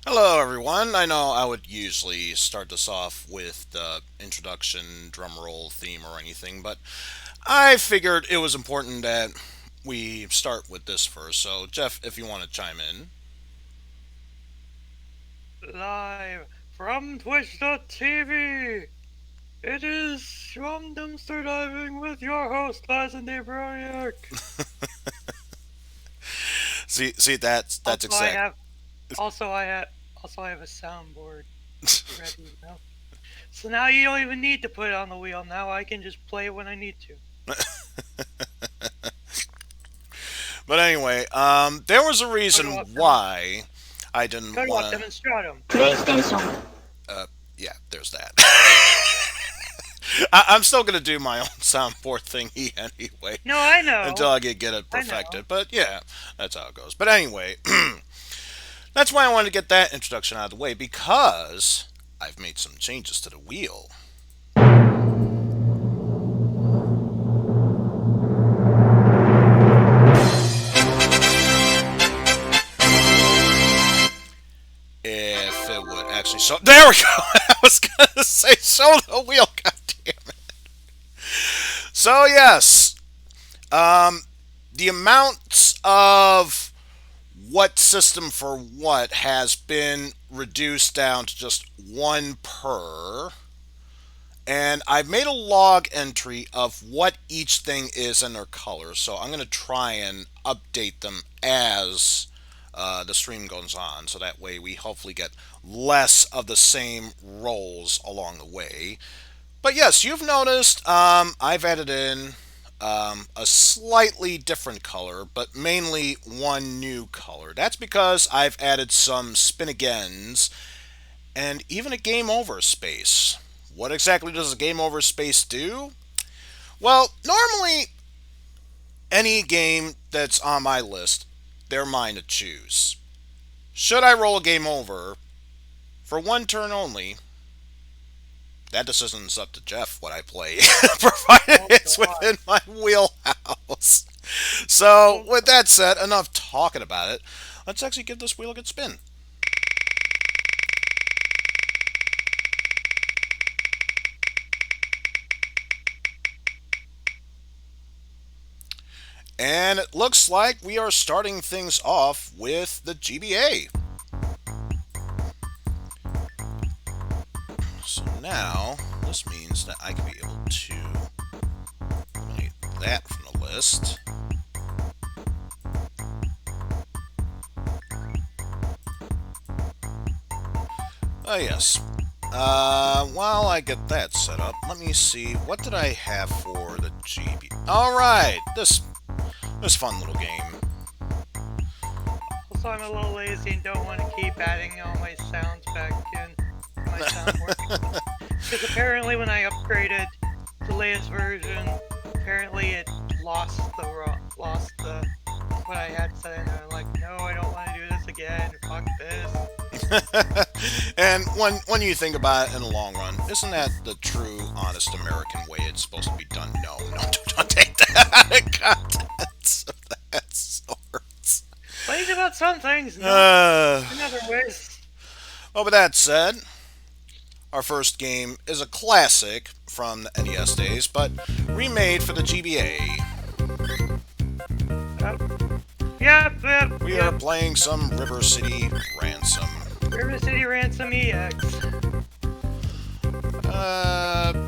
Hello, everyone. I know I would usually start this off with the introduction, drum roll, theme, or anything, but I figured it was important that we start with this first. So, Jeff, if you want to chime in. Live from Twitch.tv. It is Rom Dumpster Diving with your host, Eizen Broniac. See, that's Also, I exact. have, also I have, also I have a soundboard ready now. So now you don't even need to put it on the wheel. Now I can just play it when I need to. But anyway, there was a Go to reason up dem- why I Go didn't to want up to. demonstratum. Uh, yeah, there's that. I'm still gonna do my own soundboard thingy anyway No, I until know. get it I know. perfected. But yeah, that's how it goes. But anyway, that's why I wanted to get that introduction out of the way because I've made some changes to the wheel. If it would actually show, there we go. I was gonna say show the wheel. God damn it. So yes, um, the amounts of what system for what has been reduced down to just one per. And I've made a log entry of what each thing is and their colors. So I'm going to try and update them as the stream goes on. So that way we hopefully get less of the same roles along the way. But yes, you've noticed I've added in a slightly different color, but mainly one new color. That's because I've added some spin agains and even a game over space. What exactly does a game over space do? Well, normally any game that's on my list, they're mine to choose. Should I roll a game over for one turn only? That decision's up to Jeff what I play, provided Oh it's God. within my wheelhouse. So, Oh with God. that said, enough talking about it. Let's actually give this wheel a good spin. And it looks like we are starting things off with the GBA. So now, this means that I can be able to eliminate that from the list. Oh, yes. While I get that set up, let me see. What did I have for the GB? Alright, this fun little game. Also, I'm a little lazy and don't want to keep adding all my sounds back in my soundboard. Because apparently when I upgraded to the latest version, apparently it lost the what I had set in there. I'm like, no, I don't want to do this again. Fuck this. And when you think about it in the long run, isn't that the true, honest American way it's supposed to be done? No, no, don't take that out of context of that sort. Plays about some things, not Uh, in other ways. well, with that said, our first game is a classic from the NES days, but remade for the GBA. Yep, yep, yep, We are yep. playing some River City Ransom. River City Ransom EX.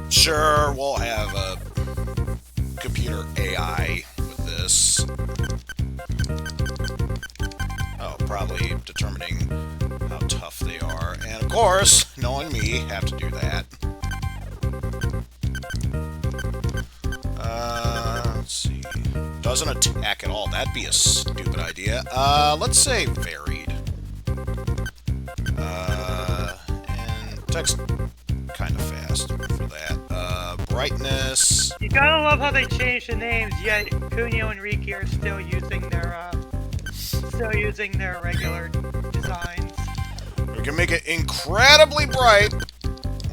Sure, we'll have a computer AI with this. Oh, probably determining how tough they are. And of course, knowing me, have to do that. Let's see. Doesn't attack at all. That'd be a stupid idea. Let's say varied. And text kind of fast for that. Brightness. You gotta love how they changed the names, yet Kunio and Riki are still using their regular designs. We can make it incredibly bright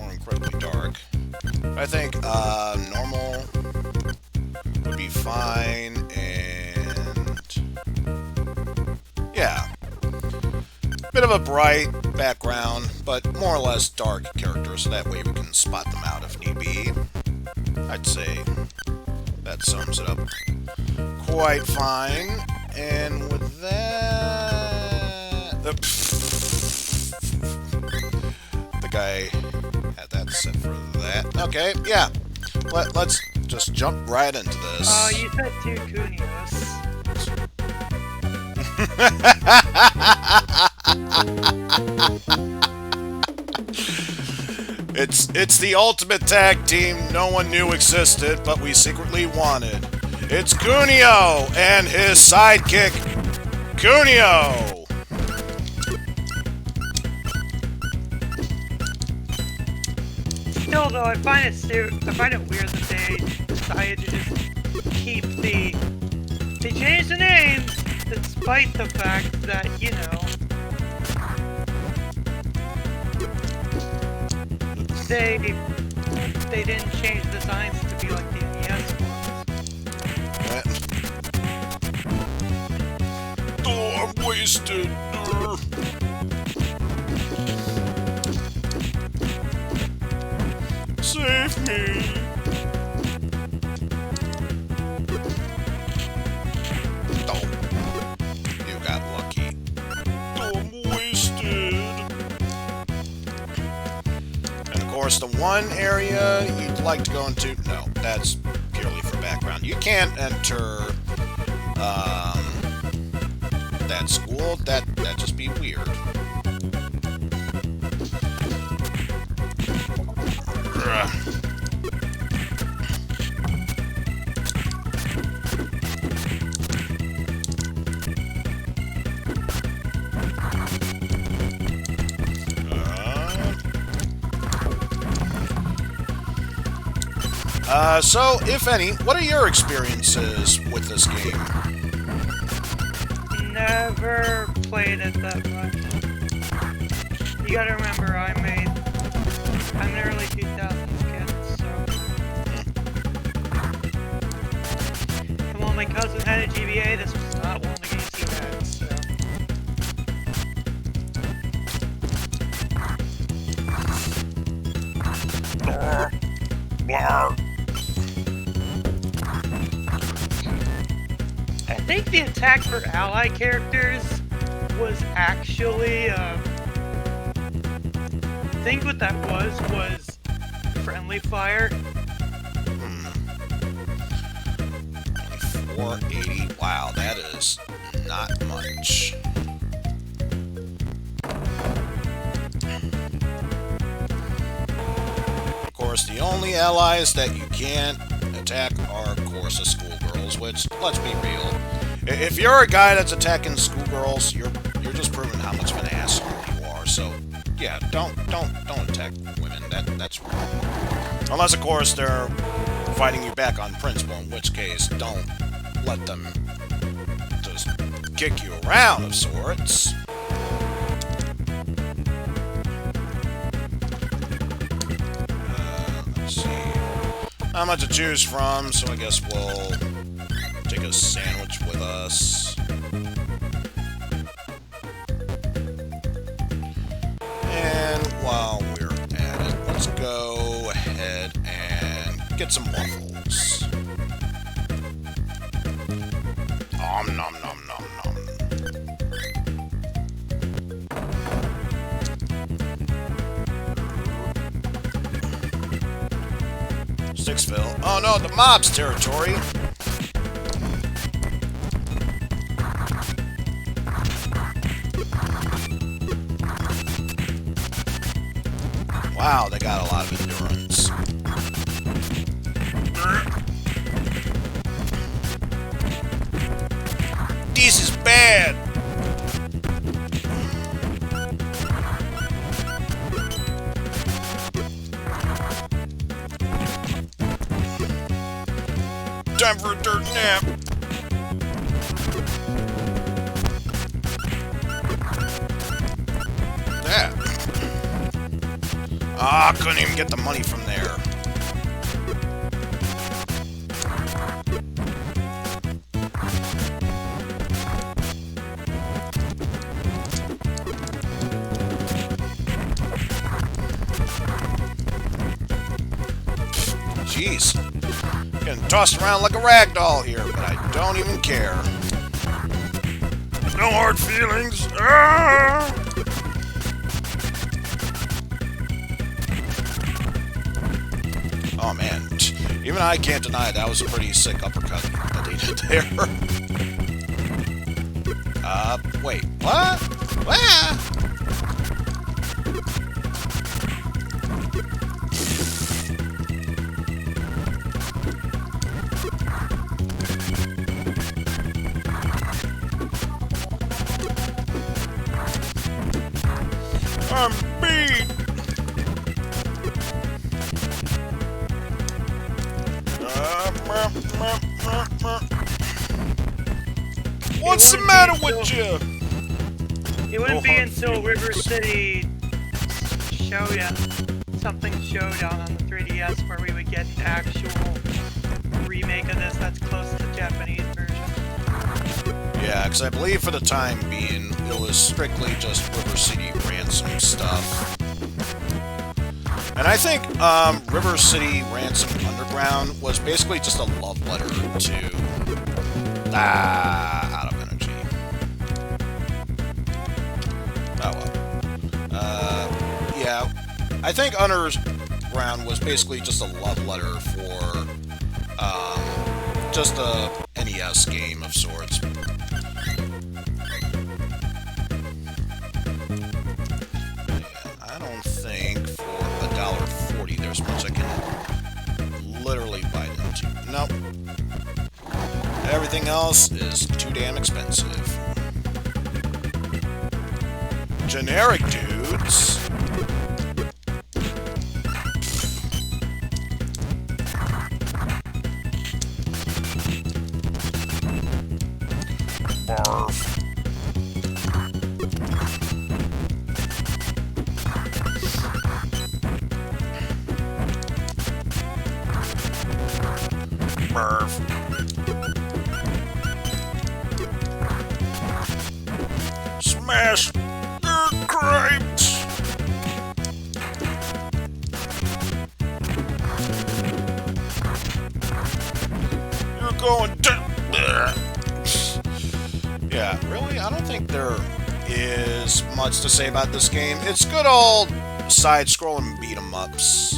or incredibly dark. I think normal would be fine, and yeah, bit of a bright. background, but more or less dark characters, so that way we can spot them out if need be. I'd say that sums it up quite fine. And with that... The guy had that set for that. Okay, yeah. Let's just jump right into this. Oh, you said 2 Kunios. It's the ultimate tag team no one knew existed, but we secretly wanted. It's Kunio and his sidekick, Kunio! Still, though, I find it weird that they decided to just keep the... They changed the name, despite the fact that, you know... They didn't change the designs to be like the NES ones. Oh, I'm wasted. Save me. Oh, you got lucky. Oh, I'm wasted. And of course, the one area you'd like to go into, no, that's purely for background. You can't enter that school. That'd just be weird. So, if any, what are your experiences with this game? Never played it that much. You gotta remember, I'm an early 2000s kid, so... And while my cousin had a GBA, this was not one of the games he had, so... Blar. I think the attack for ally characters was actually, I think what that was friendly fire. 480. Wow, that is not much. Of course, the only allies that you can't attack are, of course, the schoolgirls, which, let's be real, if you're a guy that's attacking schoolgirls, you're just proving how much of an asshole you are. So, yeah, don't attack women. That's wrong. Unless, of course, they're fighting you back on principle, in which case, don't let them just kick you around of sorts. Let's see. Not much to choose from, so I guess we'll take a sandwich with us. And while we're at it, let's go ahead and get some waffles. Nom nom nom nom nom. Sticksville. Oh no, the mob's territory. Wow, they got a lot of endurance. This is bad. Time for a dirt nap. That. Ah, couldn't even get the money from there. Jeez. Getting tossed around like a rag doll here, but I don't even care. No hard feelings. Ah! Oh man, even I can't deny that was a pretty sick uppercut that they did there. Wait, what? What? I'm beat! What's the matter with you? It wouldn't be until River City Showdown, something Showdown on the 3DS, where we would get an actual remake of this that's close to the Japanese version. Yeah, because I believe for the time being, it was strictly just River City Ransom stuff. And I think River City Ransom Underground was basically just a love letter to... out of energy. Oh well. Yeah, I think Underground was basically just a love letter for just a NES game of sorts. I don't think for $1.40 there's much I can literally bite into. Nope. Everything else is too damn expensive. Generic dudes. Barf. Barf. Smash your crepes! You're going down. Yeah, really? I don't think there is much to say about this game. It's good old side-scrolling beat-em-ups.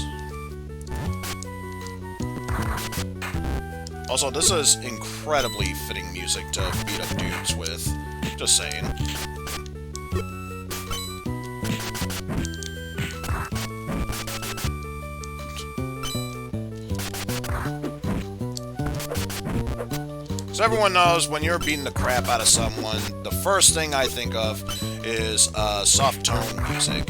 Also, this is incredibly fitting music to beat up dudes with. Just saying. Because everyone knows when you're beating the crap out of someone, the first thing I think of is soft tone music.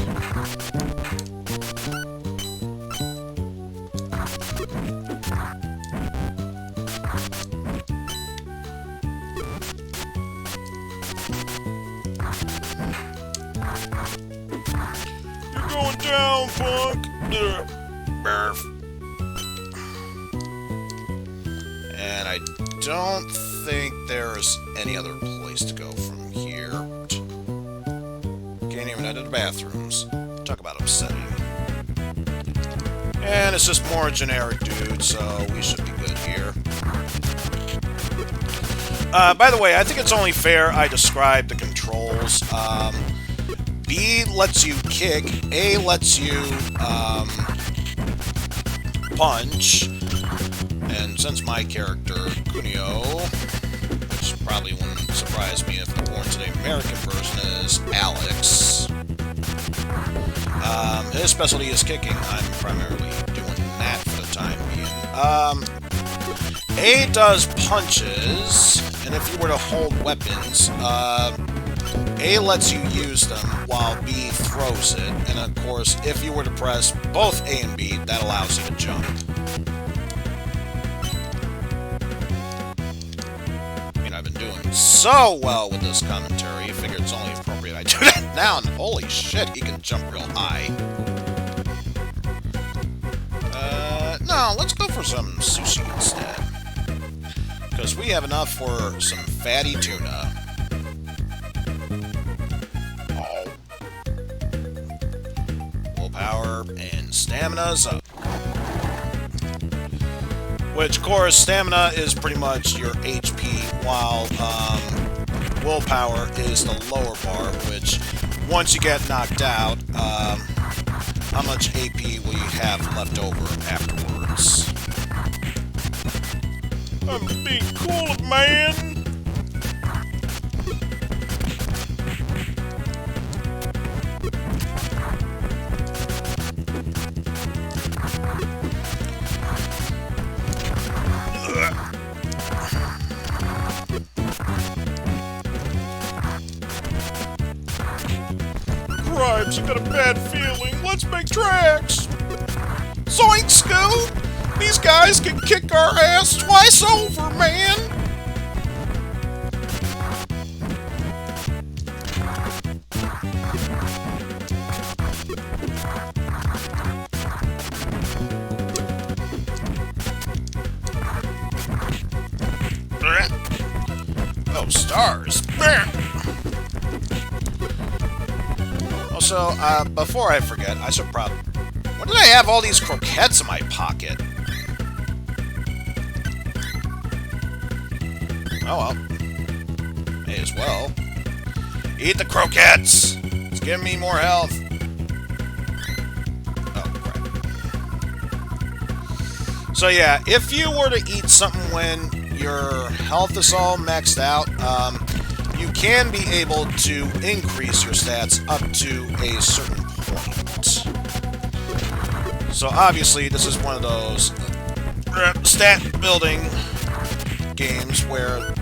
You're going down, punk! Barf. And I don't think there's any other place to go from here. Can't even enter the bathrooms. Talk about upsetting. And it's just more generic dude, so we should be good here. By the way, I think it's only fair I describe the controls. B lets you kick, A lets you punch, and since my character, Kunio, which probably wouldn't surprise me if the Born Today American version is Alex, his specialty is kicking. I'm primarily doing that for the time being. A does punches, and if you were to hold weapons, A lets you use them while B throws it, and of course, if you were to press both A and B, that allows you to jump. I mean, I've been doing so well with this commentary, I figure it's only appropriate I do that now, and holy shit, he can jump real high. No, let's go for some sushi instead. Because we have enough for some fatty tuna. Oh. Willpower and stamina's up. Which, of course, stamina is pretty much your HP, while willpower is the lower bar, which, once you get knocked out, how much AP will you have left over afterwards? I'm being cool, man! Gripes, I got a bad feeling. Let's make tracks! Zoink, Scoot! These guys can kick our ass twice over, man! Oh, stars! Also, before I forget, I should probably... When did I have all these croquettes in my pocket? Oh well. May as well. Eat the croquettes! It's giving me more health. Oh, crap. So yeah, if you were to eat something when your health is all maxed out, you can be able to increase your stats up to a certain point. So obviously, this is one of those stat building games where,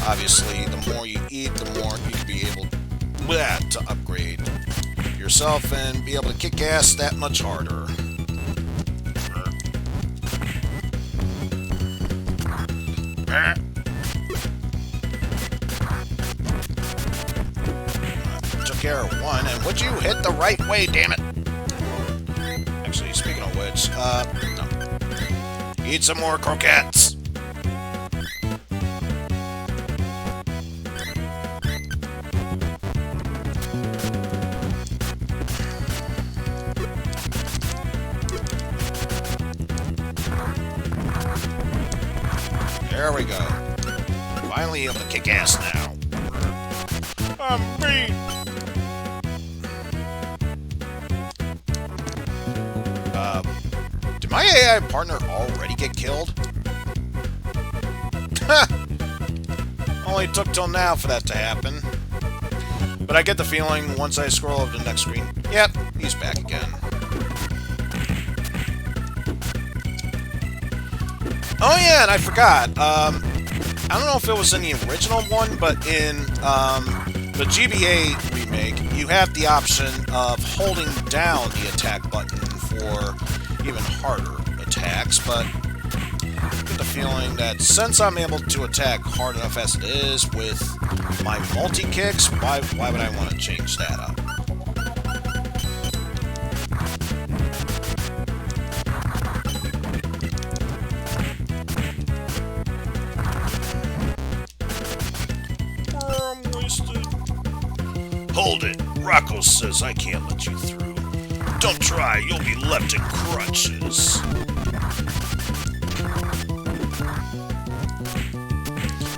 obviously, the more you eat, the more you can be able to upgrade yourself and be able to kick ass that much harder. Took care of one, and would you hit the right way, damn it? Actually, speaking of which, no. Eat some more croquettes. There we go. Finally able to kick ass now. I'm beat. Did my AI partner already get killed? Only took till now for that to happen. But I get the feeling once I scroll over to the next screen, yep, he's back again. Oh yeah, and I forgot. I don't know if it was in the original one, but in the GBA remake, you have the option of holding down the attack button for even harder attacks, but I get the feeling that since I'm able to attack hard enough as it is with my multi-kicks, why would I want to change that up? Hold it. Rocco says I can't let you through. Don't try, you'll be left in crutches.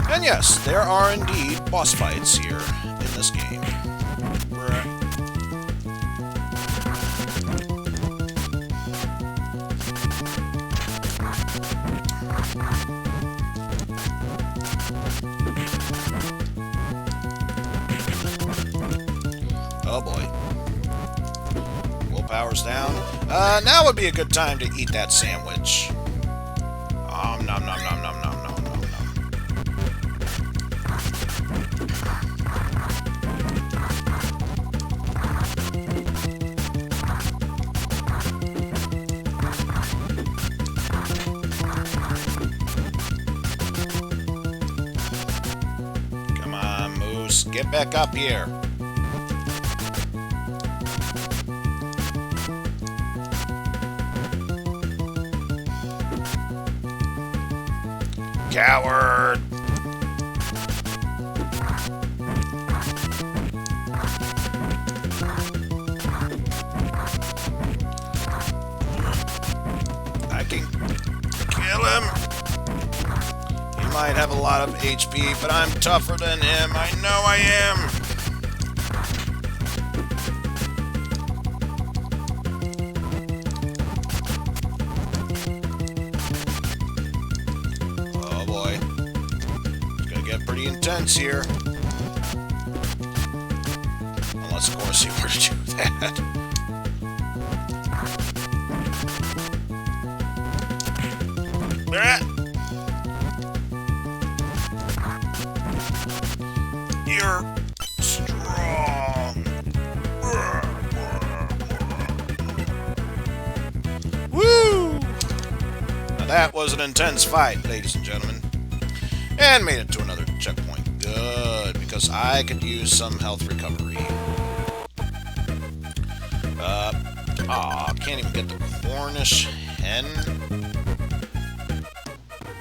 And yes, there are indeed boss fights here in this game. Oh boy. Willpower's down. Now would be a good time to eat that sandwich. Nom nom nom nom nom nom nom nom nom. Come on, Moose. Get back up here. Coward! I can kill him! He might have a lot of HP, but I'm tougher than him. I know I am. Oh boy. It's gonna get pretty intense here. Unless, of course, he were to do that. You're strong. Woo! Now that was an intense fight, ladies and gentlemen. And made it to another checkpoint. Good, because I could use some health recovery. Can't even get the Cornish hen.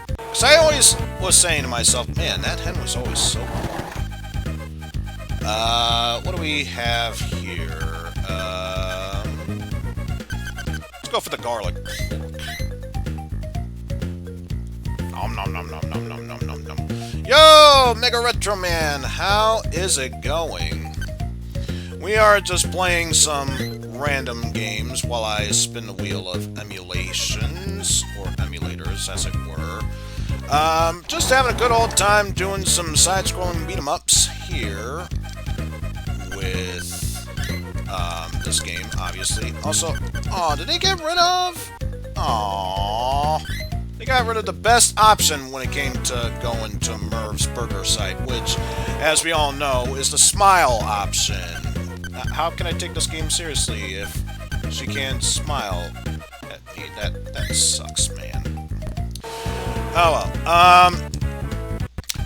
Because I always was saying to myself, man, that hen was always so cool. What do we have here? Let's go for the garlic. Nom nom nom nom nom nom nom nom nom. Yo, Mega Retro Man, how is it going? We are just playing some random games while I spin the wheel of emulations, or emulators, as it were. Just having a good old time doing some side-scrolling beat-em-ups here with this game, obviously. Also, did they get rid of? They got rid of the best option when it came to going to Merv's Burger site, which, as we all know, is the smile option. How can I take this game seriously if she can't smile at me? That sucks, man. Oh well.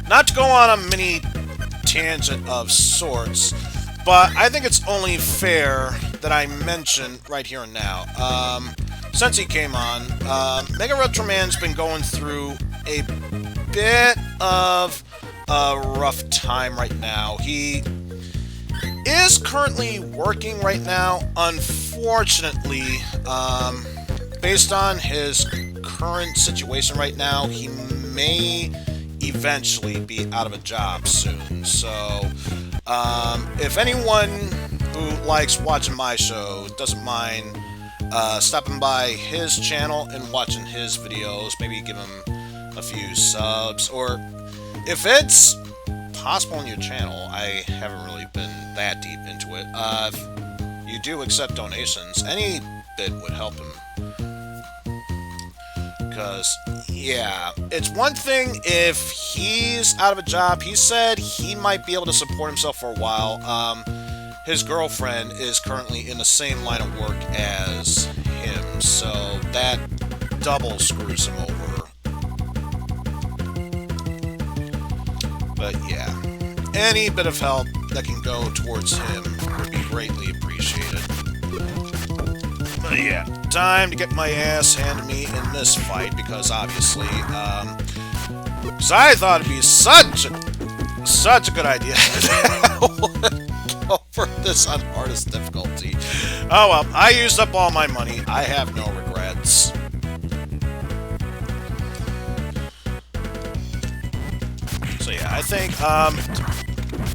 Not to go on a mini tangent of sorts, but I think it's only fair that I mention right here and now. Since he came on, Mega Retro Man's been going through a bit of a rough time right now. He is currently working right now. Unfortunately, based on his current situation right now, he may eventually be out of a job soon. So, if anyone who likes watching my show doesn't mind stopping by his channel and watching his videos, maybe give him a few subs, or if it's possible on your channel, I haven't really been that deep into it. If you do accept donations, any bit would help him. Because, yeah, it's one thing if he's out of a job. He said he might be able to support himself for a while. His girlfriend is currently in the same line of work as him, so that double screws him over. But yeah, any bit of help that can go towards him would be greatly appreciated. But yeah, time to get my ass handed me in this fight, because obviously, because I thought it'd be such a good idea to go for this on hardest difficulty. Oh well, I used up all my money. I have no regrets. So yeah, I think,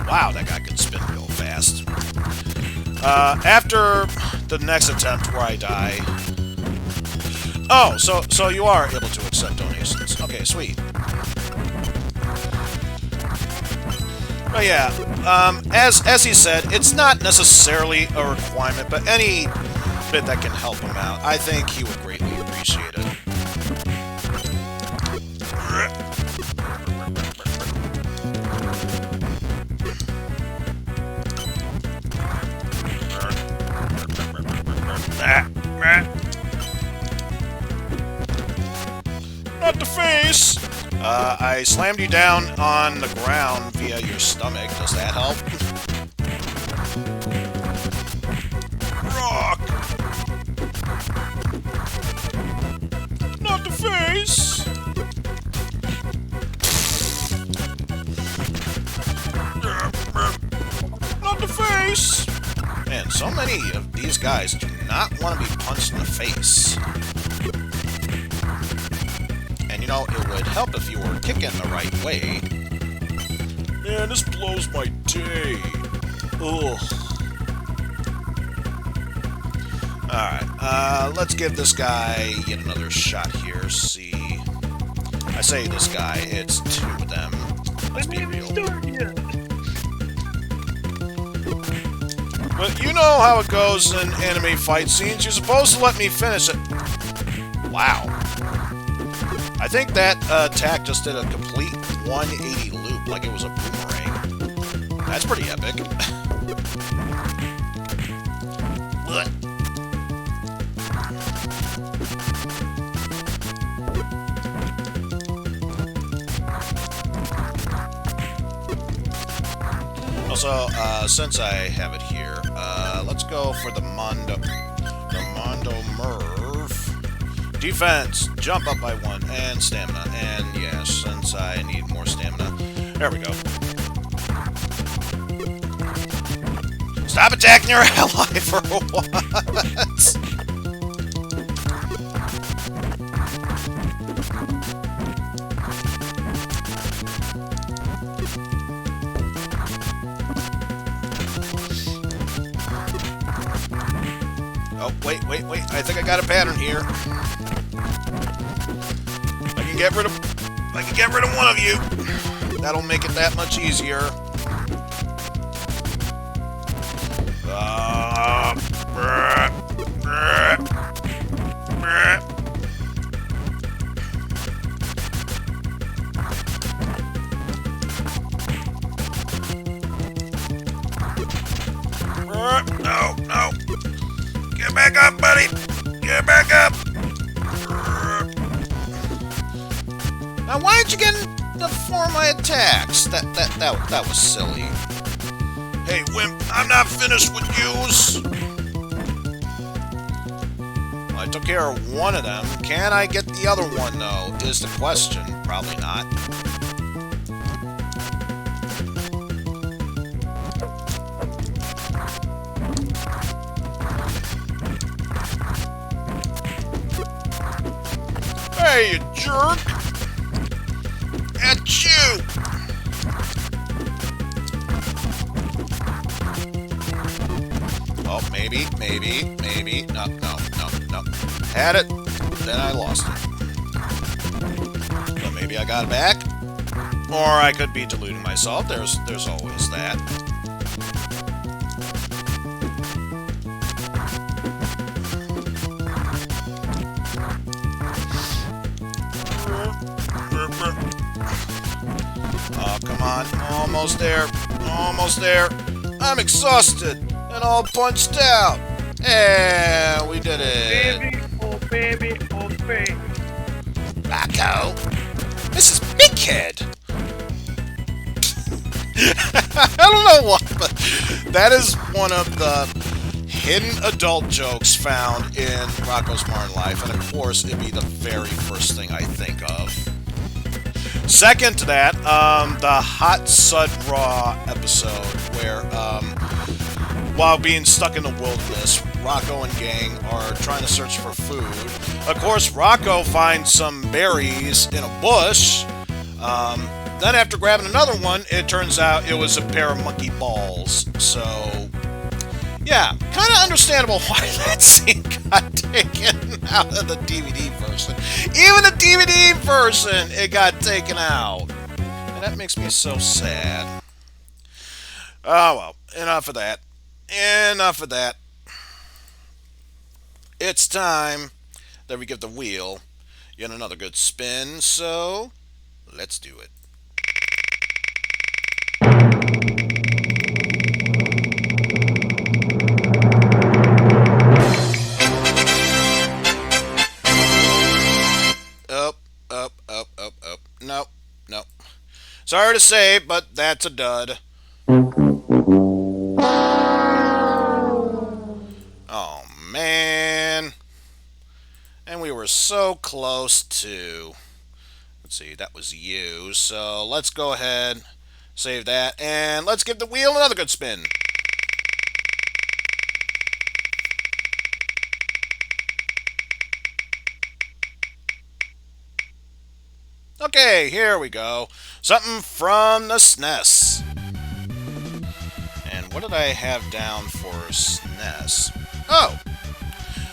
wow, that guy could spin real fast. After the next attempt where I die... Oh, so you are able to accept donations. Okay, sweet. But yeah, as he said, it's not necessarily a requirement, but any bit that can help him out, I think he would greatly appreciate it. Not the face! I slammed you down on the ground via your stomach. Does that help? Rock! Not the face! Not the face! Man, so many of these guys do not want to be punched in the face. And You know, it would help if you were kicking the right way. Man, this blows my day. Ugh. Alright, let's give this guy yet another shot here. See. I say this guy, it's two of them. Let's be real. But you know how it goes in anime fight scenes. You're supposed to let me finish it. Wow. I think that attack just did a complete 180 loop, like it was a boomerang. That's pretty epic. What? Also, since I have it here, let's go for the Mondo Merv. Defense, jump up by 1, and stamina. And yes, since I need more stamina, there we go. Stop attacking your ally for once! Oh, wait. I think I got a pattern here. I can get rid of one of you. That'll make it that much easier. No. Get back up, buddy. Get back up. Now, why did you get in the form of my attacks? That was silly. Hey, wimp, I'm not finished with yous. Well, I took care of one of them. Can I get the other one, though, is the question. Probably not. Hey, you jerk! At you! Oh, maybe. No. Had it, then I lost it. But maybe I got it back? Or I could be deluding myself. There's always that. Oh, come on. Almost there. I'm exhausted and all punched out. And we did it. Baby. Rocco, this is Big Head. I don't know what, but that is one of the hidden adult jokes found in Rocco's Modern Life, and of course, it'd be the very first thing I think of. Second to that, the Hot Sud Raw episode, where, while being stuck in the wilderness, Rocco and gang are trying to search for food. Of course, Rocco finds some berries in a bush. Then after grabbing another one, it turns out it was a pair of monkey balls. So, yeah, kind of understandable why that scene got taken out of the DVD version. Even the DVD version, it got taken out. And that makes me so sad. Oh, well, enough of that. It's time that we give the wheel yet another good spin, so let's do it. Up. Nope. Sorry to say, but that's a dud. Oh, man. And we were so close to... Let's see, that was you. So let's go ahead, save that, and let's give the wheel another good spin. Okay, here we go. Something from the SNES. And what did I have down for SNES? Oh,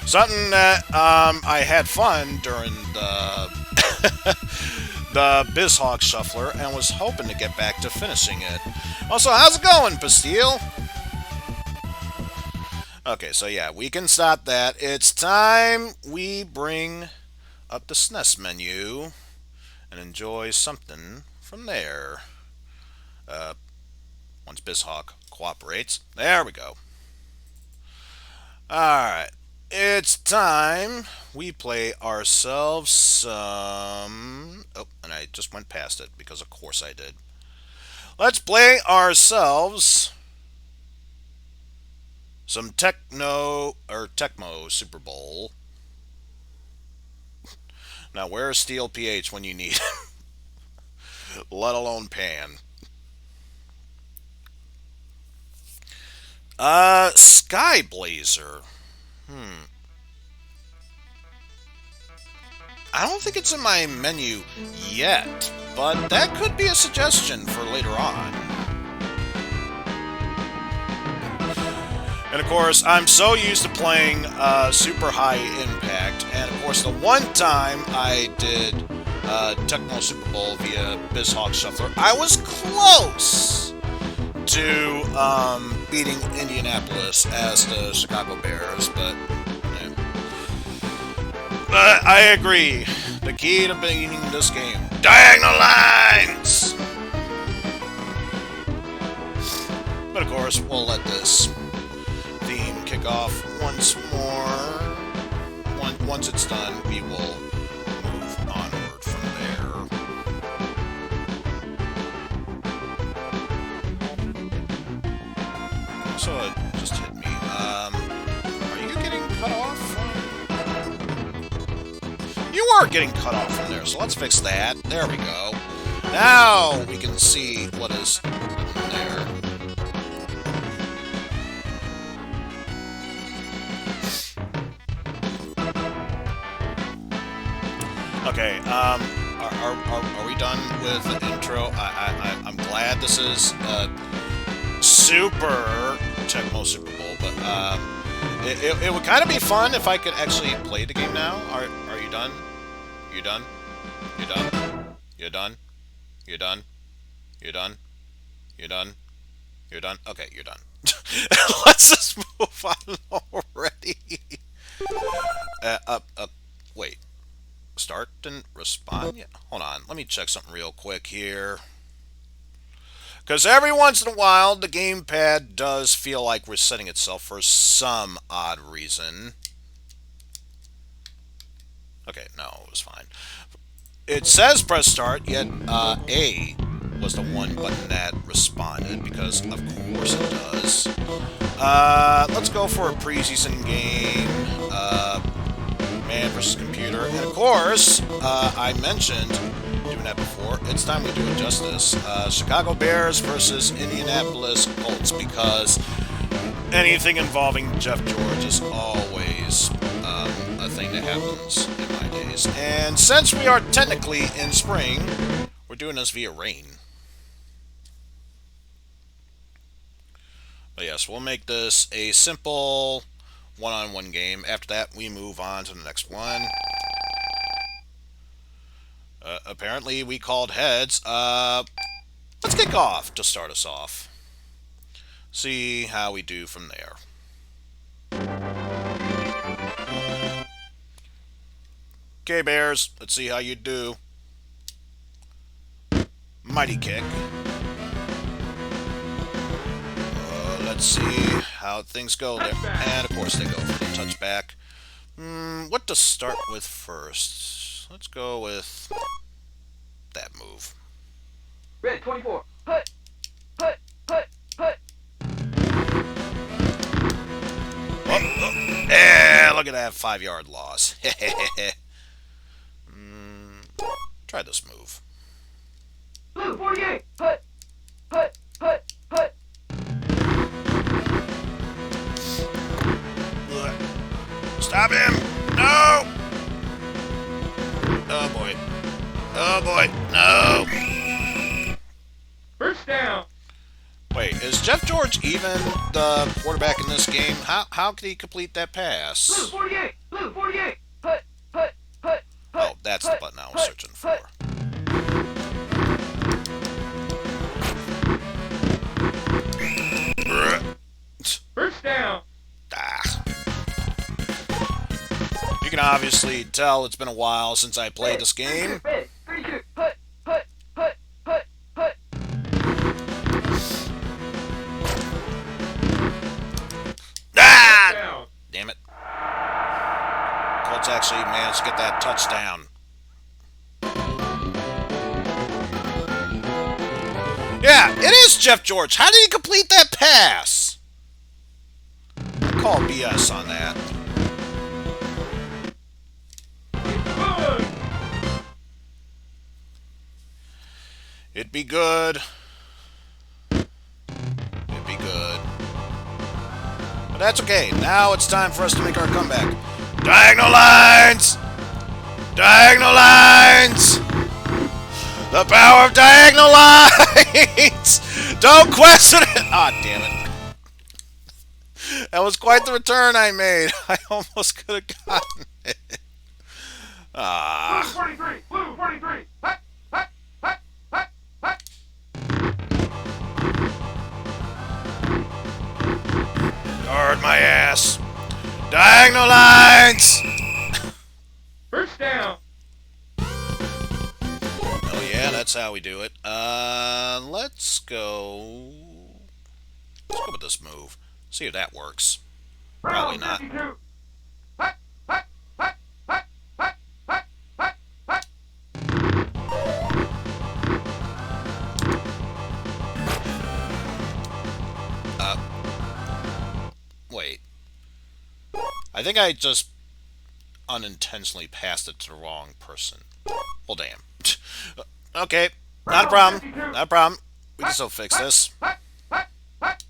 something that I had fun during the the BizHawk Shuffler and was hoping to get back to finishing it. Also, how's it going, Pastille? Okay, so yeah, we can stop that. It's time we bring up the SNES menu and enjoy something from there. Once BizHawk cooperates. There we go. Alright. It's time we play ourselves some... Oh, and I just went past it because of course I did. Let's play ourselves some Tecmo Super Bowl. Now, where's Steel PH when you need him? Let alone Pan. Sky Blazer. I don't think it's in my menu yet, but that could be a suggestion for later on. And of course, I'm so used to playing Super High Impact, and of course the one time I did Tecmo Super Bowl via BizHawk Shuffler, I was close to beating Indianapolis as the Chicago Bears, but I agree. The key to beating this game: diagonal lines! But of course, we'll let this theme kick off once more. Once it's done, we will move onward from there. So it just hit me. Are you getting cut off? You are getting cut off from there, so let's fix that. There we go. Now we can see what is there. Okay, are we done with the intro? I'm glad this is Super Tecmo Super Bowl, but it would kind of be fun if I could actually play the game now. Are you done? You done? You done? You done? You done? You done? You done? You're done? Okay, you're done. Let's just move on already. Wait. Start and respond? Yeah. Hold on. Let me check something real quick here. Because every once in a while, the gamepad does feel like resetting itself for some odd reason. Okay, no, it was fine. It says press start, yet A was the one button that responded, because of course it does. Let's go for a preseason game. Man versus computer. And of course, I mentioned doing that before. It's time we do it justice. Chicago Bears versus Indianapolis Colts, because anything involving Jeff George is always a thing that happens in my days. And since we are technically in spring, we're doing this via rain. But yes, we'll make this a simple one-on-one game. After that, we move on to the next one. Apparently, we called heads. Let's kick off to start us off. See how we do from there. Okay, Bears, let's see how you do. Mighty kick. Let's see how things go there. And of course they go for the touchback. What to start with first? Let's go with that move. Red 24. Hut. Hut. Hut. Hut. Oh. Yeah, look at that 5-yard loss. Try this move. Blue 48. Hut. Hut. Hut. Hut. Stop him! No! Oh boy. Oh boy, no! First down. Wait, is Jeff George even the quarterback in this game? How could he complete that pass? Blue 48. Blue 48. Hut. Hut. Hut. Oh, that's the button I was searching for. First down. Ah. You can obviously tell it's been a while since I played this game. 32. Hut. Hut. Hut. Hut. Hut. Ah! Damn it. Colts actually managed to get that touchdown. Yeah, it is Jeff George. How did he complete that pass? I call BS on that. It'd be good. It'd be good. But that's okay. Now it's time for us to make our comeback. Diagonal lines! Diagonal lines! The power of diagonal lines! Don't question it! Ah, damn it. That was quite the return I made. I almost could have gotten it. Ah. Blue 43. Blue 43. Hut. Hut. Hut. Hut. Hut. Guard my ass. Diagonal lines! First down. Oh yeah, that's how we do it. Let's go... Let's go with this move. See if that works. Probably not. 52. Hut. Hut. Hut. Hut. Hut. Hut. Hut. Hut. Wait. I think I just unintentionally passed it to the wrong person. Well, damn. Okay, not a problem. Not a problem. We can still fix this. Hut. Hut. Hut.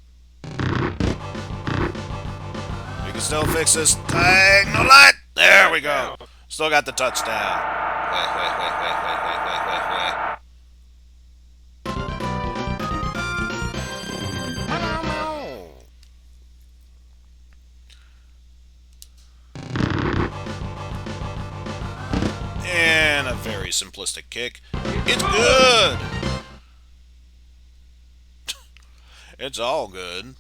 We can still fix this. Diagonal line. There we go. Still got the touchdown. Wait. And a very simplistic kick. It's good! It's all good.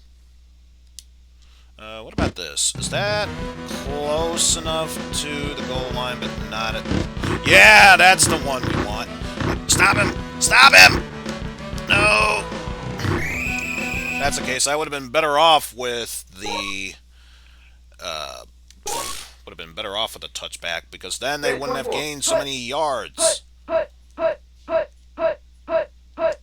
What about this? Is that close enough to the goal line, but not at... Yeah, that's the one we want. Stop him! Stop him! No! If that's the case, I would have been better off with the... would have been better off with a touchback, because then they wouldn't have gained so many yards. Hut. Hut. Hut. Hut. Hut. Hut.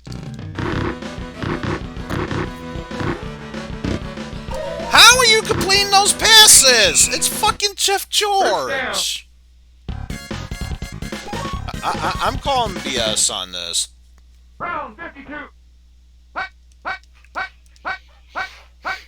How are you completing those passes? It's fucking Jeff George. I'm calling BS on this. Round 52. Hut. Hut. Hut. Hut. Hut. Hut.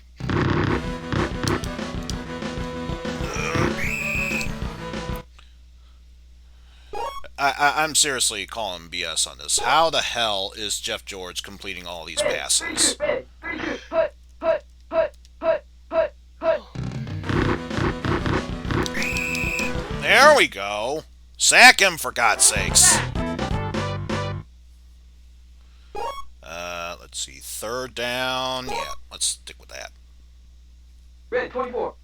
I'm seriously calling BS on this. How the hell is Jeff George completing all these passes? 32. Hut. Hut. Hut. Hut. Hut. Hut. There we go. Sack him, for God's sakes. Let's see. Third down. Yeah, let's stick with that. Red 24.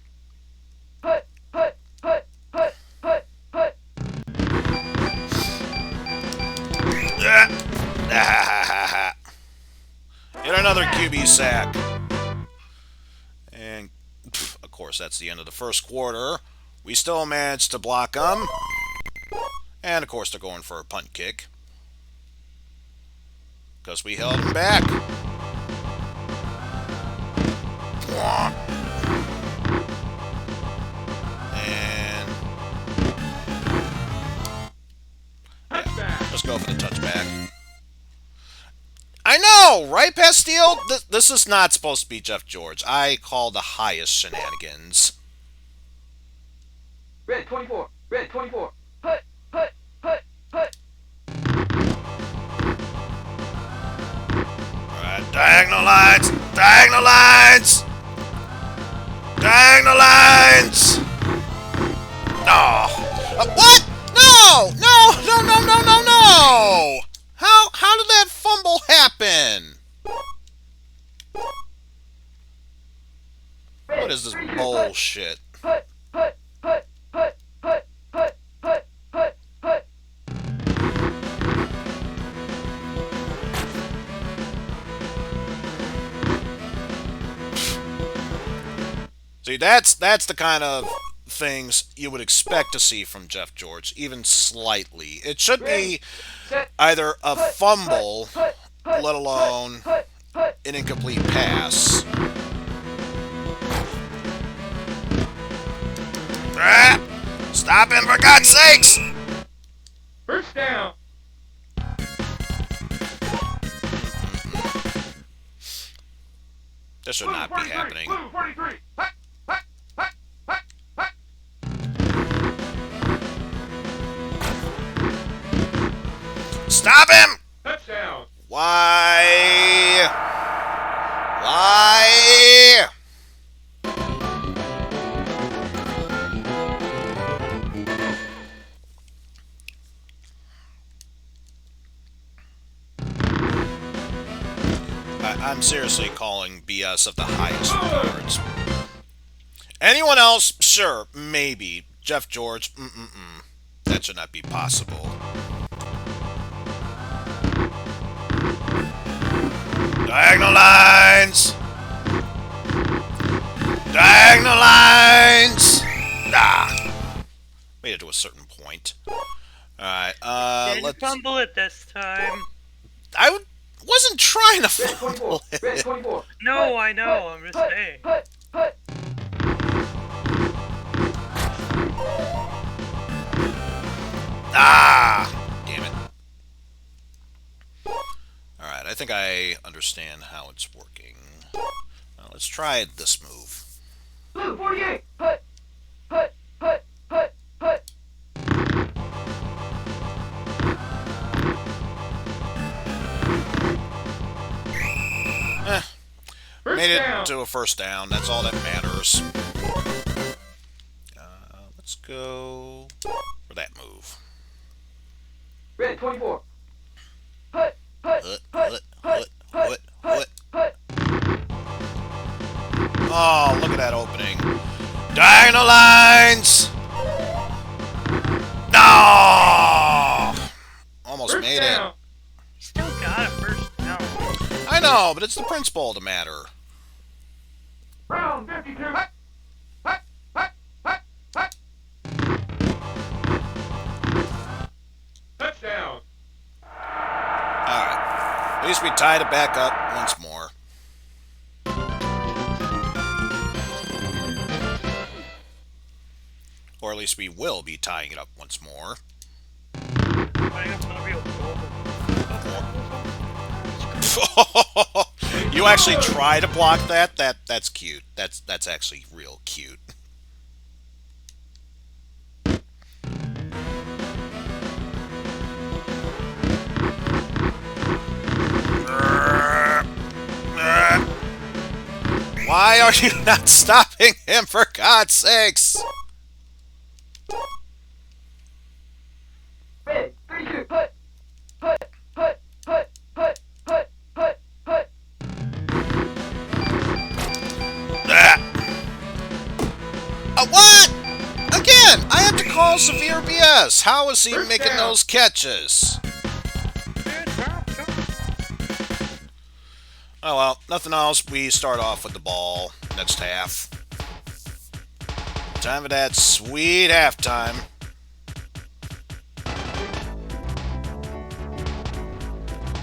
Hut. Hut. Hut. Hut. Hut. Hut. Get another QB sack. And, of course, that's the end of the first quarter. We still managed to block them. And, of course, they're going for a punt kick. Because we held them back. And... yeah, let's go for the touchback. I know, right, Pastille? This is not supposed to be Jeff George. I call the highest shenanigans. Red 24. Red 24. Hut. Hut. Hut. Hut. Diagonal lines! Diagonal lines! Diagonal lines! No! What? No! No! No! No! No! No! No! How did that fumble happen? What is this bullshit? See, that's the kind of things you would expect to see from Jeff George, even slightly. It should be either a fumble, let alone an incomplete pass. Ah! Stop him, for God's sakes! First down. This should not be happening. Blue 43. Stop him! Touchdown. Why? Why? I'm seriously calling BS of the highest regards. Anyone else? Sure, maybe. Jeff George? That should not be possible. Diagonal lines! Diagonal lines! Nah. Made it to a certain point. Alright, Didn't fumble it this time. I wasn't trying to fumble it. No, I know, I'm just saying. Ah! Damn it. Alright, I think I understand how it's working. Now, let's try this move. Blue 48. Made it to a first down. That's all that matters. Let's go for that move. Red 24. Oh, look at that opening. Diagonal lines! No! Almost First made down. it. Still got a first down. I know, but it's the principle to matter. Round 52. Touchdown. Alright. At least we tied it back up once more. Or at least we will be tying it up once more. You actually try to block that? That's cute. That's actually real cute. Why are you not stopping him, for God's sakes? Red 32. What? Again, I have to call severe BS. How is he making those catches? Oh well, nothing else. We start off with the ball next half. Time for that sweet halftime.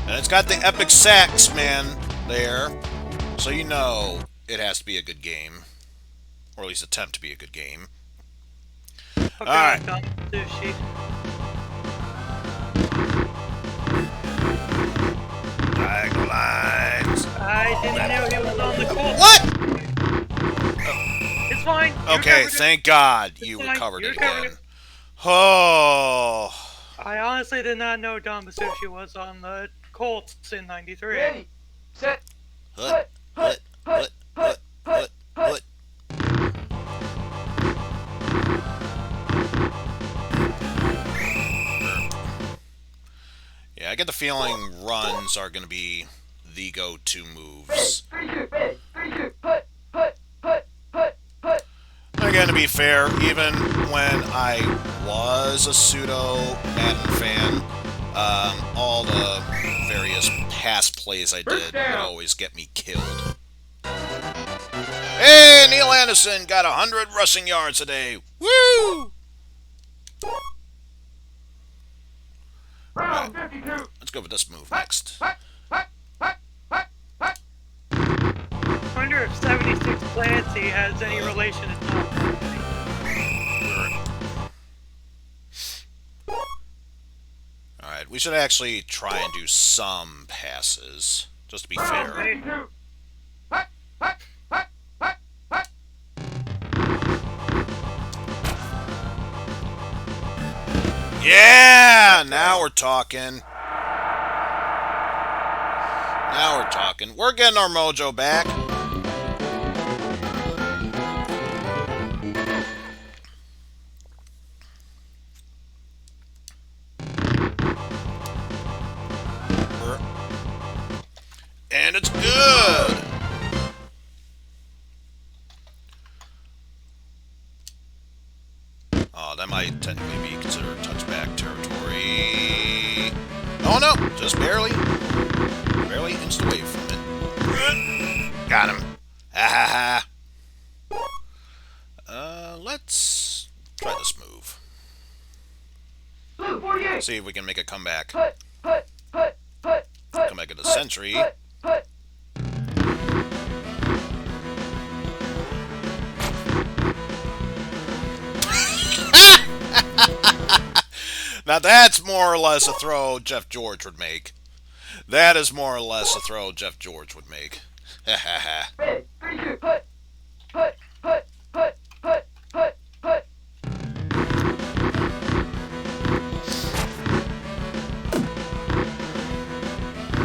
And it's got the epic sax man there, so you know it has to be a good game. Or at least attempt to be a good game. Okay, Alright. Sushi. Diagonal lines. I didn't know he was on the court. What? It's fine. You Okay, recovered it. thank God you fine. recovered You it recovered again. it. Oh. I honestly did not know Don Basucci was on the Colts in '93. Ready. Set. hut, hut, hut, hut, hut, hut. Yeah, I get the feeling runs are going to be the go-to moves. Again, to be fair, even when I was a pseudo Madden fan, all the various past plays I did would always get me killed. Hey, Neil Anderson got 100 rushing yards today. Woo! Right, let's go with this move next. I wonder if 76 Clancy has any relation to Tom Clancy. Alright, we should actually try and do some passes, just to be fair. Yeah! Now we're talking. Now we're talking. We're getting our mojo back. And it's good! Oh, that might technically be considered touchback territory. Oh no! Just barely. Barely inched away from it. Got him. Ha ha ha. Let's try this move. See if we can make a comeback. Comeback of the century. Now that's more or less a throw Jeff George would make. That is more or less a throw Jeff George would make. Ha ha ha.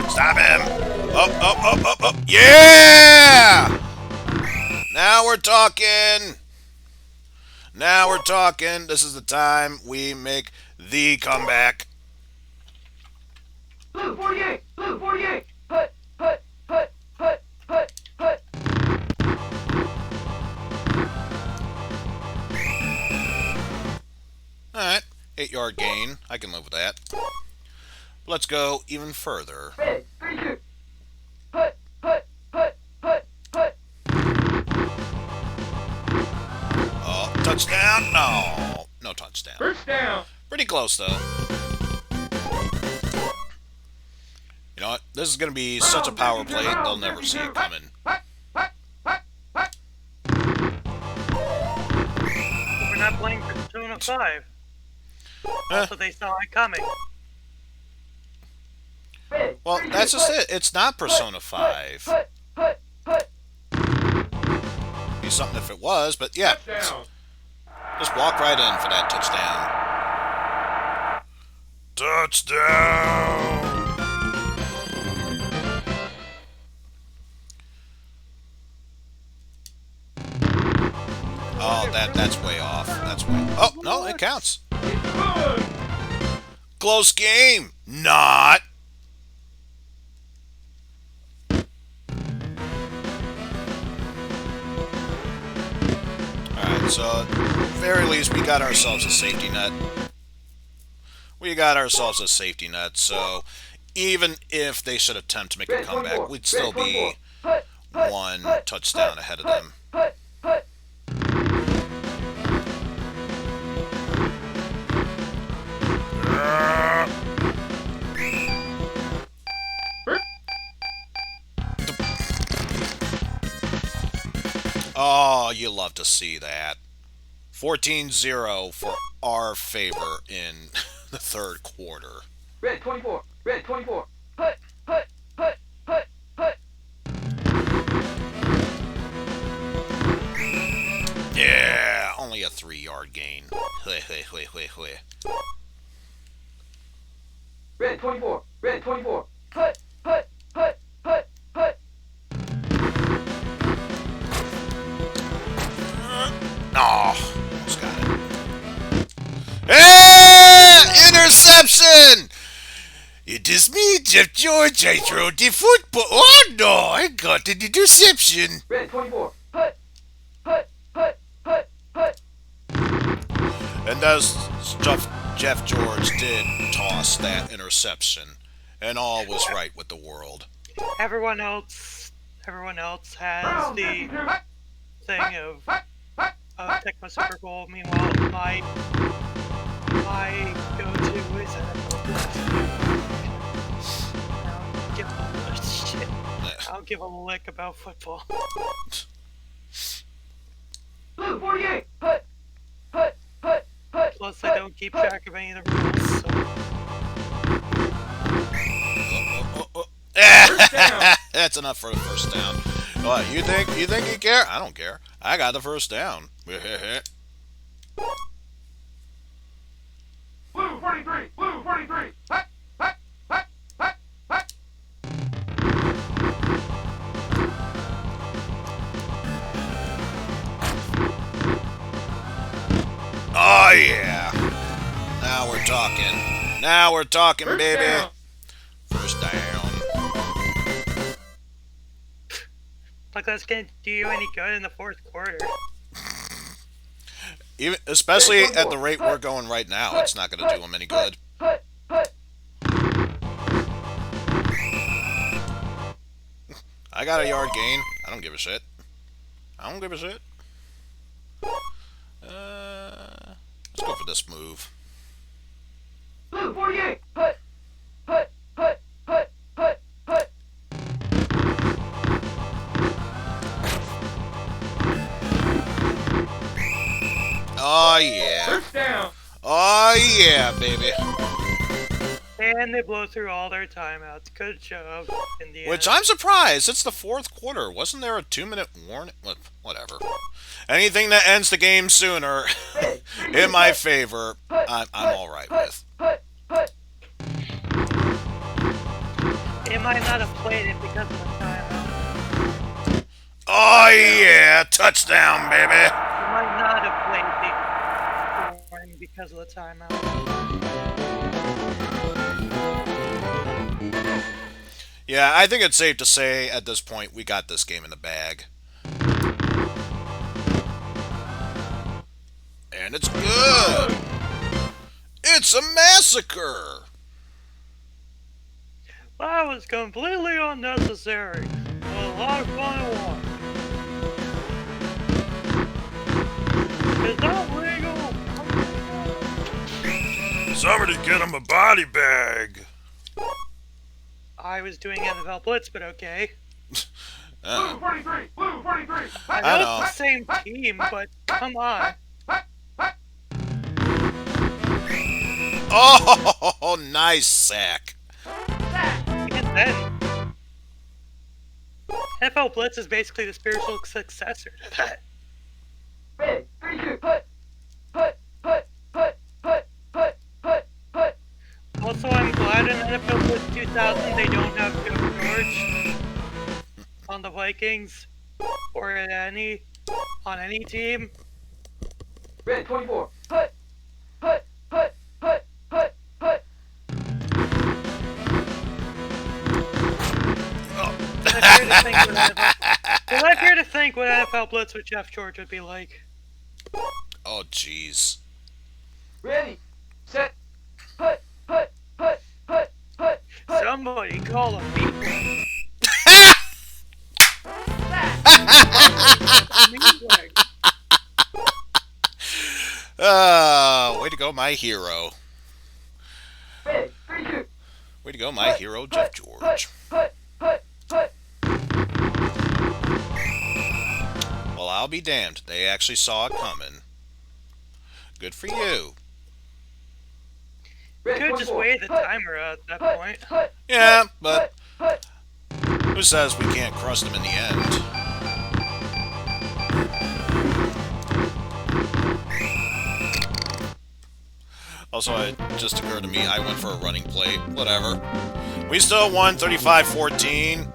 Stop him! Up, up, up, up, up. Yeah! Now we're talking. Now we're talking. This is the time we make the comeback. Blue 48! Blue 48! Hut! Hut! Hut! Hut! Hut! Hut! Alright. 8-yard gain. I can live with that. Let's go even further. Red 32! Hut! Hut! Hut! Hut! Hut! Oh, touchdown? No. No touchdown. First down! Pretty close, though. You know what? This is going to be such a power play, they'll never see it coming. Hut! Hut! Hut! Hut! We're not playing for Persona 5. Also, they saw it coming. Red Well, 32, that's just hut, it. It's not Persona 5. Hut! Hut! Hut! Be something if it was, but yeah. Touchdown! Just walk right in for that touchdown. Touchdown! Oh, that's way off. That's way. Oh no, it counts. Good! Close game. Not. All right, so at the very least we got ourselves a safety net. We got ourselves a safety net. So even if they should attempt to make a comeback, we'd still be one touchdown ahead of them. Hut! Hut! Oh, you love to see that. 14-0 for our favor in the third quarter. Red 24! Red 24! Hut! Hut! Hut! Hut! Hut! Yeah, only a 3-yard gain. Red 24! Red 24! Hut! Hut! Hut! Hut! Hut! It is me, Jeff George. I throw the football. Oh no, I got the interception. Red 24. Hut. Hut. Hut. Hut. Hut. And thus, Jeff George did toss that interception, and all was right with the world. Everyone else has the thing of Tecmo Super Bowl. Meanwhile, my go-to is I don't give a lick about football. Blue 48. Hut. Hut. Hut. Hut. Plus, I don't keep track of any of the rules. So. First down. That's enough for the first down. What, you think you care? I don't care. I got the first down. Blue 43. Blue 43. Hut. Hut. Hut. Hut. Hut. Oh yeah. Now we're talking. Now we're talking, First baby. down. First down. Like that's gonna do you any good in the fourth quarter. Even, especially at the rate we're going right now, it's not going to do them any good. Hut. Hut. I got a yard gain. I don't give a shit. I don't give a shit. Let's go for this move. Blue 48. Hut. Hut. Hut. Hut. Hut. Hut. Oh yeah. First down. Oh yeah, baby. And they blow through all their timeouts. Good job in the Which end. I'm surprised. It's the fourth quarter. Wasn't there a 2-minute warning? Whatever. Anything that ends the game sooner, in my favor, I'm all right with. Hut. Hut. They might not have played it because of the timeout. Oh yeah, touchdown, baby. They might not have played the warning because of the timeout. Yeah, I think it's safe to say at this point we got this game in the bag. And it's good. It's a massacre. That was completely unnecessary. A lot of fun it was. Is that legal? Somebody get him a body bag. I was doing NFL Blitz, but okay. Blue 43. Blue 43. I I know know. it's the same team, but come on. Oh, nice sack. Even then, NFL Blitz is basically the spiritual successor to that. Red 32. Hut. Hut. Hut. Hut. Hut. Hut. Hut. Hut. Also, I'm glad in NFL Blitz 2000 they don't have Jeff George on the Vikings or on any team. Red 24. Hut. Hut. Hut. Hut. Hut. Hut. I fear to think what NFL Blitz with Jeff George would be like. Oh, jeez. Ready. Set. Hut. Hut. Hut. Hut. Hut. Hut. Somebody call a meatleg. Way to go, my hero. Red 32. Way to go, my hero, Jeff George. Hut. Hut. Hut. Well, I'll be damned. They actually saw it coming. Good for you. Red Could just 24. wait the Hut. timer at that Hut. point. Hut. Yeah, but Hut. who says we can't crush them in the end? Also, it just occurred to me, I went for a running play. Whatever. We still won 35-14.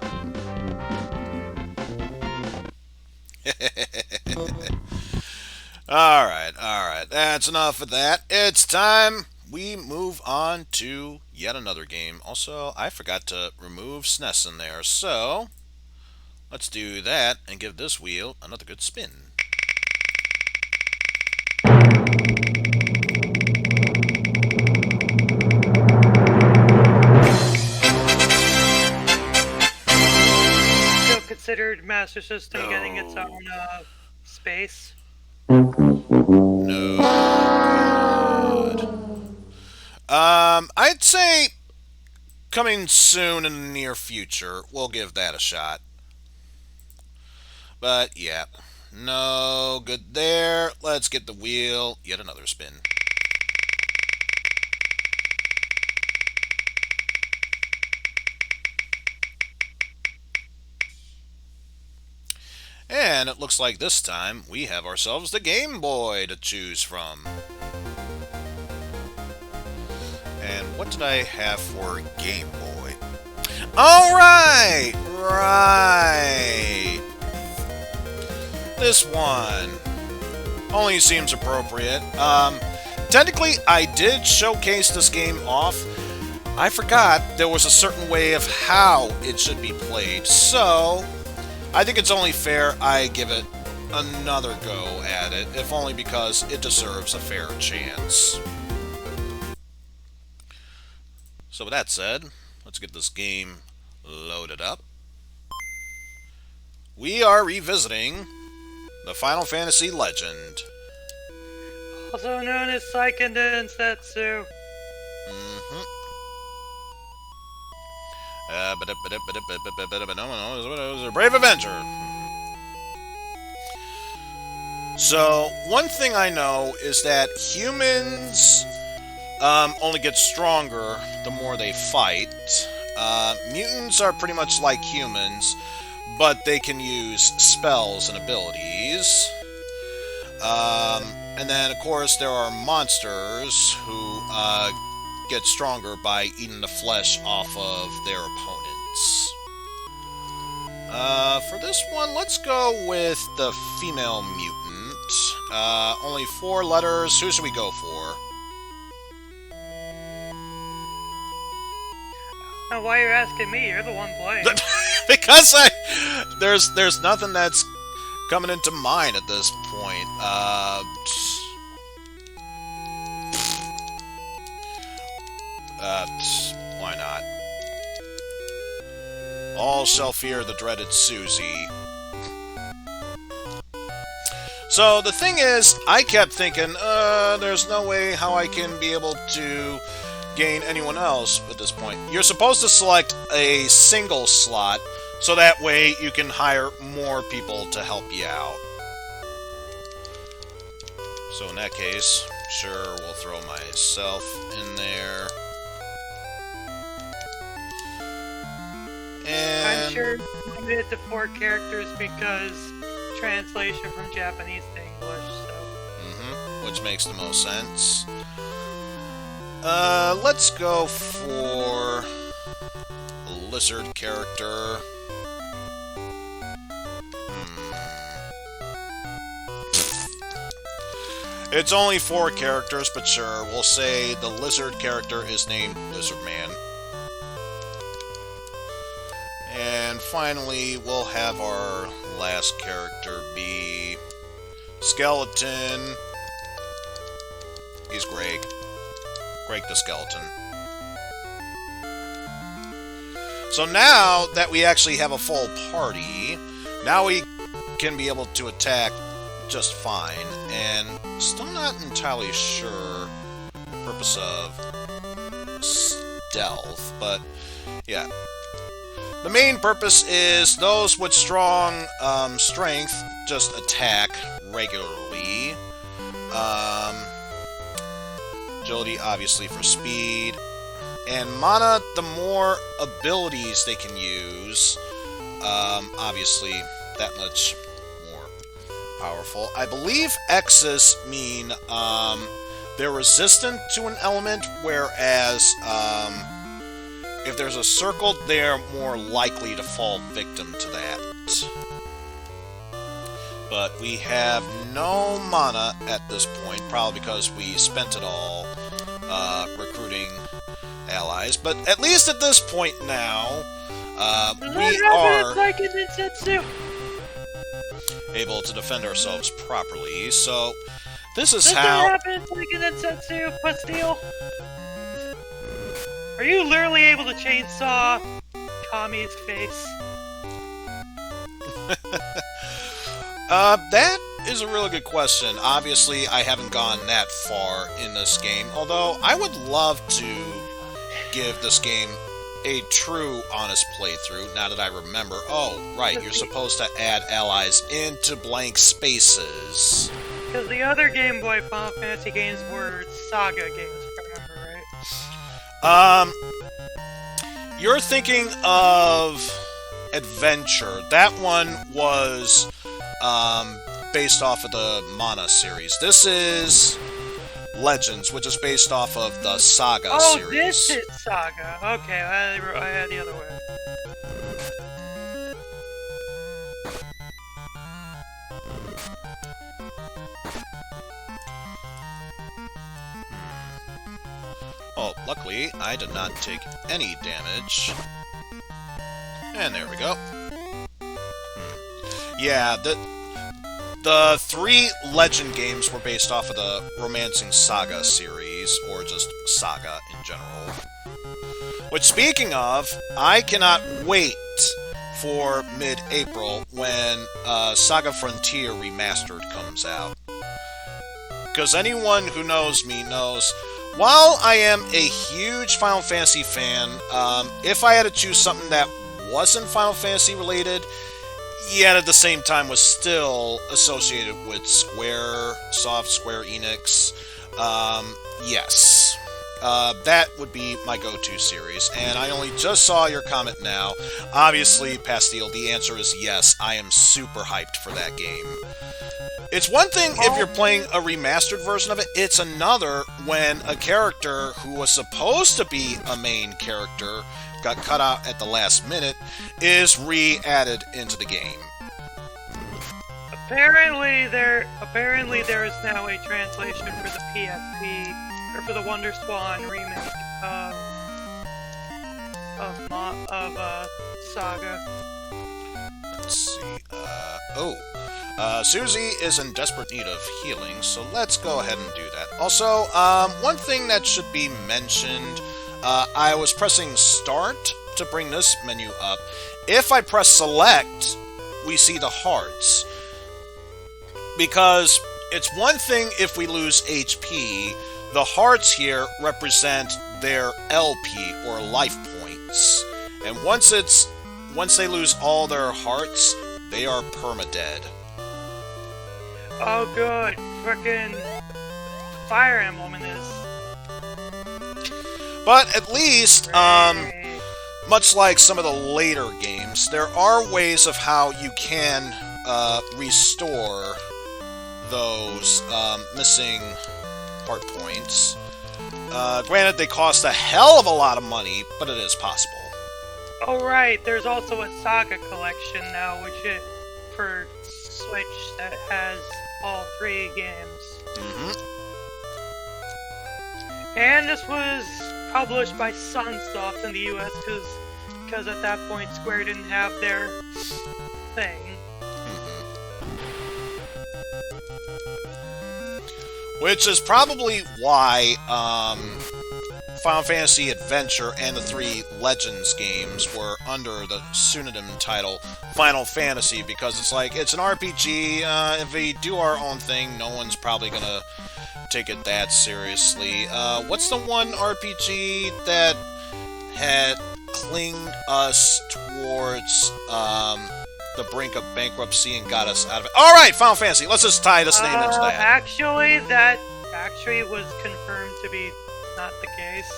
Alright. That's enough of that. It's time. we move on to yet another game. Also, I forgot to remove SNES in there, so let's do that and give this wheel another good spin. Still considered Master System getting its own space. No good. I'd say coming soon in the near future. We'll give that a shot. But yeah, no good there. Let's get the wheel yet another spin. And it looks like this time we have ourselves the Game Boy to choose from. And what did I have for Game Boy? Alright! Right! This one only seems appropriate. Technically, I did showcase this game off. I forgot there was a certain way of how it should be played, so I think it's only fair I give it another go at it, if only because it deserves a fair chance. So with that said, let's get this game loaded up. We are revisiting the Final Fantasy Legend. Also known as Seiken Densetsu. A brave adventure. So, one thing I know is that humans only get stronger the more they fight. Mutants are pretty much like humans, but they can use spells and abilities. And then, of course, there are monsters who get stronger by eating the flesh off of their opponents. For this one, let's go with the female mutant. Only 4 letters. Who should we go for? Now, why you're asking me? You're the one playing. Because there's nothing that's coming into mind at this point. Why not? All shall fear the dreaded Susie. So the thing is, I kept thinking, there's no way how I can be able to gain anyone else at this point. You're supposed to select a single slot, so that way you can hire more people to help you out. So in that case, sure, we'll throw myself in there. And I'm sure limited to 4 characters because translation from Japanese to English, so. Which makes the most sense. Let's go for a lizard character. It's only 4 characters, but sure, we'll say the lizard character is named Lizard Man. And finally, we'll have our last character be Skeleton. He's Greg. Greg the Skeleton. So now that we actually have a full party, now we can be able to attack just fine. And still not entirely sure the purpose of stealth, but yeah. The main purpose is those with strong strength just attack regularly. Agility, obviously, for speed. And mana, the more abilities they can use, obviously, that much more powerful. I believe X's mean they're resistant to an element, whereas if there's a circle, they're more likely to fall victim to that. But we have no mana at this point, probably because we spent it all recruiting allies. But at least at this point now, we are are like in Ninsetsu. able to defend ourselves properly. So this is Does how. that happen like in Ninsetsu, Pastille? Are you literally able to chainsaw Kami's face? That is a really good question. Obviously, I haven't gone that far in this game, although I would love to give this game a true, honest playthrough, now that I remember. Oh, right, you're supposed to add allies into blank spaces. Because the other Game Boy Final Fantasy games were Saga games, if I remember right. You're thinking of Adventure. That one was, based off of the Mana series. This is Legends, which is based off of the Saga series. Oh, this is Saga. Okay, I had the other way. Oh, luckily, I did not take any damage. And there we go. Yeah, the 3 Legend games were based off of the Romancing Saga series, or just Saga in general. Which, speaking of, I cannot wait for mid-April when Saga Frontier Remastered comes out. Because anyone who knows me knows, while I am a huge Final Fantasy fan, if I had to choose something that wasn't Final Fantasy related, yet at the same time was still associated with Square Enix, yes. That would be my go-to series, and I only just saw your comment now. Obviously, Pastille, the answer is yes. I am super hyped for that game. It's one thing if you're playing a remastered version of it, it's another when a character who was supposed to be a main character got cut out at the last minute is re-added into the game. Apparently there is now a translation for the PSP, or for the Wonder Swan remake of Saga. Let's see, Susie is in desperate need of healing, so let's go ahead and do that. Also, one thing that should be mentioned, I was pressing Start to bring this menu up. If I press Select, we see the hearts. Because it's one thing if we lose HP, the hearts here represent their LP, or life points. And once they lose all their hearts, they are permadead. Oh good, frickin' Fire Emblem in this. But at least, much like some of the later games, there are ways of how you can restore those missing heart points. Granted, they cost a hell of a lot of money, but it is possible. Oh right, there's also a Saga Collection now, which is for Switch that has all 3 games. Mm-hmm. And this was published by Sunsoft in the US because at that point Square didn't have their thing. Which is probably why Final Fantasy Adventure and the 3 Legends games were under the pseudonym title Final Fantasy, because it's like, it's an RPG, if we do our own thing, no one's probably gonna take it that seriously. What's the one RPG that had clinged us towards the brink of bankruptcy and got us out of it? Alright, Final Fantasy, let's just tie this name into that. Actually, that was confirmed to be not the case.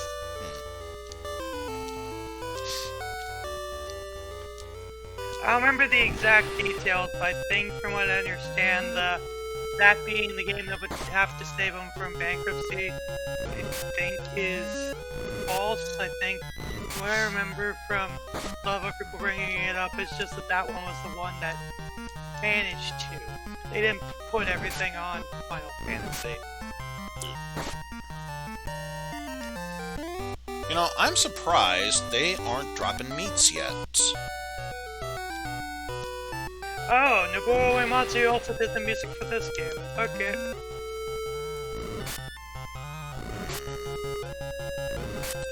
I don't remember the exact details, but I think from what I understand, that being the game that would have to save them from bankruptcy, I think is false. I think what I remember from a lot of people bringing it up is just that one was the one that managed to. They didn't put everything on Final Fantasy. You know, I'm surprised they aren't dropping meats yet. Oh, Nobuo Uematsu also did the music for this game. Okay.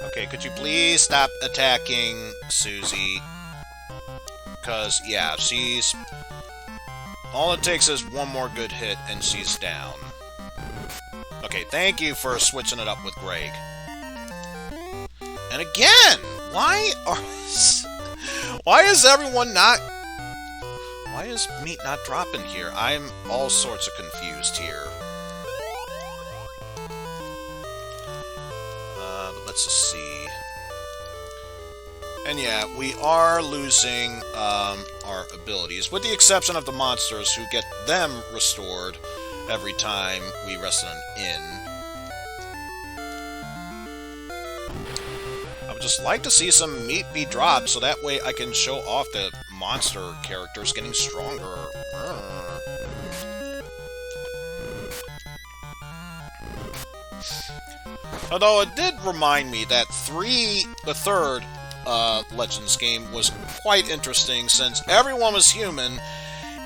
Okay, could you please stop attacking Susie? Because, yeah, she's... All it takes is one more good hit and she's down. Okay, thank you for switching it up with Greg. And again, why is everyone not... Why is meat not dropping here? I'm all sorts of confused here. But let's just see. And yeah, we are losing our abilities, with the exception of the monsters, who get them restored every time we rest in an inn. I would just like to see some meat be dropped, so that way I can show off the monster characters getting stronger. Although it did remind me that the third Legends game was quite interesting, since everyone was human,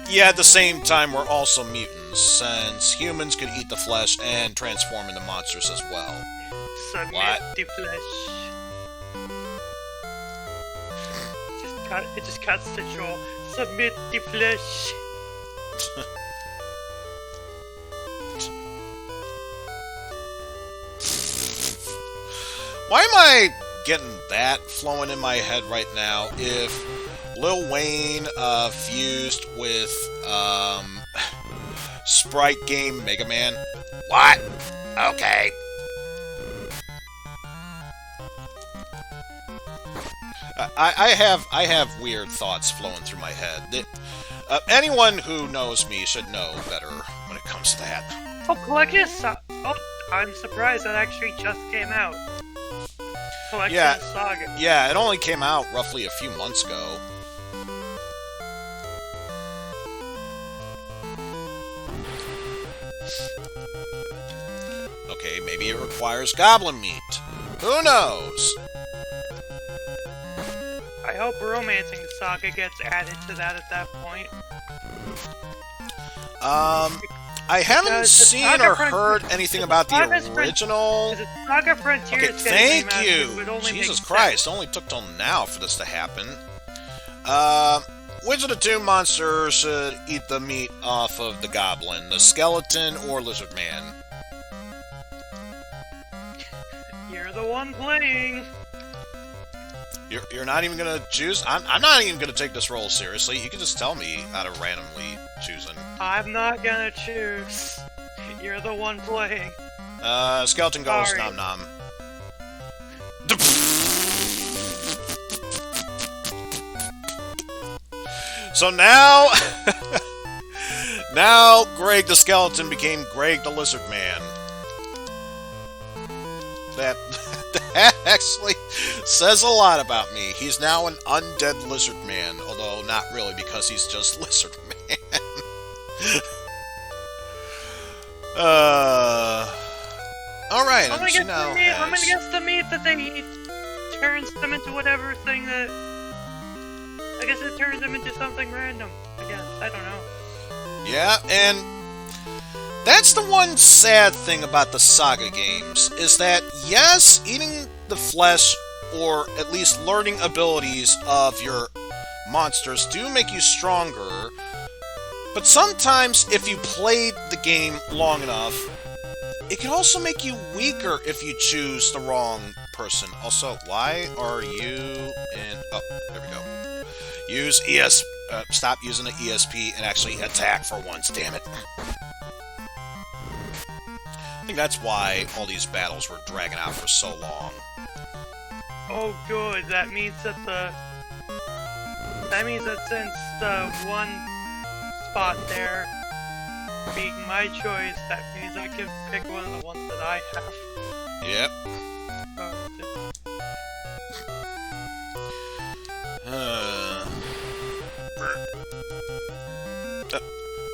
yet at the same time we're also mutants, since humans could eat the flesh and transform into monsters as well. Submit the flesh. It just cuts the jaw. Submit the flesh. Why am I getting that flowing in my head right now if Lil Wayne fused with Sprite Game Mega Man? What? Okay. I have weird thoughts flowing through my head. Anyone who knows me should know better when it comes to that. Oh, Collection oh, I'm surprised that actually just came out. Collection Saga. Yeah, it only came out roughly a few months ago. Okay, maybe it requires goblin meat. Who knows? I hope Romancing Saga gets added to that at that point. I haven't seen or heard anything about the original. Saga Frontier Okay, thank you! Jesus Christ, it only took till now for this to happen. Which of the two monsters should eat the meat off of the goblin? The skeleton or lizard man? You're the one playing! You're not even gonna choose? I'm not even gonna take this role seriously. You can just tell me out of randomly choosing. I'm not gonna choose. You're the one playing. Skeleton goes Sorry. nom nom. So now... now Greg the Skeleton became Greg the Lizard Man. That actually says a lot about me. He's now an undead lizard man, although not really, because he's just lizard man. Alright, I'm gonna guess the meat that they eat turns them into whatever thing that... I guess it turns them into something random. I guess. I don't know. Yeah, and that's the one sad thing about the Saga games, is that, yes, eating the flesh, or at least learning abilities of your monsters do make you stronger, but sometimes if you played the game long enough, it can also make you weaker if you choose the wrong person. Also, why are you in... Oh, there we go. Use ES... stop using the ESP and actually attack for once, damn it. I think that's why all these battles were dragging out for so long. Oh, good. That means that since the one spot there being my choice, that means I can pick one of the ones that I have. Yep.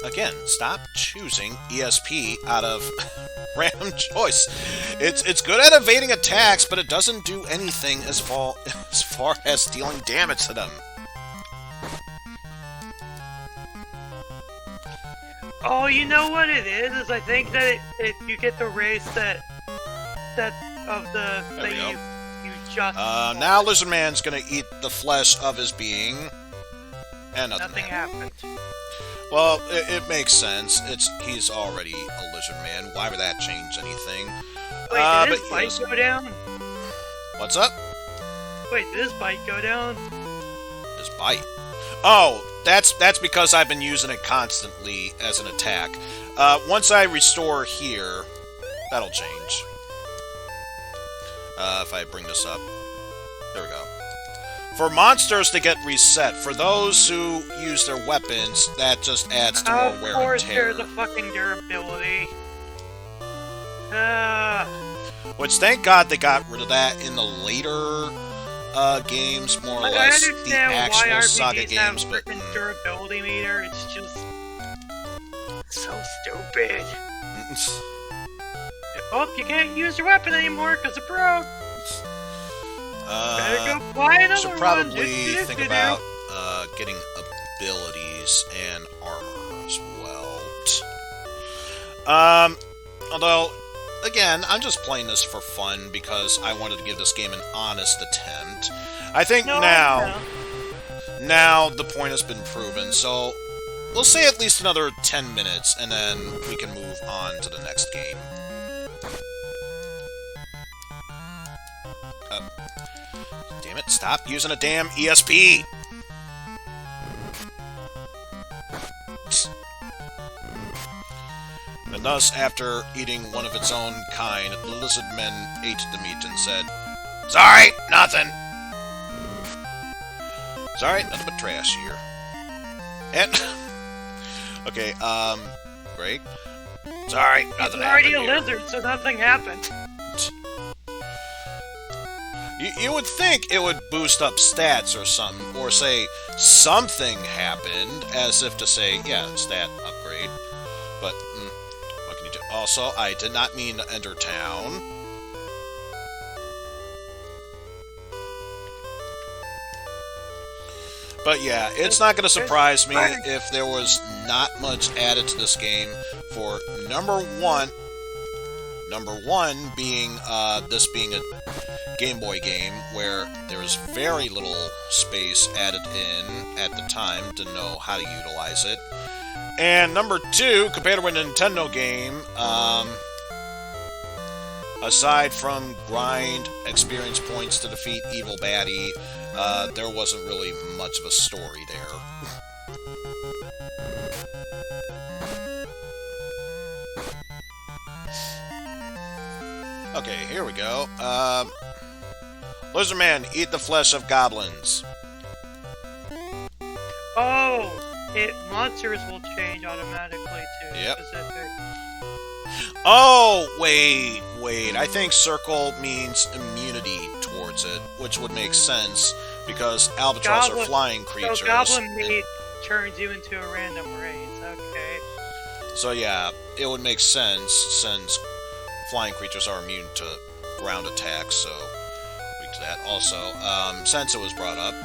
Again, stop choosing ESP out of random choice. It's good at evading attacks, but it doesn't do anything as far as dealing damage to them. Oh, you know what it is I think that you get the race that of the There we that go. you just Now Lizard Man's gonna eat the flesh of his being, and nothing happened. Well, it makes sense. He's already a lizard man. Why would that change anything? Wait, did his but bite yes. go down? What's up? Wait, did his bite go down? His bite. Oh, that's because I've been using it constantly as an attack. Once I restore here, that'll change. If I bring this up. There we go. For monsters to get reset, for those who use their weapons, that just adds to more Of wear and course, tear. there's a fucking durability. Which, thank God they got rid of that in the later games, more or Like, I less. The understand why actual RPGs Saga have games, a but... freaking durability meter. It's just so stupid. Oh, you can't use your weapon anymore because it broke. Better go buy another should one. probably think about getting abilities and armor as well. Although, again, I'm just playing this for fun because I wanted to give this game an honest attempt. I think now the point has been proven, so we'll say at least another 10 minutes, and then we can move on to the next game. Damn it, stop using a damn ESP! And thus, after eating one of its own kind, the lizard men ate the meat and said, "Sorry, nothing." Sorry, nothing but trash here. And okay, Greg. Sorry, nothing It's already happened a here. lizard, so nothing happened. You would think it would boost up stats or something, or say something happened, as if to say, yeah, stat upgrade. But, what can you do? Also, I did not mean to enter town. But yeah, it's not going to surprise me if there was not much added to this game for number one being this being a Game Boy game where there was very little space added in at the time to know how to utilize it. And number two, compared to a Nintendo game, aside from grind experience points to defeat evil baddie, there wasn't really much of a story there. Okay, here we go. Lizard Man, eat the flesh of goblins. Oh, monsters will change automatically to Yep. specific. Oh, wait. I think circle means immunity towards it, which would make sense because albatross are flying creatures. So goblin meat turns you into a random race. Okay. So yeah, it would make sense since flying creatures are immune to ground attacks, so weak to that. Also, since it was brought up,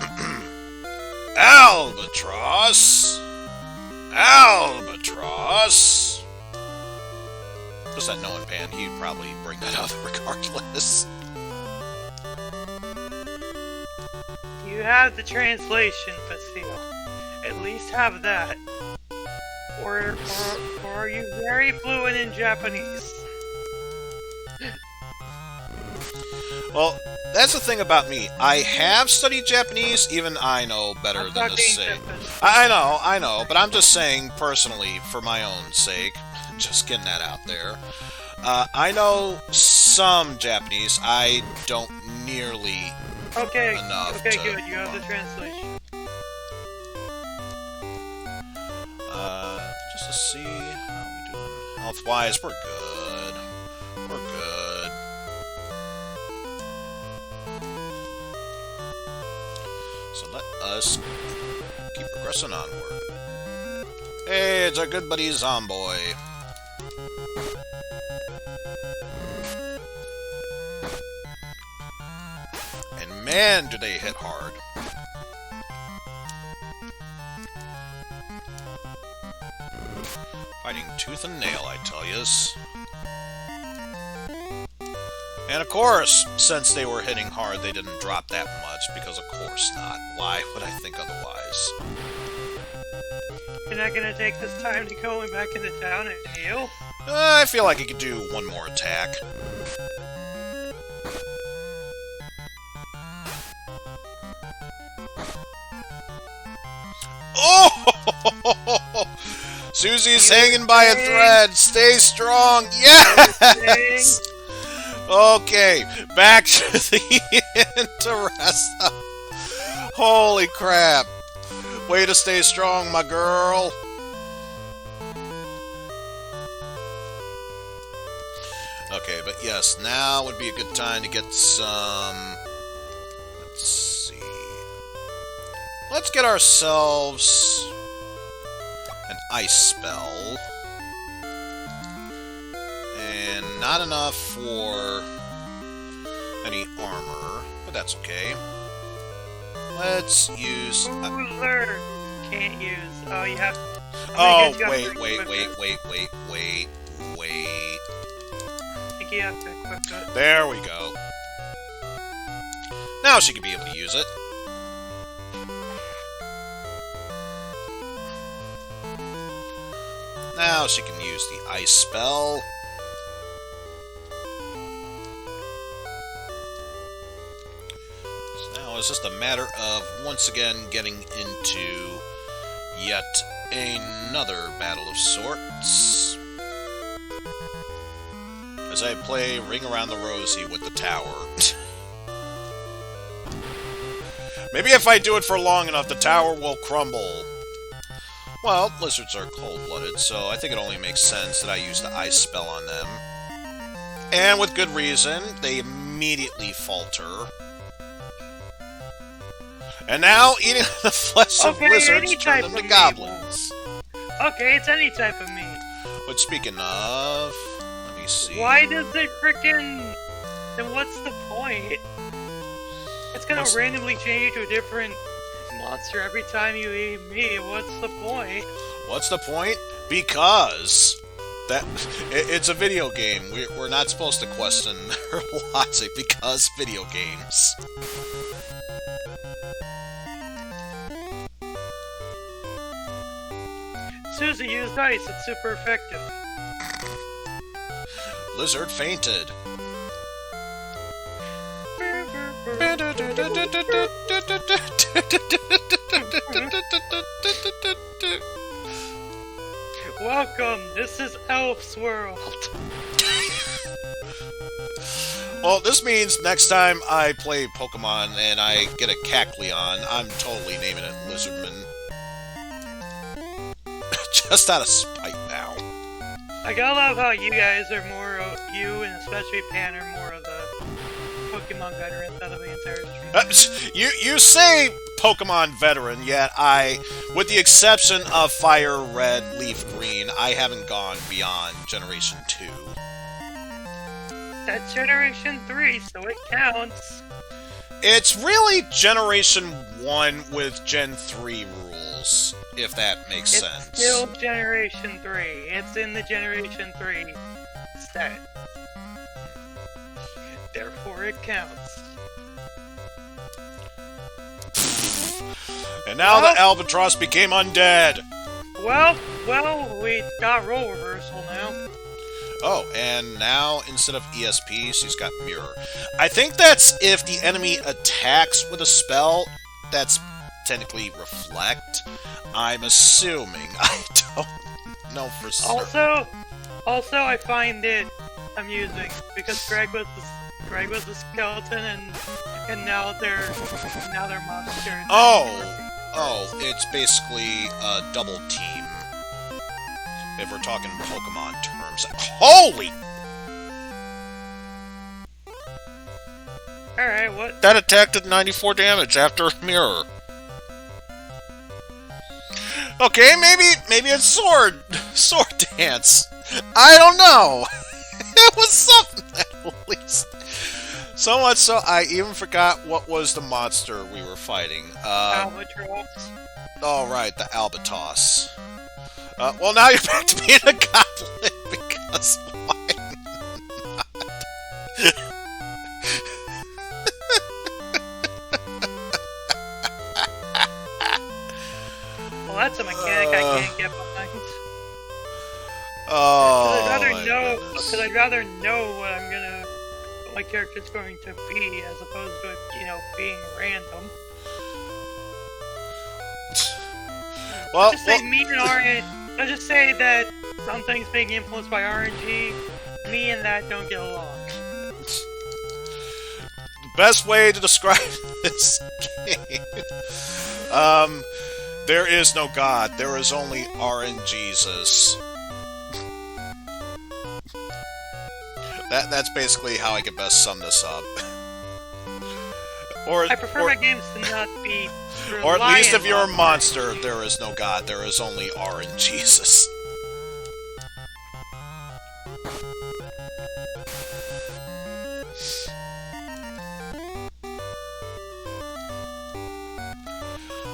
Albatross! Just that knowing Pan, he'd probably bring that up regardless. You have the translation, Basile. At least have that. Or are you very fluent in Japanese? Well, that's the thing about me. I have studied Japanese, even I know better than to say. I know, but I'm just saying personally, for my own sake, just getting that out there. I know some Japanese. I don't nearly enough. Okay, good. You have the translation. Just to see how we doing health-wise, we're good. We're good. So let us keep progressing onward. Hey, it's our good buddy Zomboy. Man, do they hit hard. Fighting tooth and nail, I tell yous. And of course, since they were hitting hard, they didn't drop that much, because of course not. Why would I think otherwise? You're not gonna take this time to go back into town and heal? I feel like I could do one more attack. Oh! Susie's hanging by a thread. Stay strong. Yes! Okay, back to the interest. Holy crap. Way to stay strong, my girl. Okay, but yes, now would be a good time to get some... Let's see... Let's get ourselves an ice spell. And not enough for any armor, but that's okay. Let's use... Ruler! Can't use... Oh, you have... Oh, wait. I think you have to equip it. There we go. Now she could be able to use it. Now she can use the ice spell. So now it's just a matter of, once again, getting into yet another battle of sorts. As I play Ring Around the Rosie with the tower. Maybe if I do it for long enough, the tower will crumble. Well, lizards are cold-blooded, so I think it only makes sense that I use the ice spell on them. And with good reason, they immediately falter. And now, eating the flesh of lizards turn them to goblins. Okay, it's any type of meat. But speaking of... Let me see... Why does it frickin'... Then what's the point? It's gonna randomly change you to a different monster every time you eat meat. What's the point? What's the point? Because... it's a video game. We're not supposed to question their logic because video games. Susie used ice. It's super effective. Lizard fainted. Welcome. This is Elf's World. Well, this means next time I play Pokemon and I get a Cacleon, I'm totally naming it Lizardman. Just out of spite now. I gotta love how you guys are more of, you and especially Pan are more of the Pokemon veterans out of the entire stream. You say Pokemon veteran, yet with the exception of Fire Red, Leaf Green, I haven't gone beyond Generation 2. That's Generation 3, so it counts. It's really Generation 1 with Gen 3 rules, if that makes sense. It's still Generation 3. It's in the Generation 3 set. Therefore, it counts. And now the Albatross became undead! Well, we got role reversal now. Oh, and now, instead of ESP, she's got Mirror. I think that's if the enemy attacks with a spell, that's technically Reflect. I'm assuming. I don't know for certain. Also, I find it amusing, because Greg was the skeleton, and now they're monsters. Oh, it's basically a double team. If we're talking Pokemon terms. Holy! Alright, what? That attack did 94 damage after Mirror. Okay, maybe it's sword dance. I don't know. It was something at least. So much so, I even forgot what was the monster we were fighting. Albatross. Oh, right, the albatross. Well, now you're back to being a goblin, because why not? Well, that's a mechanic I can't get behind. Oh, Because I'd rather know what my character's going to be, as opposed to it, being random. Well, Let's just say that something's being influenced by RNG. Me and that don't get along. The best way to describe this game. There is no God. There is only RNGesus. That's basically how I could best sum this up. I prefer my games to not be. Or at least if you're a monster, there is no God. There is only RNGesus.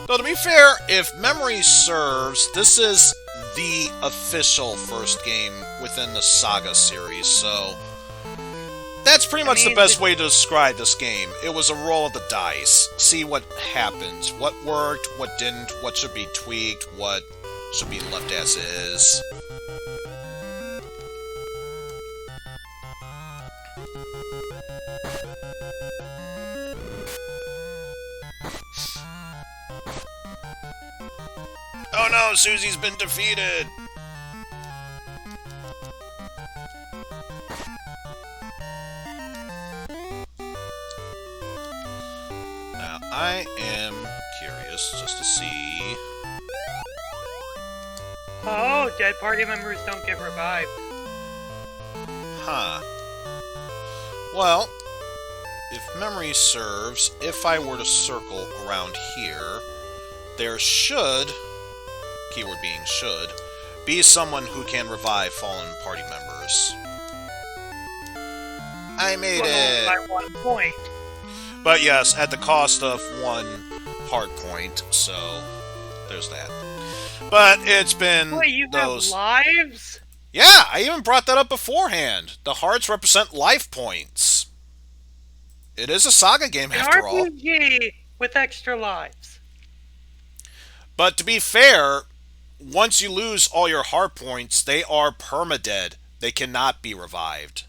Though, to be fair, if memory serves, this is the official first game within the Saga series, so that's pretty much the best way to describe this game. It was a roll of the dice. See what happens. What worked, what didn't, what should be tweaked, what should be left as is. Oh no, Susie's been defeated! Now, I am curious just to see... Oh, dead party members don't get revived. Huh. Well, if memory serves, if I were to circle around here, there should... keyword being should, be someone who can revive fallen party members. I made it! By 1 point. But yes, at the cost of 1 heart point, so there's that. But it's been Wait, you have lives? Yeah, I even brought that up beforehand. The hearts represent life points. It is a Saga game after all. An RPG with extra lives. But to be fair, once you lose all your heart points, they are permadead. They cannot be revived.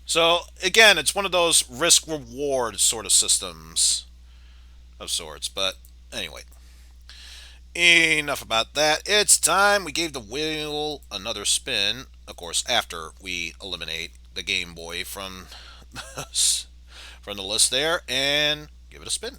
So, again, it's one of those risk-reward sort of systems of sorts. But, anyway. Enough about that. It's time we gave the wheel another spin. Of course, after we eliminate the Game Boy from the list there. And give it a spin.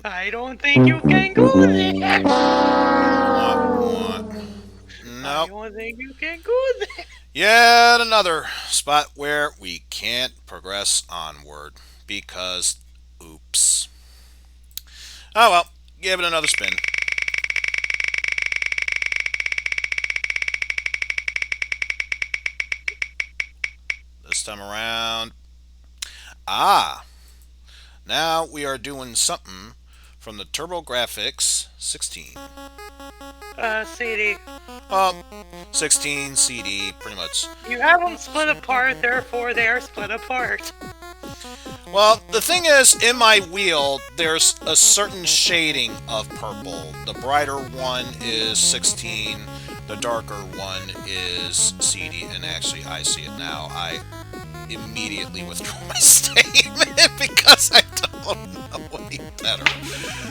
I don't think you can go there. Nope. I don't think you can go there. Yet another spot where we can't progress onward because, oops. Oh well, give it another spin. This time around. Now we are doing something from the TurboGrafx 16. CD. 16 CD, pretty much. You have them split apart, therefore they are split apart. Well, the thing is, in my wheel, there's a certain shading of purple. The brighter one is 16, the darker one is CD, and actually, I see it now. I immediately withdraw my statement because I don't know any better.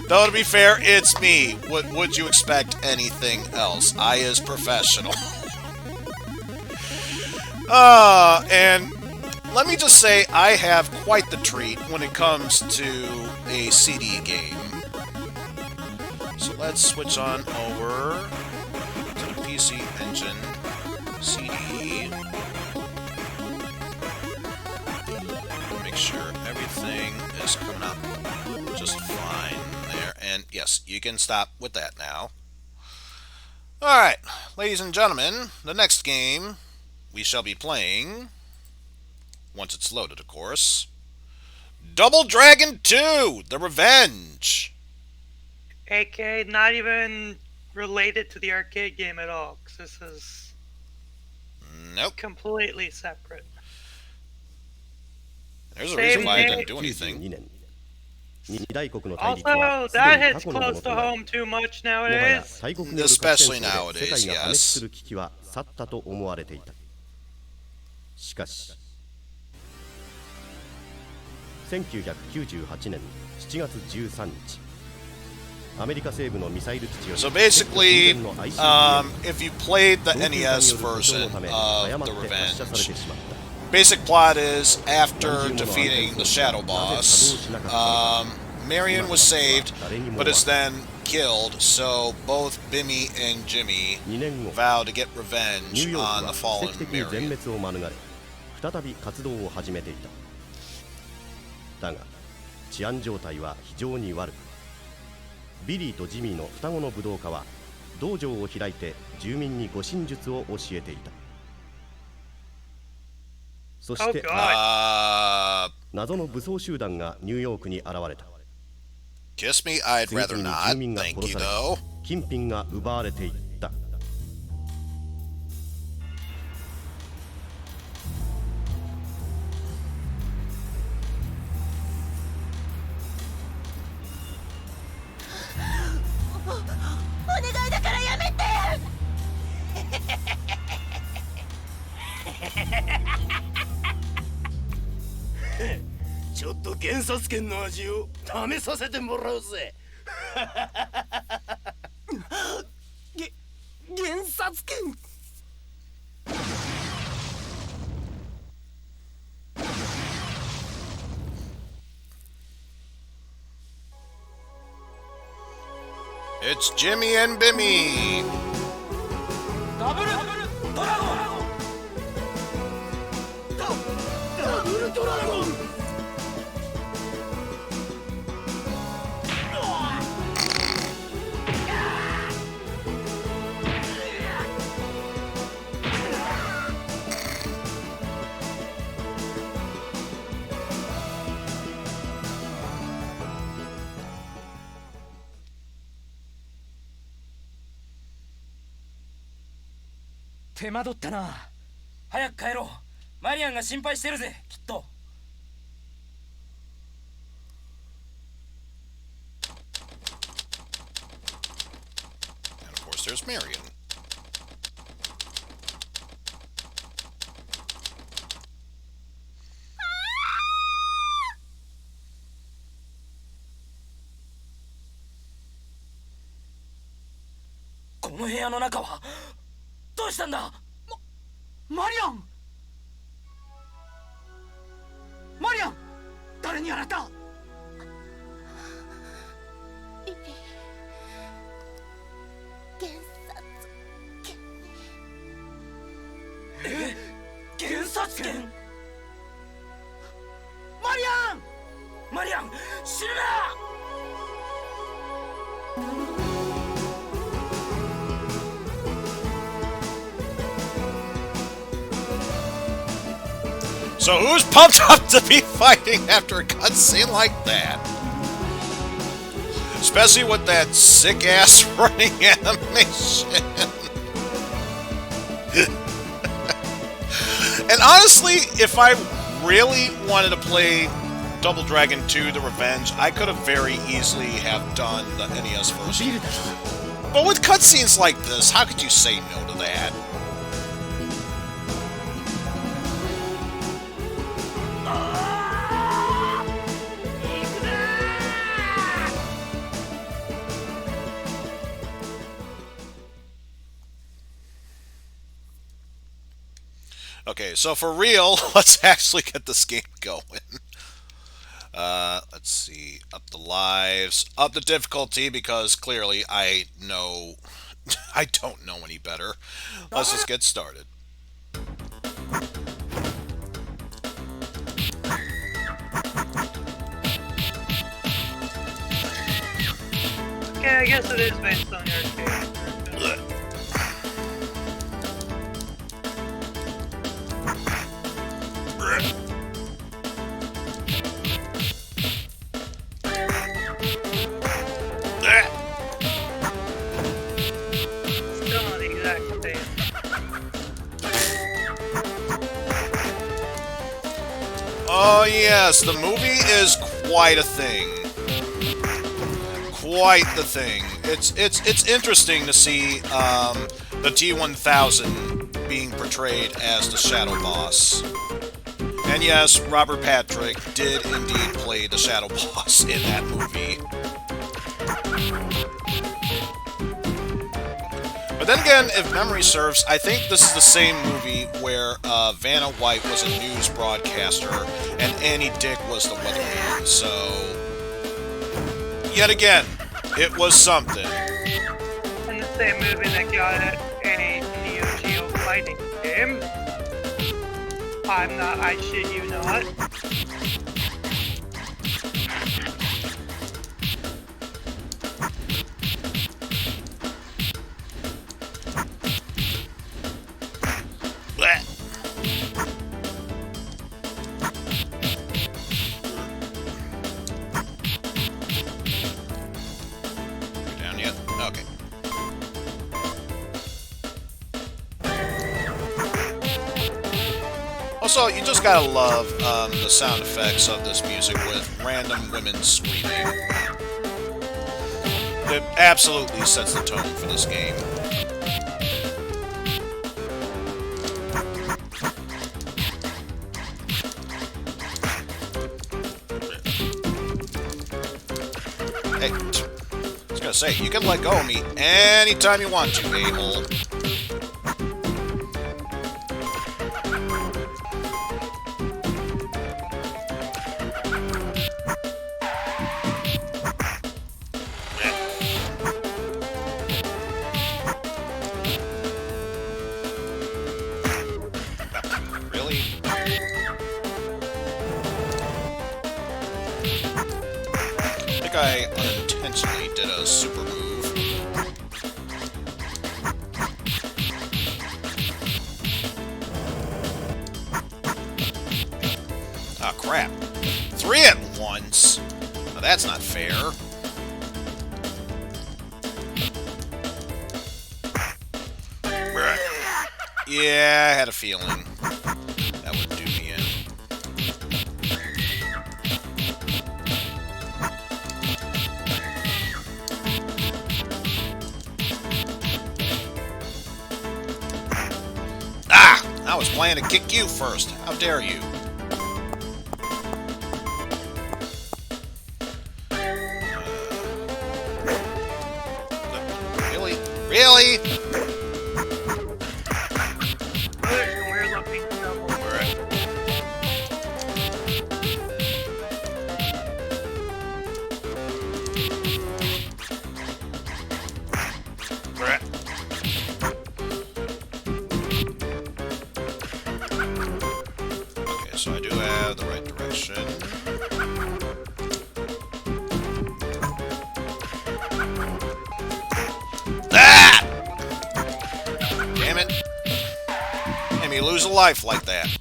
Though, to be fair, it's me. Would you expect anything else? I is professional. And let me just say, I have quite the treat when it comes to a CD game. So let's switch on over to the PC Engine CD. Make sure Yes, coming out just fine there. And yes, you can stop with that now. Alright, ladies and gentlemen, the next game we shall be playing, once it's loaded, of course, Double Dragon 2, The Revenge. AK, not even related to the arcade game at all, because this is Nope. completely separate. There's a reason why I didn't do anything. Also, that hits close to home too much nowadays. Especially nowadays, yes. しかし1998年7月13日 アメリカ西部のミサイル基地より So basically, if you played the NES version of The Revenge, basic plot is after defeating the Shadow Boss, Marion was saved, but is then killed, so both Bimmy and Jimmy vow to get revenge on the fallen Marion. 再び活動を始めていた。だが治安状態は非常に悪く、ビリーとジミーの双子の武道家は道場を開いて住民に護身術を教えていた。そして、謎の武装集団がニューヨークに現れた。Kiss me, I'd rather not. 住民が殺され、金品が奪われていった。お願いだからやめて。ちょっと検察権の味を試させてもらうぜ。検察権。It's Jimmy and Bimmy. ダブルドラゴン。ダブルドラゴン。手間取ったな。早く帰ろう。マリアンが心配してるぜ、きっと。And of course, there's Marion. この部屋の中はどうしたんだ。マリアン。マリアン、誰にやられた。リリー、検察権。検察権。マリアン。マリアン、死ぬな。So who's pumped up to be fighting after a cutscene like that? Especially with that sick-ass running animation. And honestly, if I really wanted to play Double Dragon 2 The Revenge, I could have very easily have done the NES version. But with cutscenes like this, how could you say no to that? Okay, so for real, let's actually get this game going. Let's see, up the lives, up the difficulty, because clearly I know, I don't know any better. Let's just get started. Yeah, I guess it is based on your arcade. Still not the exact same. Oh yes, the movie is quite a thing. Quite the thing. It's interesting to see the T-1000 being portrayed as the Shadow Boss. And yes, Robert Patrick did indeed play the Shadow Boss in that movie. But then again, if memory serves, I think this is the same movie where Vanna White was a news broadcaster and Annie Dick was the weatherman. So, yet again, it was something. In the same movie that got it in a Neo Geo fighting game. I shit you not. Down yet? Okay. Also, you just gotta love the sound effects of this music with random women screaming. It absolutely sets the tone for this game. Hey, I was gonna say, you can let go of me anytime you want to, a-hole. Really? I think I unintentionally did a super move. Ah, crap. 3 at once? Now that's not fair. Yeah, I had a feeling that would do me in. Ah! I was planning to kick you first. How dare you? Really? Really? There's some weird looking trouble. Okay, so I do have the right direction. Ah! Damn it. Made me lose a life like that. Of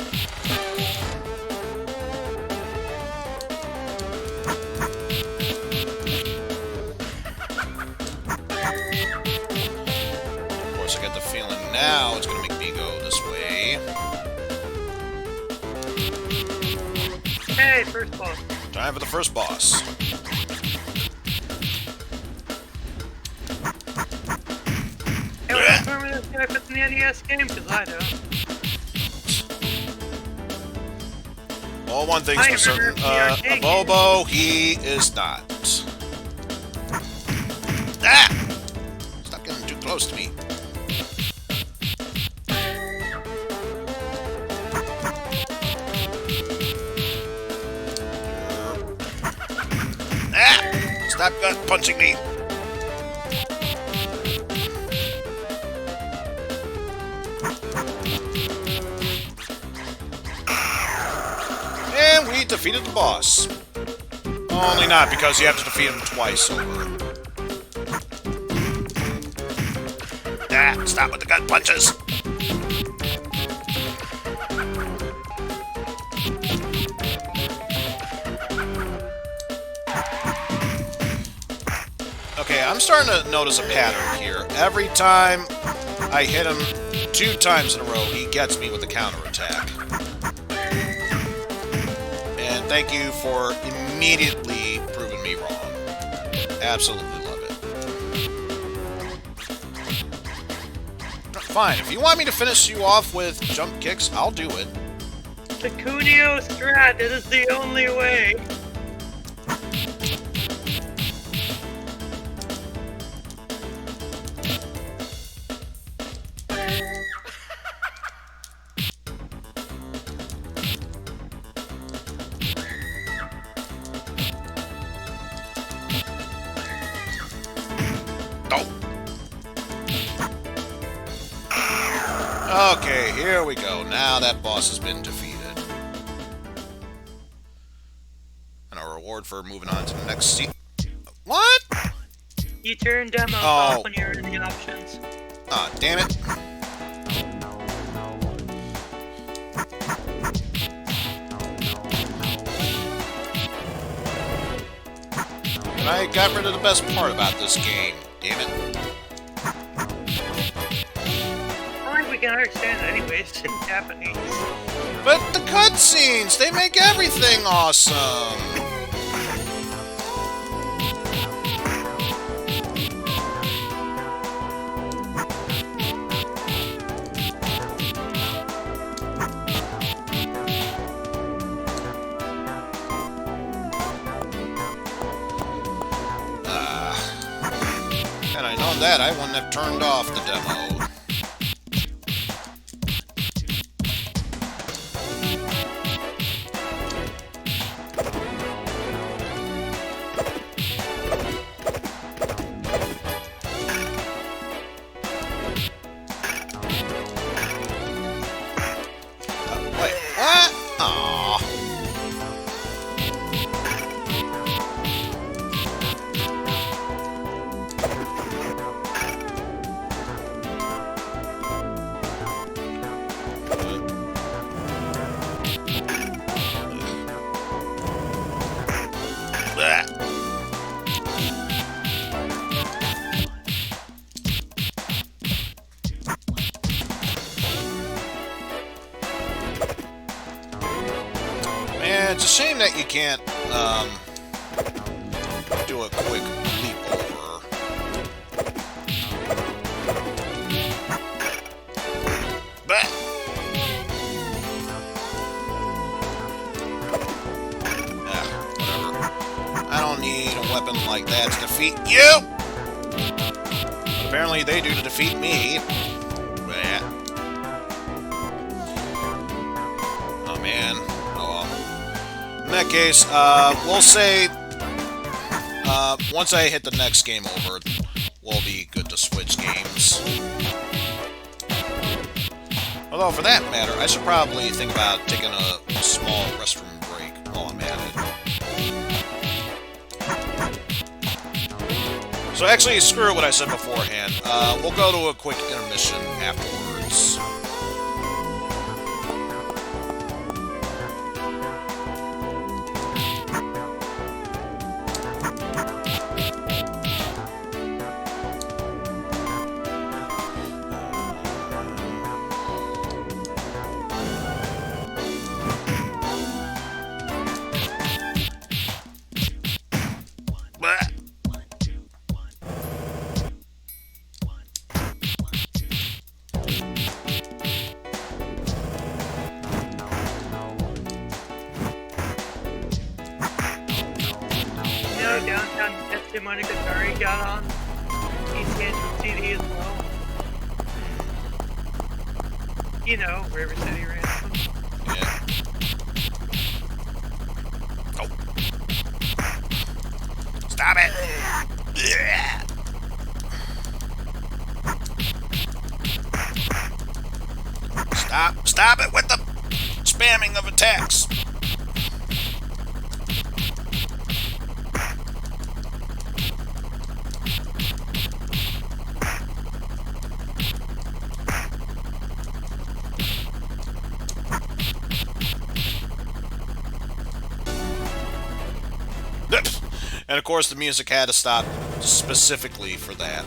course, I get the feeling now it's going to make me go this way. Hey, first boss. Time for the first boss. Hey, what's wrong with this guy fits in the NES game? Because I don't. Well, one thing's I for certain, remember the arcade Bobo, he is not. Ah! Stop getting too close to me. Ah! Stop punching me. And we defeated the boss. Only not because you have to defeat him twice over. Ah, stop with the gut punches. Okay, I'm starting to notice a pattern here. Every time I hit him 2 times in a row, he gets me with a counterattack. And thank you for immediately proving me wrong. Absolutely love it. Fine, if you want me to finish you off with jump kicks, I'll do it. The Kunio strat, it is the only way. Okay, here we go. Now that boss has been defeated. And a reward for moving on to the next seat. What? You turn demos Oh. off when you're in the options. Ah, damn it. I got rid of the best part about this game. Damn it. I think we can understand it anyways, it's in Japanese. But the cutscenes, they make everything awesome. Had I known that, I wouldn't have turned off the demo. Wait, what? Aww. Blech. Man, it's a shame that you can't, do a quick leap over. Blech. Whatever. I don't need a weapon like that to defeat you! But apparently they do to defeat me. Blech. Oh man. Oh well. In that case, we'll say, once I hit the next game over, we'll be good to switch games. Although, for that matter, I should probably think about taking a small restroom break while I'm at it. So actually, screw what I said beforehand. We'll go to a quick intermission afterwards. Blech. You know, downtown Tetsumonogatari got on ECN CD as well. You know, River City Ransom. Yeah. Oh. Stop it! Yeah. Stop it with the spamming of attacks. And of course, the music had to stop specifically for that.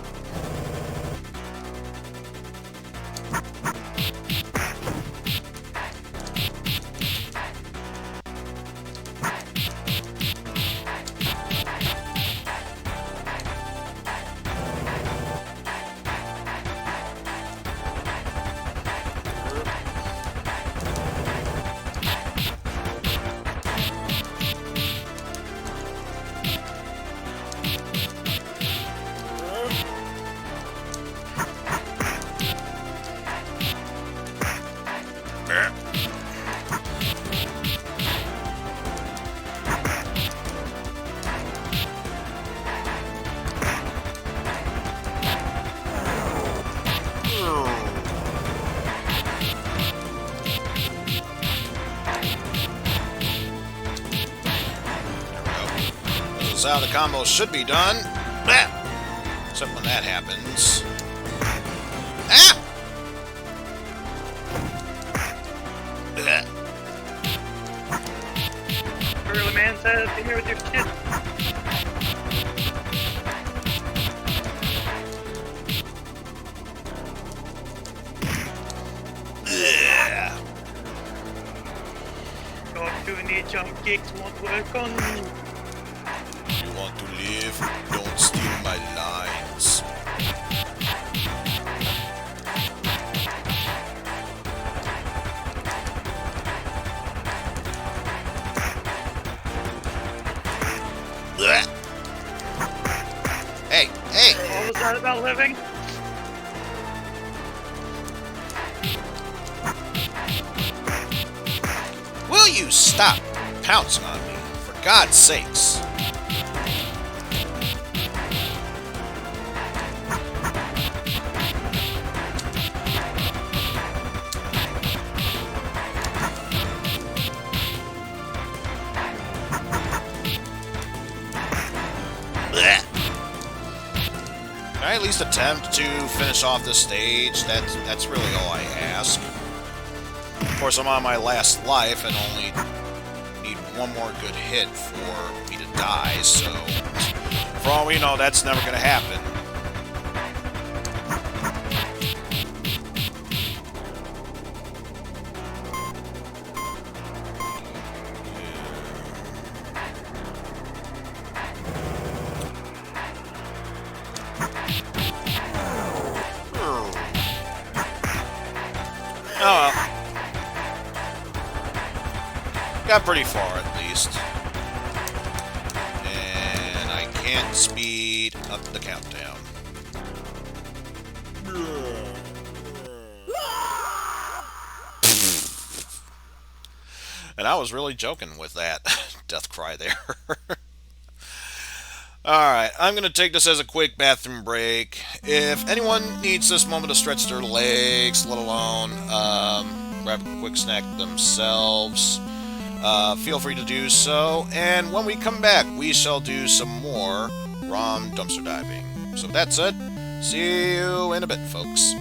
This is how the combos should be done. Except when that happens. Ah! Early man says, be here with your shit. Not doing the jump kicks won't work on me. You want to live? Don't steal my lines. Hey, hey! What was that about living? Will you stop pouncing on me, for God's sakes? Can I at least attempt to finish off this stage? That's really all I ask. Of course, I'm on my last life and only need one more good hit for me to die, so for all we know, that's never going to happen. Oh well. Got pretty far at least. And I can't speed up the countdown. And I was really joking with that death cry there. Alright, I'm going to take this as a quick bathroom break. If anyone needs this moment to stretch their legs, let alone grab a quick snack themselves, feel free to do so. And when we come back, we shall do some more Rom Dumpster Diving. So that's it. See you in a bit, folks.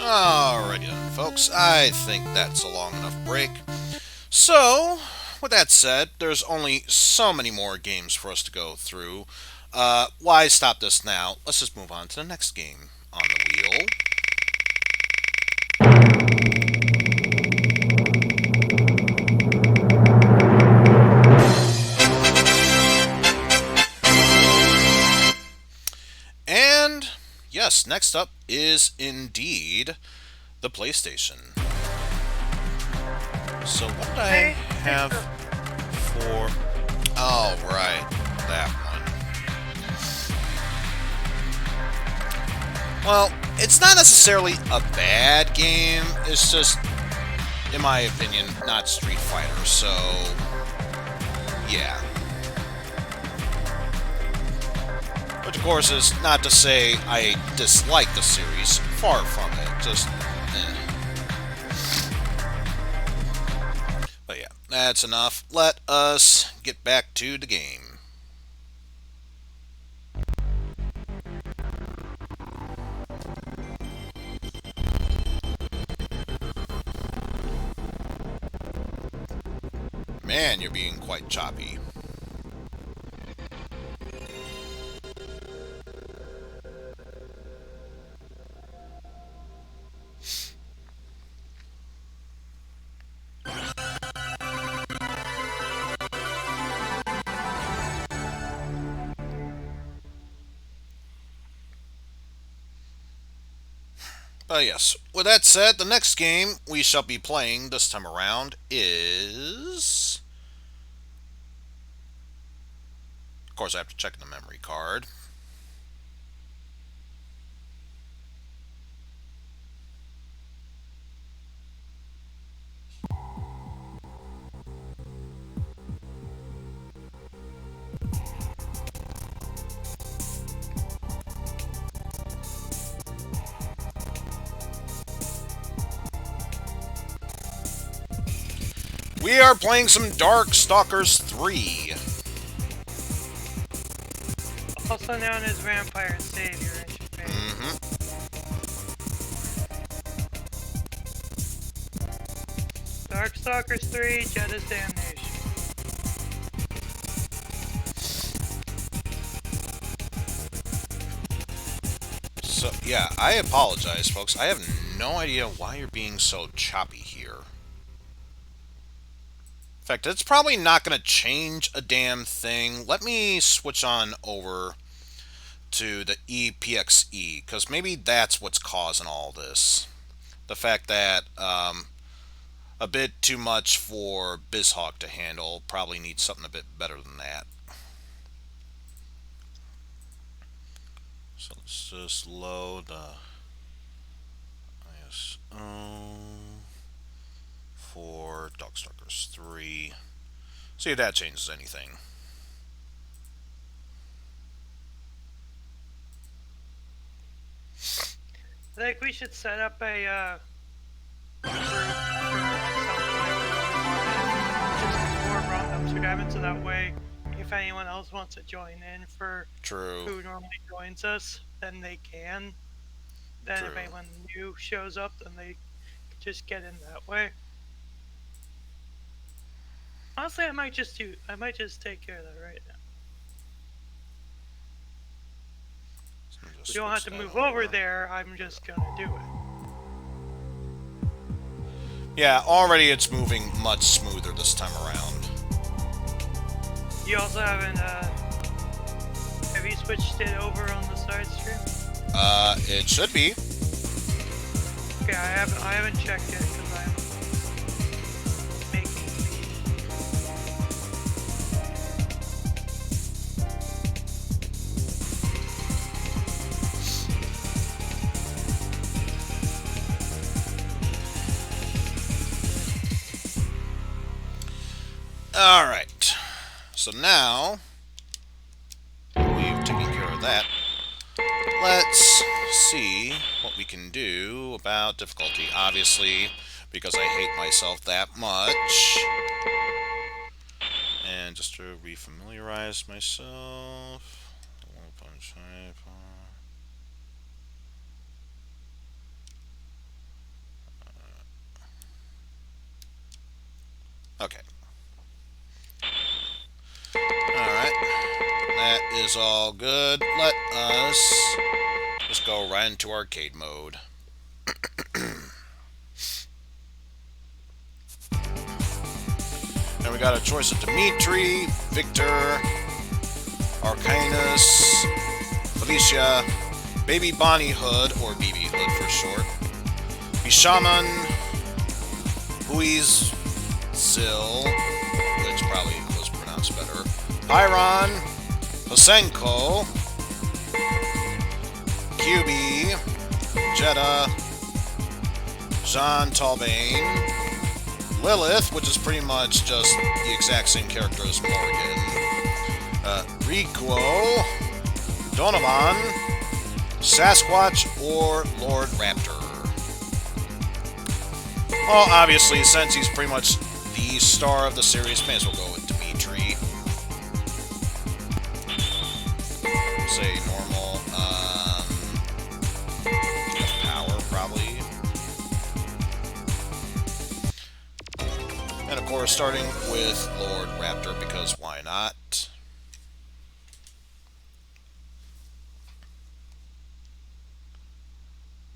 Alrighty then, folks. I think that's a long enough break. So, with that said, there's only so many more games for us to go through. Why stop this now? Let's just move on to the next game on the wheel. And yes, next up is indeed the PlayStation. So what did I have for... Oh, right. That one. Well, it's not necessarily a bad game. It's just, in my opinion, not Street Fighter. So, yeah. Which, of course, is not to say I dislike the series. Far from it. Just, But yeah, that's enough. Let us get back to the game. Man, you're being quite choppy. Yes, with that said, the next game we shall be playing this time around is... Of course, I have to check the memory card. We are playing some Darkstalkers 3. Also known as Vampire Savior in Japan. Darkstalkers 3, Jetta's Damnation. So, yeah, I apologize, folks. I have no idea why you're being so choppy here. In fact, it's probably not going to change a damn thing. Let me switch on over to the EPXE, because maybe that's what's causing all this. The fact that a bit too much for BizHawk to handle. Probably needs something a bit better than that. So let's just load the ISO for Darkstalkers 3. See if that changes anything. I think we should set up a group for at some point just before Rom Dumpster Diving, so that way if anyone else wants to join in for who normally joins us, then they can. Then if anyone new shows up, then they just get in that way. Honestly, I might just take care of that right now. You don't have to move over there, I'm just gonna do it. Yeah, already it's moving much smoother this time around. You also haven't, have you switched it over on the side stream? It should be. Okay, I haven't checked it because I'm making feed. Alright. So now we've taken care of that. Let's see what we can do about difficulty. Obviously, because I hate myself that much. And just to refamiliarize myself. Okay. Alright. That is all good. Let us just go right into arcade mode. And we got a choice of Dimitri, Victor, Arcanus, Felicia, Baby Bonnie Hood, or BB Hood for short, Bishaman, Huiz Zil, which probably was pronounced better, Pyron, Hosenko, QB, Jeddah, Jean Talbane, Lilith, which is pretty much just the exact same character as Morgan, Rico, Donovan, Sasquatch, or Lord Raptor. Well, obviously, since he's pretty much the star of the series, may as well go with Dimitri. Say normal. Power, probably. And of course, starting with Lord Raptor, because why not?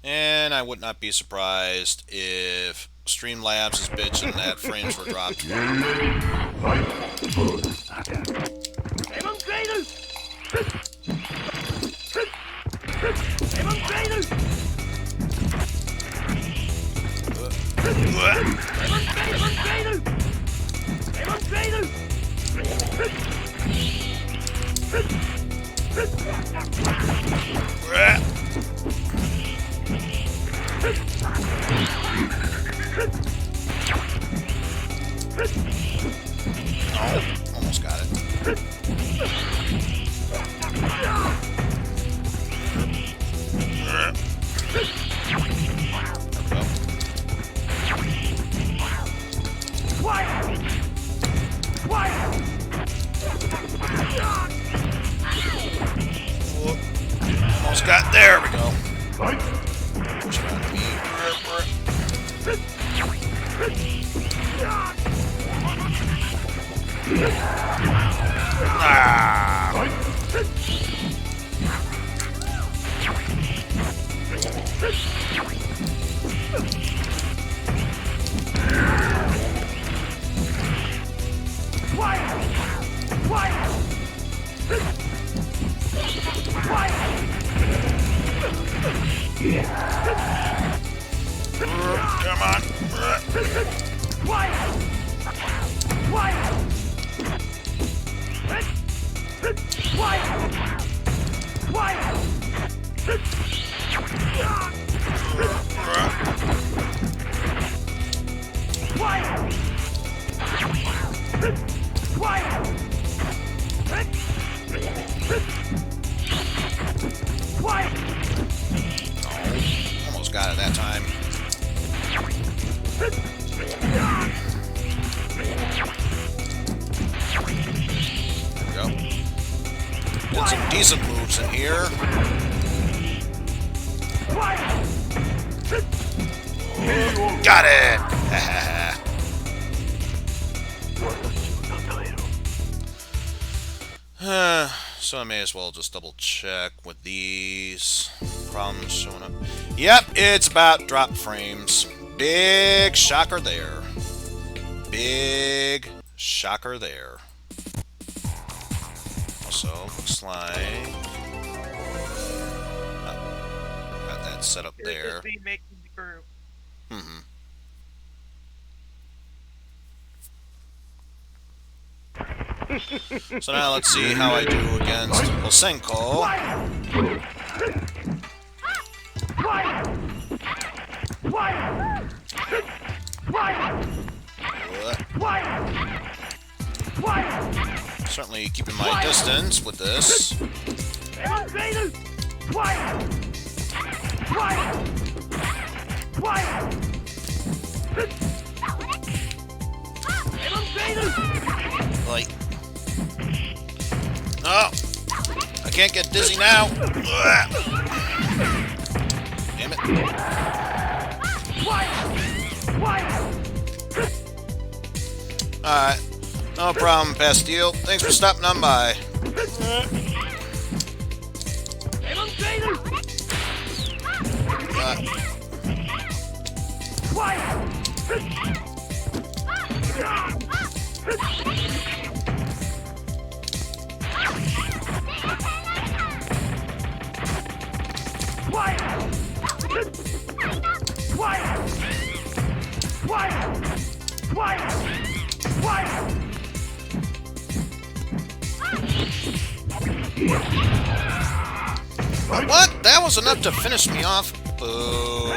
And I would not be surprised if Streamlabs is bitching that frames were dropped. Oh, almost got it. Almost got there. We go. Come on. Almost got it that time. There we go. Did some decent moves in here. Got it! So I may as well just double check with these problems showing up. Yep, it's about drop frames. Big shocker there. Big shocker there. Also, looks like... got that set up there. Just be making the group. Mm-hmm. So now let's see how I do against Olsenko. Certainly keeping my distance with this. Like, oh, I can't get dizzy now. Damn it. Alright. No problem, Pastille. Thanks for stopping on by. What? That was enough to finish me off? Boo.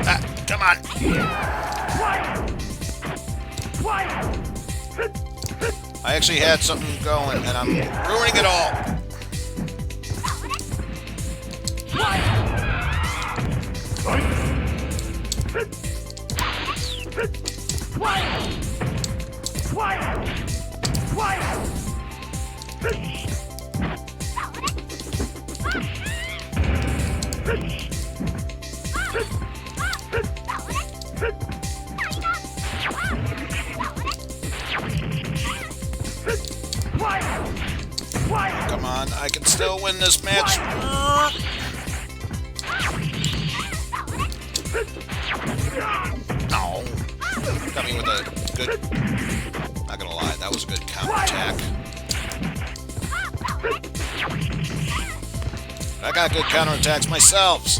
Ah, come on. I actually had something going, and I'm ruining it all. Come on, I can still win this match. No. Got me with a good... Not gonna lie, that was a good counterattack. I got good counterattacks myself.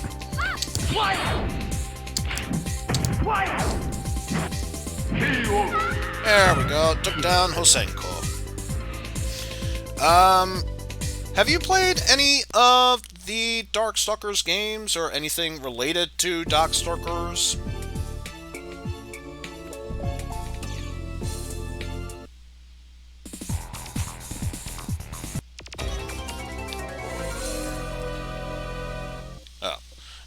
There we go. Took down Hosenko. Have you played any of the Darkstalkers games or anything related to Darkstalkers? Oh.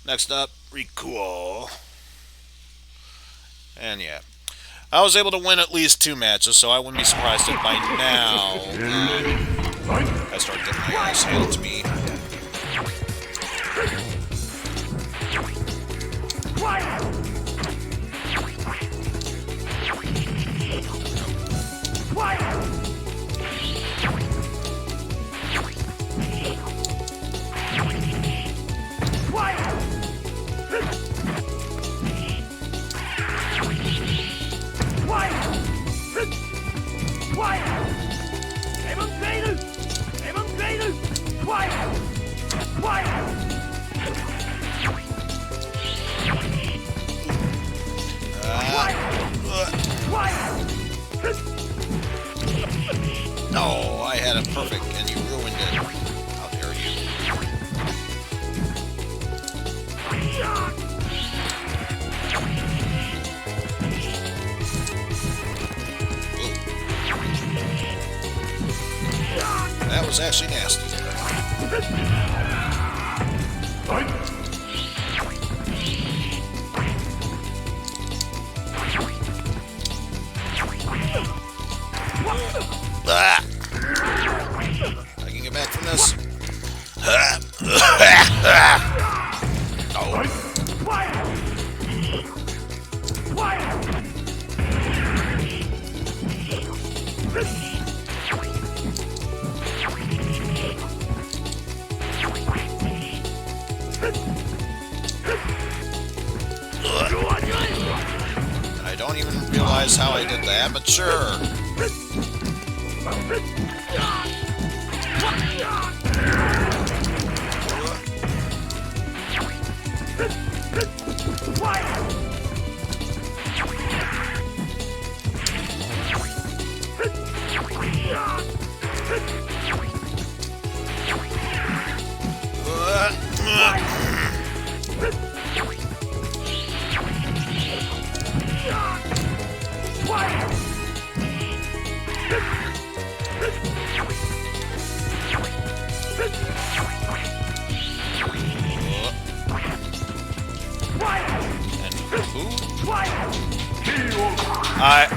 Next up, Rikuo. And yeah. I was able to win at least 2 matches, so I wouldn't be surprised if by now I start getting my ass handed to me. No, I had it perfect and you ruined it. How dare you? Ooh. That was actually nasty. Ah. I can get back from this. Oh. I don't even realize how I did that, but sure.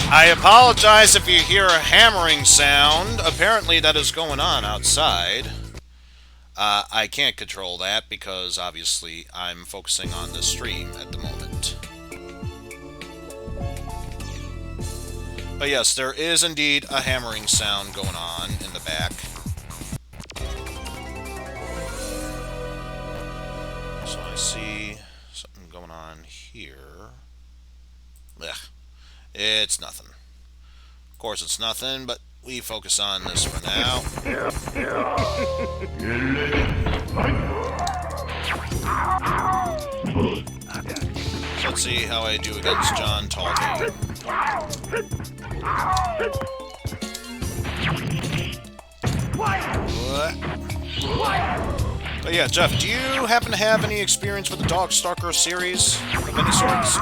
I apologize if you hear a hammering sound. Apparently that is going on outside. I can't control that because obviously I'm focusing on the stream at the moment. But yes, there is indeed a hammering sound going on in the back. So I see something going on here. Ugh. It's nothing. Of course it's nothing, but we focus on this for now. So let's see how I do against John Talty. What? But yeah, Jeff, do you happen to have any experience with the Dogstalker series of any sorts?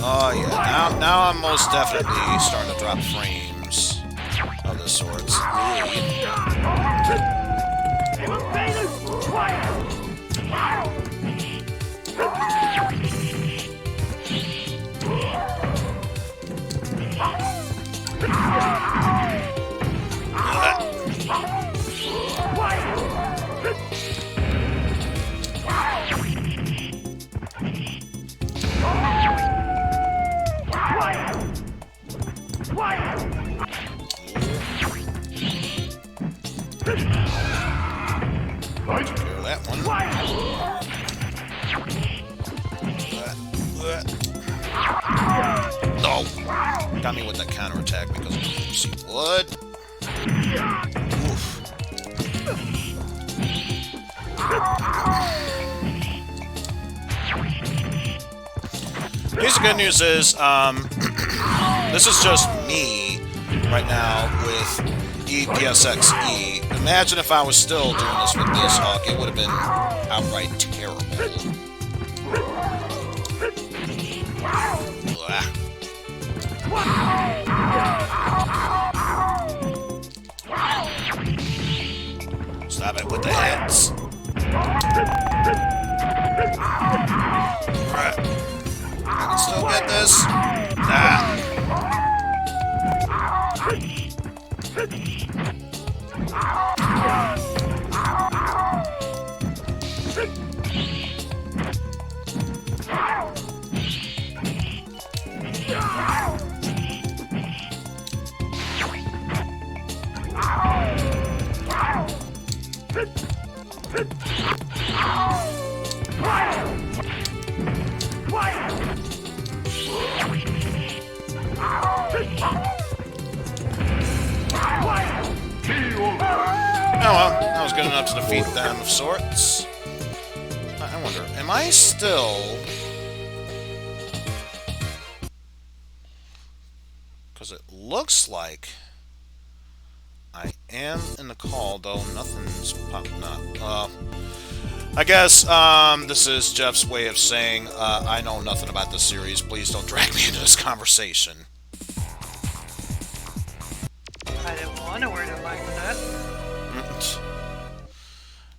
Oh yeah, now I'm most definitely starting to drop frames of the sorts. That one. No! Got me with that counterattack because of the see what? Oof. Here's the good news is, this is just me right now with EPSXE. Imagine if I was still doing this with this Hawk, it would have been outright terrible. Stop it with the heads. I can still get this. Nah. Oh well, that was good enough to defeat them of sorts. I wonder, am I still... Because it looks like I am in the call, though nothing's popping up. I guess this is Jeff's way of saying I know nothing about this series. Please don't drag me into this conversation. I didn't want to word it like that.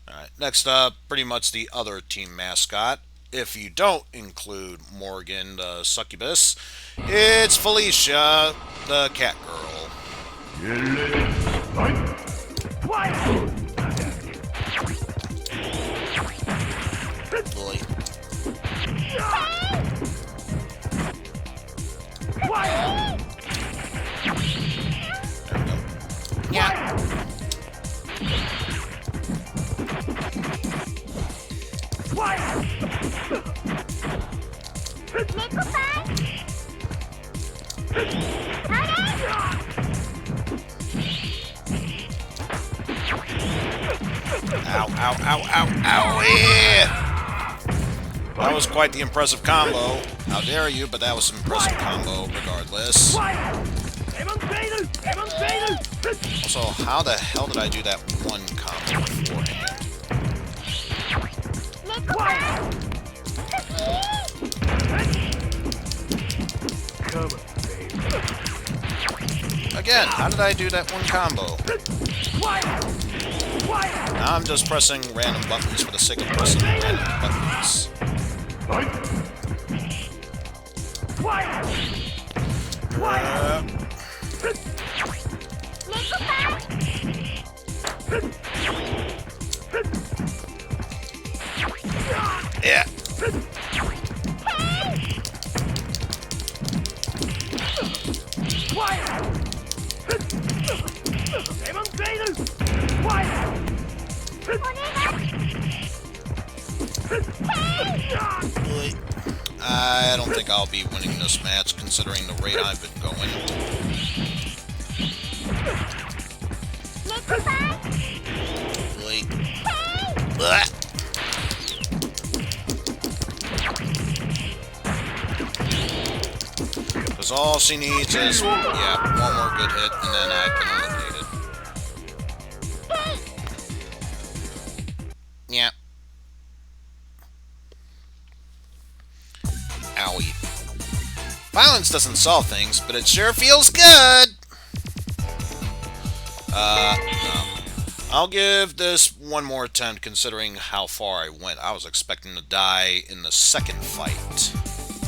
Alright, next up, pretty much the other team mascot. If you don't include Morgan the succubus, it's Felicia the cat girl. Boy. Yeah. Ow, ow, ow, ow, ow, yeah! That was quite the impressive combo. How dare you, but that was an impressive combo regardless. Also, how the hell did I do that one combo beforehand? Again, how did I do that one combo? Now I'm just pressing random buttons for the sake of pressing random buttons. Yeah. I don't think I'll be winning this match, considering the rate I've been going. Blah. Because all she needs is, yeah, one more good hit, and then I've been eliminated. Yeah. Owie. Violence doesn't solve things, but it sure feels good! No. I'll give this one more attempt, considering how far I went. I was expecting to die in the second fight.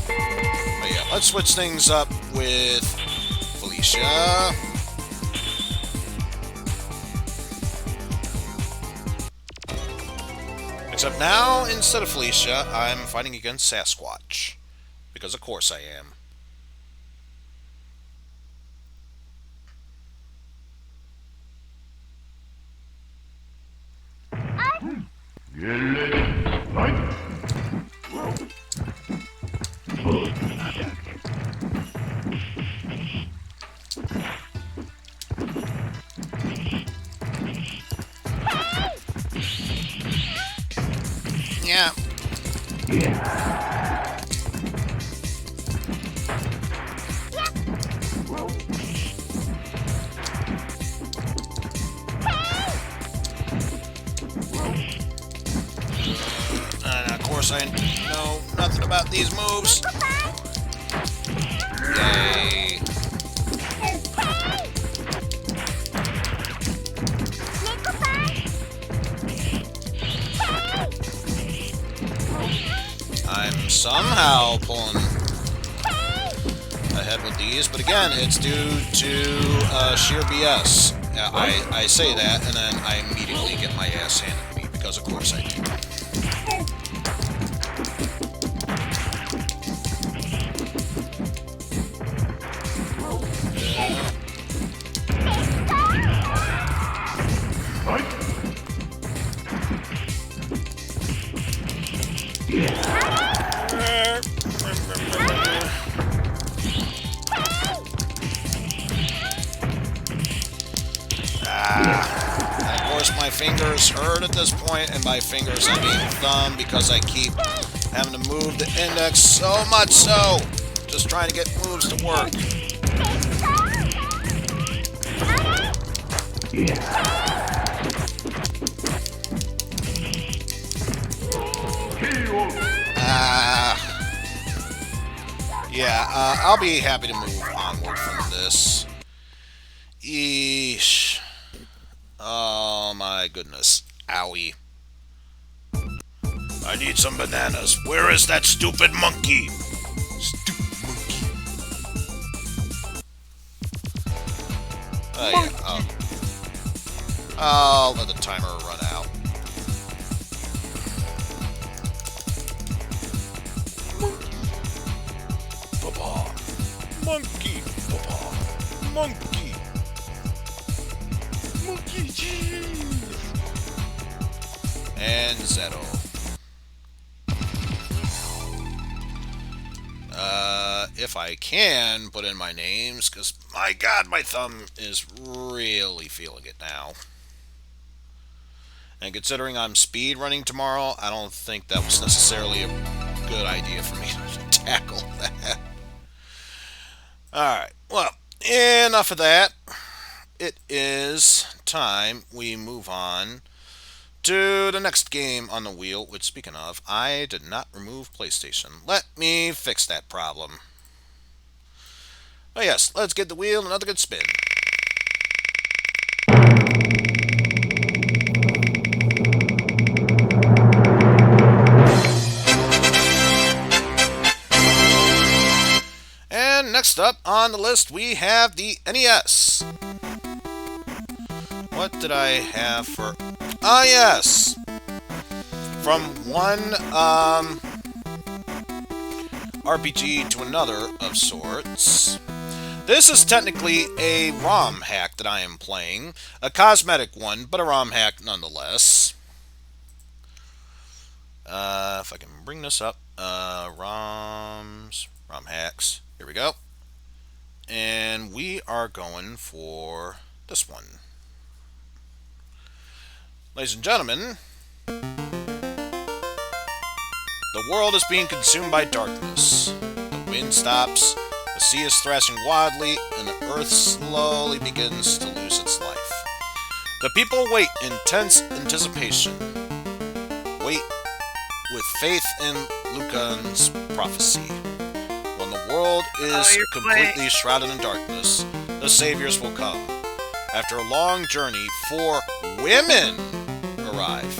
But yeah, let's switch things up with Felicia. Except now, instead of Felicia, I'm fighting against Sasquatch. Because of course I am. Yeah. Of course I know nothing about these moves. Yay. I'm somehow pulling ahead with these, but again, it's due to sheer BS. I say that, and then I immediately get my ass handed to me, because of course I do. And of course my fingers hurt at this point, and by fingers I mean thumb, because I keep having to move the index so much so, just trying to get moves to work. I'll be happy to move onward from this. Eesh. Oh my goodness. Owie. I need some bananas. Where is that stupid monkey? Stupid monkey. Oh yeah. I'll let the timer run out. Papa. Monkey. Papa. Monkey. Monkey cheese. And Zero. If I can put in my names, because my god, my thumb is really feeling it now. And considering I'm speed running tomorrow, I don't think that was necessarily a good idea for me to tackle that. Alright, well, enough of that. It is time we move on to the next game on the wheel, which, speaking of, I did not remove PlayStation. Let me fix that problem. Oh yes, let's get the wheel another good spin. Next up on the list, we have the NES. What did I have for... Ah, yes! From one RPG to another of sorts. This is technically a ROM hack that I am playing. A cosmetic one, but a ROM hack nonetheless. If I can bring this up. ROM hacks. Here we go. And we are going for this one. Ladies and gentlemen, the world is being consumed by darkness. The wind stops, the sea is thrashing wildly, and the earth slowly begins to lose its life. The people wait in tense anticipation. Wait with faith in Lucan's prophecy. When the world is completely shrouded in darkness, the saviors will come. After a long journey, 4 women arrive,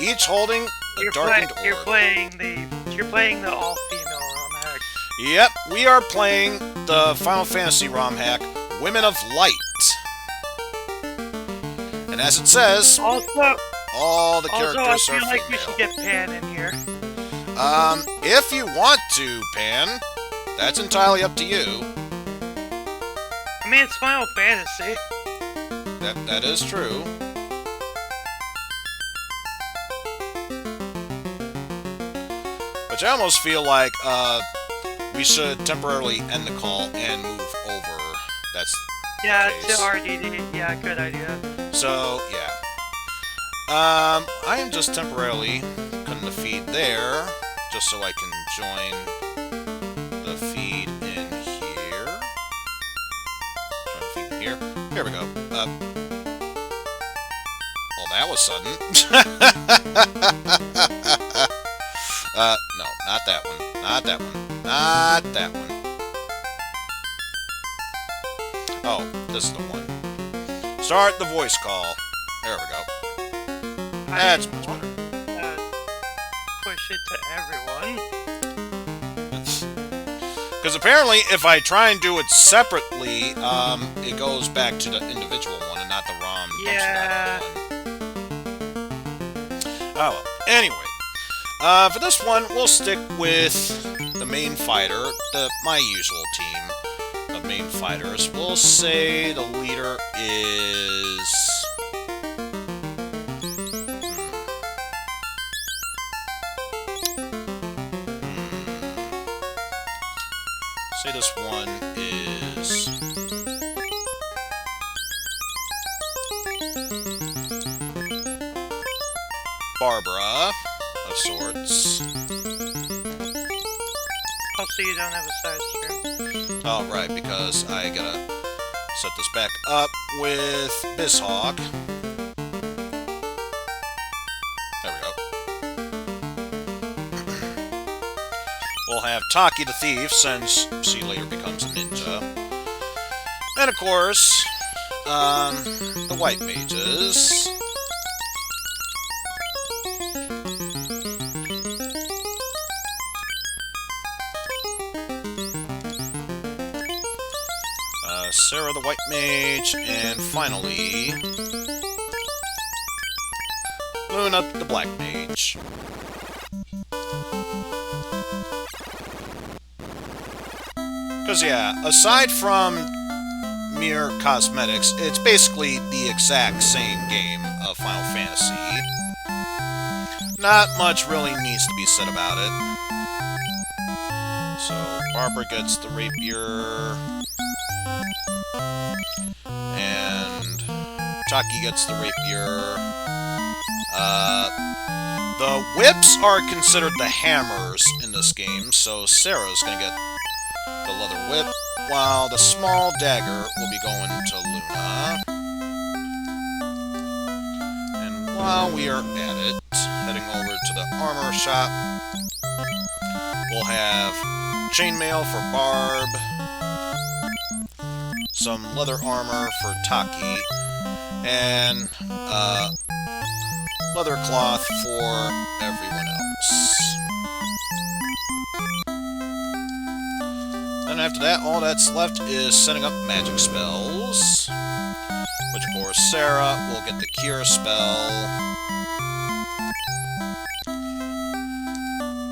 each holding a darkened orb. You're playing the all-female ROM hack. Yep, we are playing the Final Fantasy ROM hack, Women of Light. And as it says, all the characters I are feel female. like we should get Pan in here. If you want to, Pan, that's entirely up to you. I mean, it's Final Fantasy. That is true. But I almost feel like we should temporarily end the call and move over. That's Yeah, the to case. RDD. Yeah, good idea. So, yeah. I am just temporarily cutting the feed there, just so I can join the feed in here. Join the feed in here. Here we go. Well, that was sudden. No, not that one. Not that one. Not that one. Oh, this is the one. Start the voice call. There we go. That's much better. Push it to everyone. Because apparently, if I try and do it separately, it goes back to the individual one and not the ROM Yeah. dumpster one. Oh well. Anyway, for this one, we'll stick with the main fighter, my usual team of main fighters. We'll say the leader is... Say this one is... Barbara, of sorts. Oh, so you don't have a side stream. Oh, right, because I gotta set this back up with Bizhawk. There we go. We'll have Taki the Thief, since she later becomes a ninja. And of course, the White Mages. Sarah the White Mage, and finally, Luna the Black Mage. Because, yeah, aside from mere cosmetics, it's basically the exact same game of Final Fantasy. Not much really needs to be said about it. So, Barbara gets the rapier, and Taki gets the rapier. The whips are considered the hammers in this game, so Sarah's gonna get the leather whip, while the small dagger will be going to Luna. And while we are at it, heading over to the armor shop, we'll have chainmail for Barb, some leather armor for Taki, and leather cloth for everyone else. And then after that, all that's left is setting up magic spells. Which, of course, Sarah will get the Cure spell.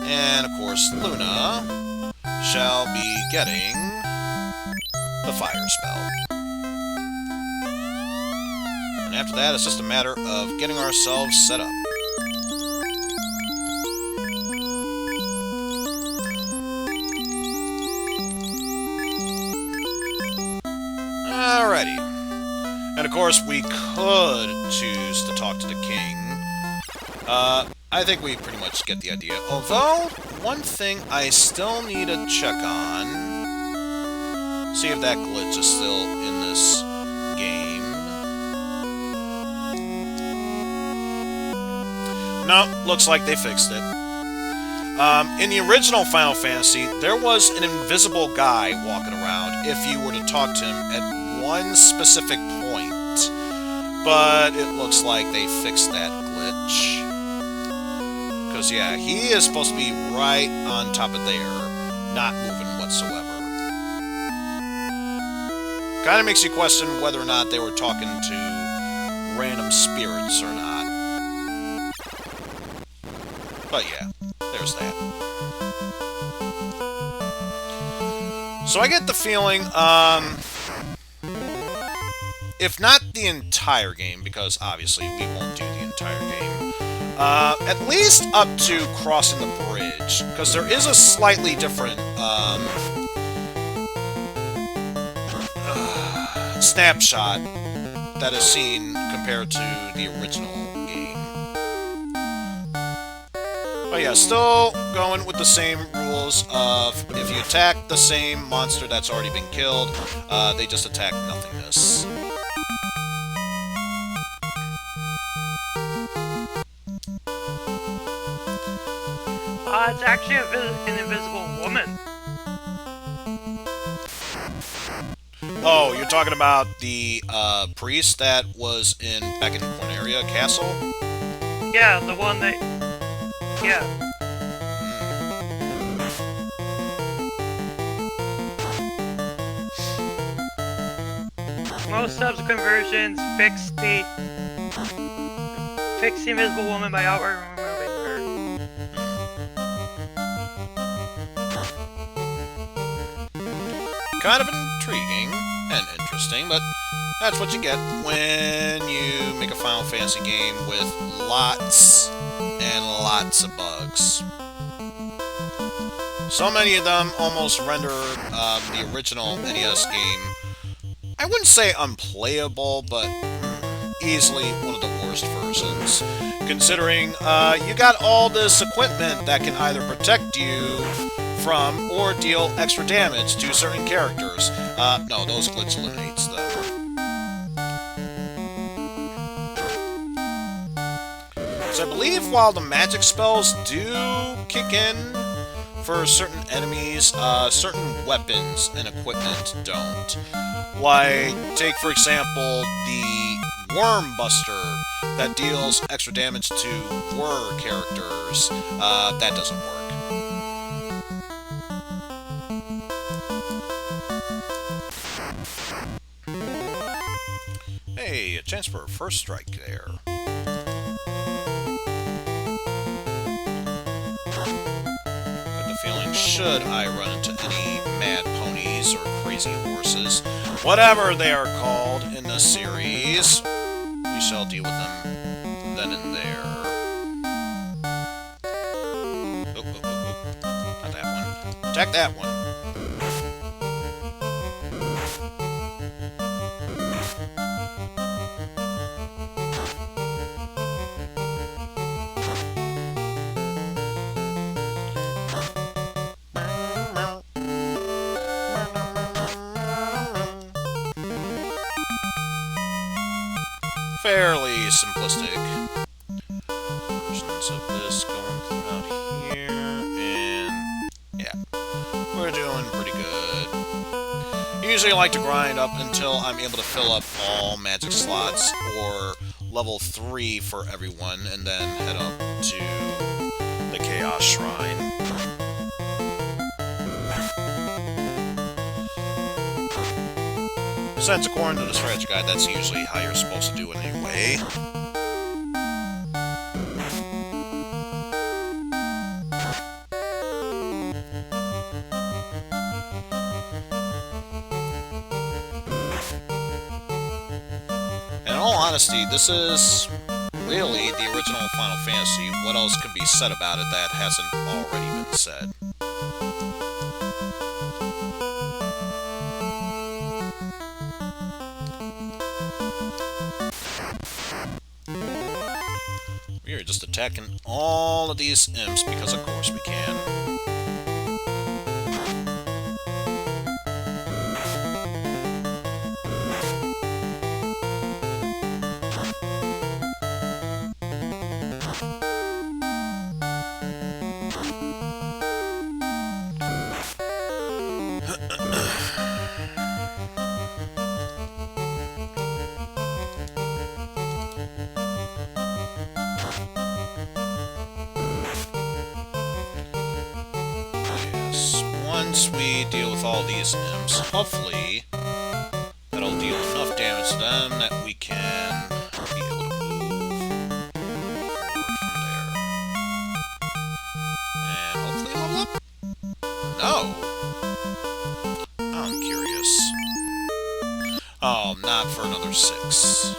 And, of course, Luna shall be getting the Fire spell. And after that, it's just a matter of getting ourselves set up. Alrighty. And of course, we could choose to talk to the king. I think we pretty much get the idea. Although, one thing I still need to check on. See if that glitch is still in this game. No, looks like they fixed it. In the original Final Fantasy, there was an invisible guy walking around if you were to talk to him at one specific point. But it looks like they fixed that glitch. Because, yeah, he is supposed to be right on top of there, not moving whatsoever. Kind of makes you question whether or not they were talking to random spirits or not. But yeah, there's that. So I get the feeling, if not the entire game, because obviously we won't do the entire game, at least up to crossing the bridge, because there is a slightly different snapshot that is seen compared to the original game. But yeah, still going with the same rules of if you attack the same monster that's already been killed, they just attack nothingness. It's actually an invisible woman. Oh, you're talking about the priest that was back in Corneria Castle? Yeah, the one that... Yeah. Most subsequent versions fix the invisible woman by outright removing her. Kind of intriguing and interesting, but that's what you get when you make a Final Fantasy game with lots and lots of bugs. So many of them almost render the original NES game, I wouldn't say unplayable, but easily one of the worst versions. Considering you got all this equipment that can either protect you from or deal extra damage to certain characters. No, those glitch eliminates them. So I believe while the magic spells do kick in for certain enemies, certain weapons and equipment don't. Like, take for example the Worm Buster that deals extra damage to Whir characters. That doesn't work. Hey, a chance for a first strike there. But the feeling, should I run into any mad ponies or crazy horses, whatever they are called in this series, we shall deal with them then and there. Oh, oh, oh, oh. Not that one. Attack that one. Fairly simplistic versions of this going throughout here, and yeah, we're doing pretty good. Usually I like to grind up until I'm able to fill up all magic slots, or level 3 for everyone, and then head up to the Chaos Shrine. Since according to the strategy guide, that's usually how you're supposed to do it anyway. In all honesty, this is really the original Final Fantasy. What else can be said about it that hasn't already been said? We are just attacking all of these imps because of course we can. Once we deal with all these imps, hopefully that'll deal enough damage to them that we can be able to move forward from there. And hopefully level up? No! I'm curious. Oh, not for another 6.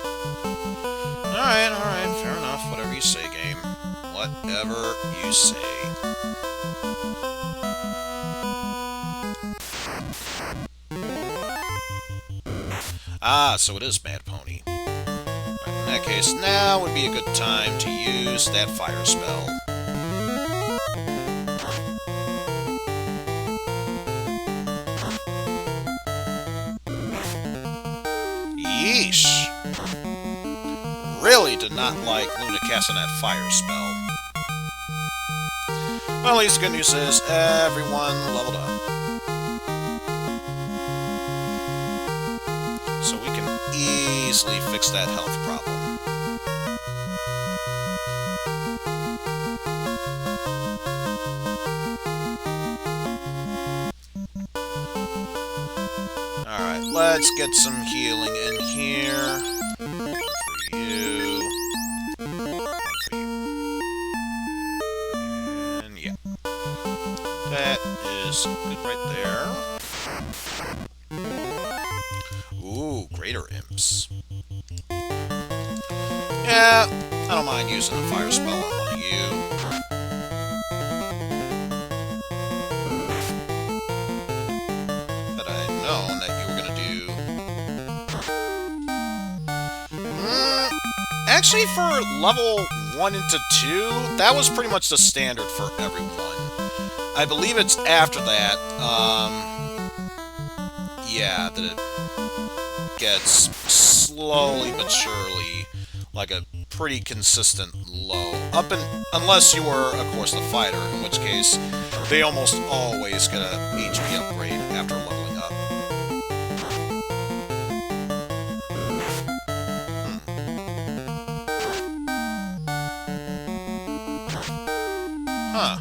Alright, fair enough. Whatever you say, game. Whatever you say. Ah, so it is Mad Pony. Right, in that case, now would be a good time to use that fire spell. Yeesh! Really did not like Luna casting that fire spell. Well, at least the good news is everyone leveled up. So we can easily fix that health problem. Alright, let's get some healing in here. One for you. One for you. And yeah. That is good right there. Ooh, greater imps. Yeah, I don't mind using the fire spell on one of you. Had I known that you were gonna do... Actually, for level 1 into 2, that was pretty much the standard for everyone. I believe it's after that, yeah, that it gets slowly but surely like a pretty consistent low. Unless you were, of course, the fighter, in which case they almost always get a HP upgrade after leveling up. Huh.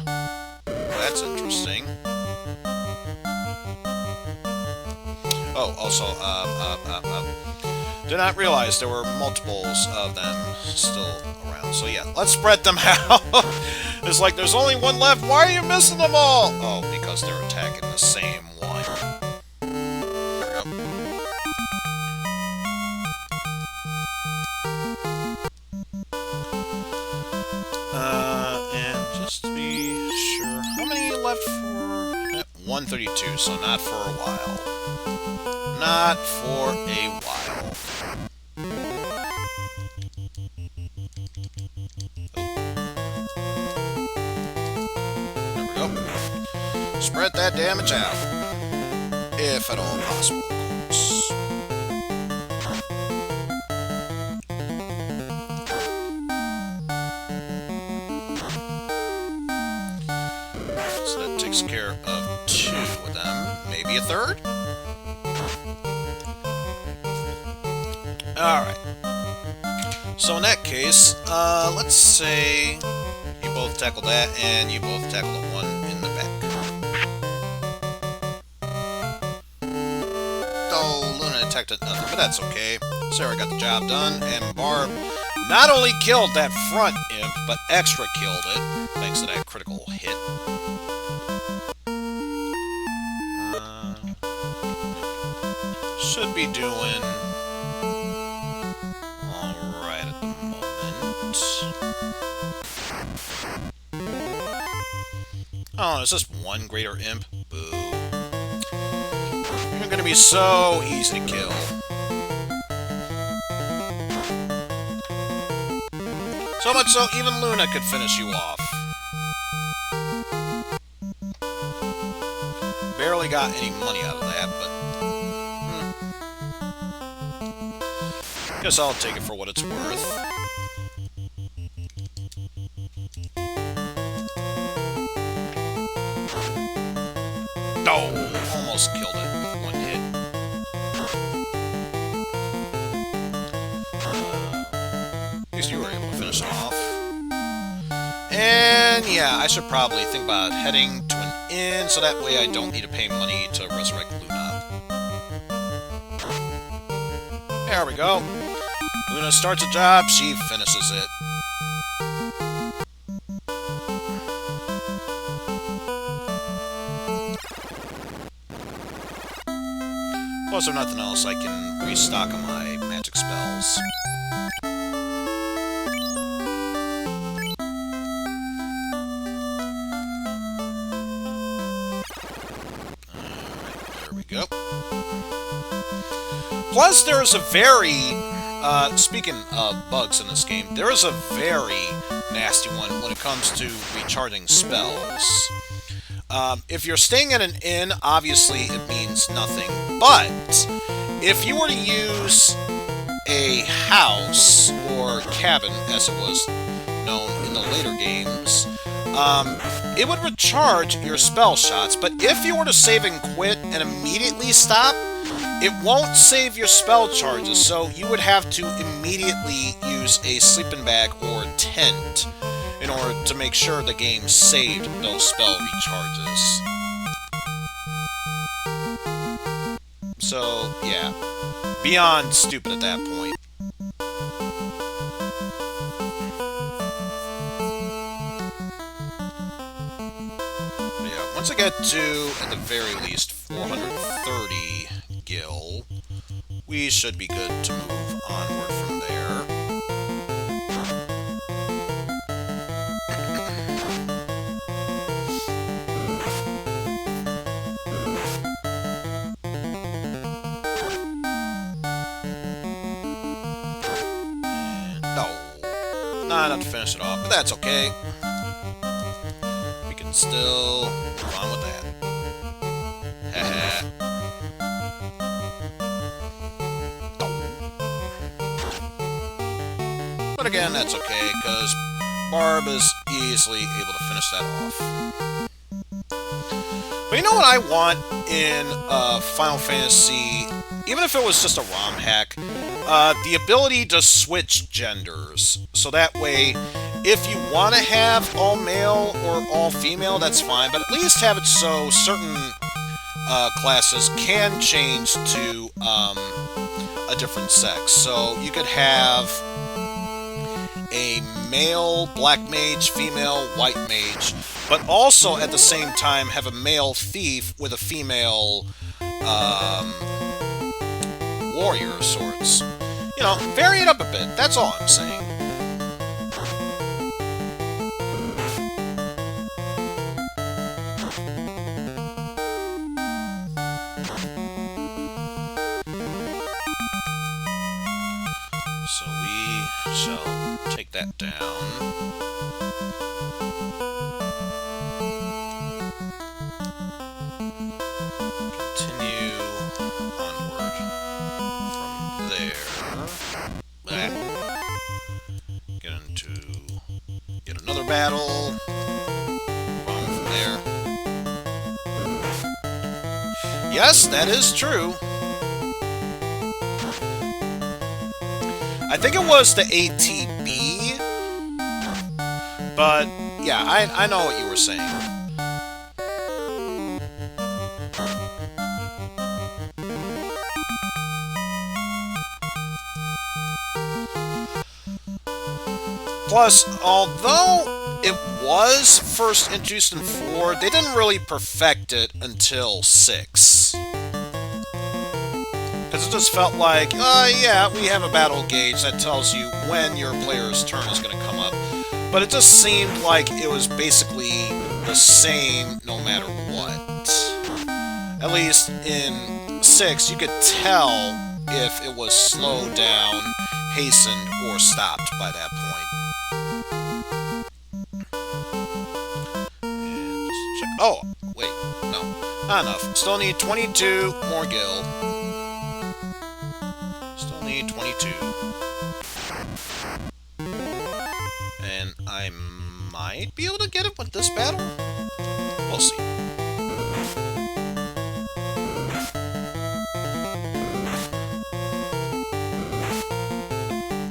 That's interesting. Oh, also, did not realize there were multiples of them still around. So yeah, let's spread them out. It's like, there's only one left. Why are you missing them all? Oh, because they're attacking the same one. There we go. And just to be sure, how many left for? 132, so not for a while. Not for a while. There we go. Spread that damage out. If at all possible, of course. So that takes care of 2 of them. Maybe a third? Alright. So in that case, let's say you both tackle that, and you both tackle the one in the back. Oh, Luna attacked expected nothing, but that's okay. Sarah got the job done, and Barb not only killed that front imp, but extra killed it, thanks to that critical hit. Should be doing alright at the moment. Oh, it's just one greater imp? Boo. You're gonna be so easy to kill. So much so, even Luna could finish you off. Barely got any money out of that, but... guess I'll take it for what it's worth. Oh, almost killed it with one hit. At least you were able to finish it off. And yeah, I should probably think about heading to an inn, so that way I don't need to pay money to resurrect Luna. There we go. Luna starts a job, she finishes it. Plus, if nothing else, I can restock on my magic spells. Alright, there we go. Plus, there's a very... speaking of bugs in this game, there is a very nasty one when it comes to recharging spells. If you're staying at an inn, obviously it means nothing, but if you were to use a house, or cabin, as it was known in the later games, it would recharge your spell shots, but if you were to save and quit and immediately stop, it won't save your spell charges, so you would have to immediately use a sleeping bag or tent in order to make sure the game saved those spell recharges. So, yeah. Beyond stupid at that point. But yeah, once I get to, at the very least, 430 gil, we should be good to move onward from there. Not enough to finish it off, but that's okay. We can still move on with that. Haha. But again, that's okay, because Barb is easily able to finish that off. But you know what I want in Final Fantasy, even if it was just a ROM hack? The ability to switch genders. So that way, if you want to have all male or all female, that's fine, but at least have it so certain classes can change to a different sex. So you could have a male black mage, female white mage, but also at the same time have a male thief with a female warrior of sorts. You know, vary it up a bit, that's all I'm saying. So we shall take that down. Continue onward from there. Get into yet another battle. On from there. Yes, that is true. I think it was the ATB, but yeah, I know what you were saying. Plus, although it was first introduced in 4, they didn't really perfect it until 6. Because it just felt like, yeah, we have a battle gauge that tells you when your player's turn is going to come up. But it just seemed like it was basically the same no matter what. At least in 6, you could tell if it was slowed down, hastened, or stopped by that point. And just check. Oh, wait, no, not enough. Still need 22 more gil. Still need 22. And I might be able to get it with this battle? We'll see.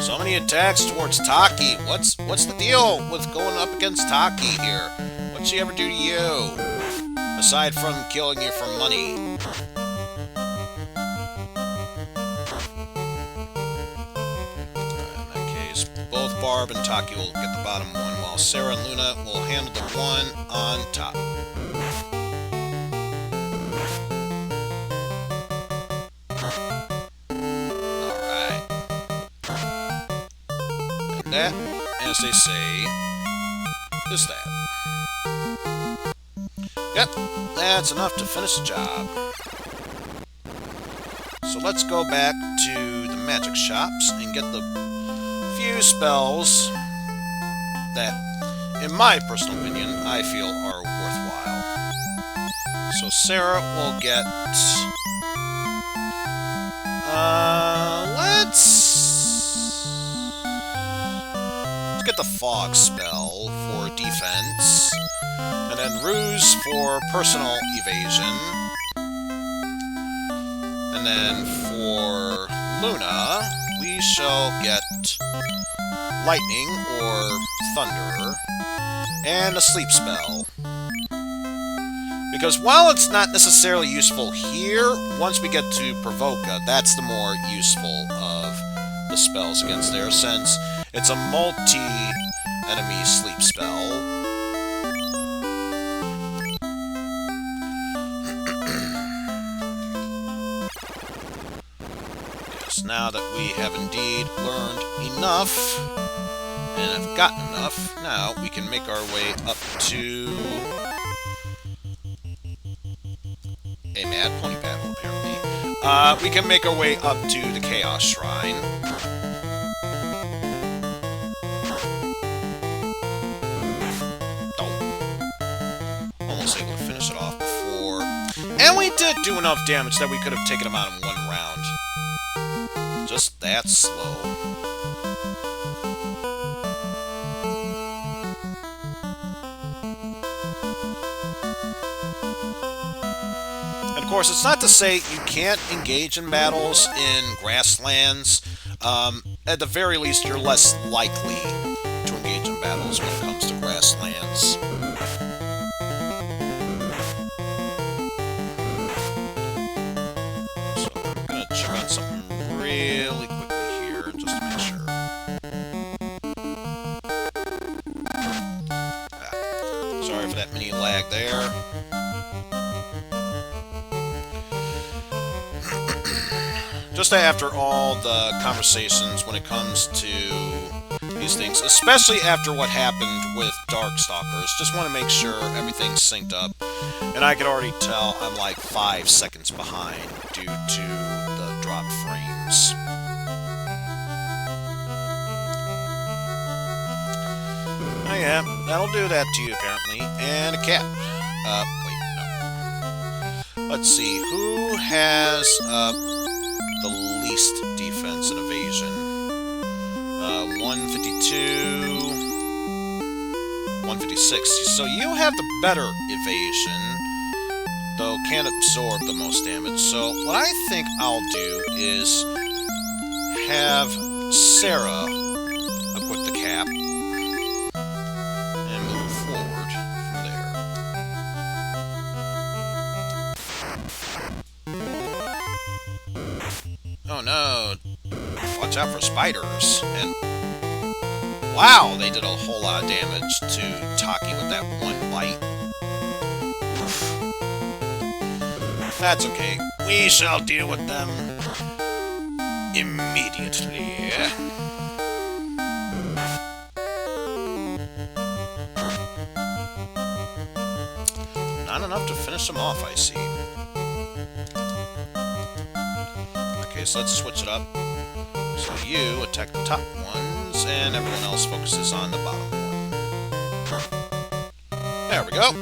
So many attacks towards Taki. What's the deal with going up against Taki here? What'd she ever do to you? Aside from killing you for money. In that case, both Barb and Taki will get the bottom one, while Sarah and Luna will handle the one on top. That, as they say, is that. Yep, that's enough to finish the job. So let's go back to the magic shops and get the few spells that, in my personal opinion, I feel are worthwhile. So Sarah will get... let's get the fog spell for defense, and then ruse for personal evasion, and then for Luna we shall get lightning or thunder and a sleep spell, because while it's not necessarily useful here, once we get to Provoca, that's the more useful of the spells against there, since it's a multi-enemy sleep spell. Yes, now that we have indeed learned enough, and have gotten enough, now we can make our way up to a Mad Pony battle, apparently. We can make our way up to the Chaos Shrine. Able to finish it off before, and we did do enough damage that we could have taken him out in one round. Just that slow. And of course, it's not to say you can't engage in battles in grasslands. At the very least, you're less likely to engage in battles when it comes to grasslands. Something really quickly here, just to make sure. Sorry for that mini lag there. Just after all the conversations when it comes to these things, especially after what happened with Darkstalkers, just want to make sure everything's synced up. And I can already tell I'm like 5 seconds behind due to the drop frames. Oh yeah, that'll do that to you apparently. And a cat. Wait, no. Let's see, who has the least defense and evasion? 152, 156. So you have the better evasion, though can absorb the most damage. So what I think I'll do is have Sarah equip the cap and move forward from there. Oh no! Watch out for spiders. And Wow, they did a whole lot of damage to Taki with that one bite. Oof. That's okay. We shall deal with them immediately. Not enough to finish them off, I see. Okay, so let's switch it up. So you attack the top ones, and everyone else focuses on the bottom one. There we go.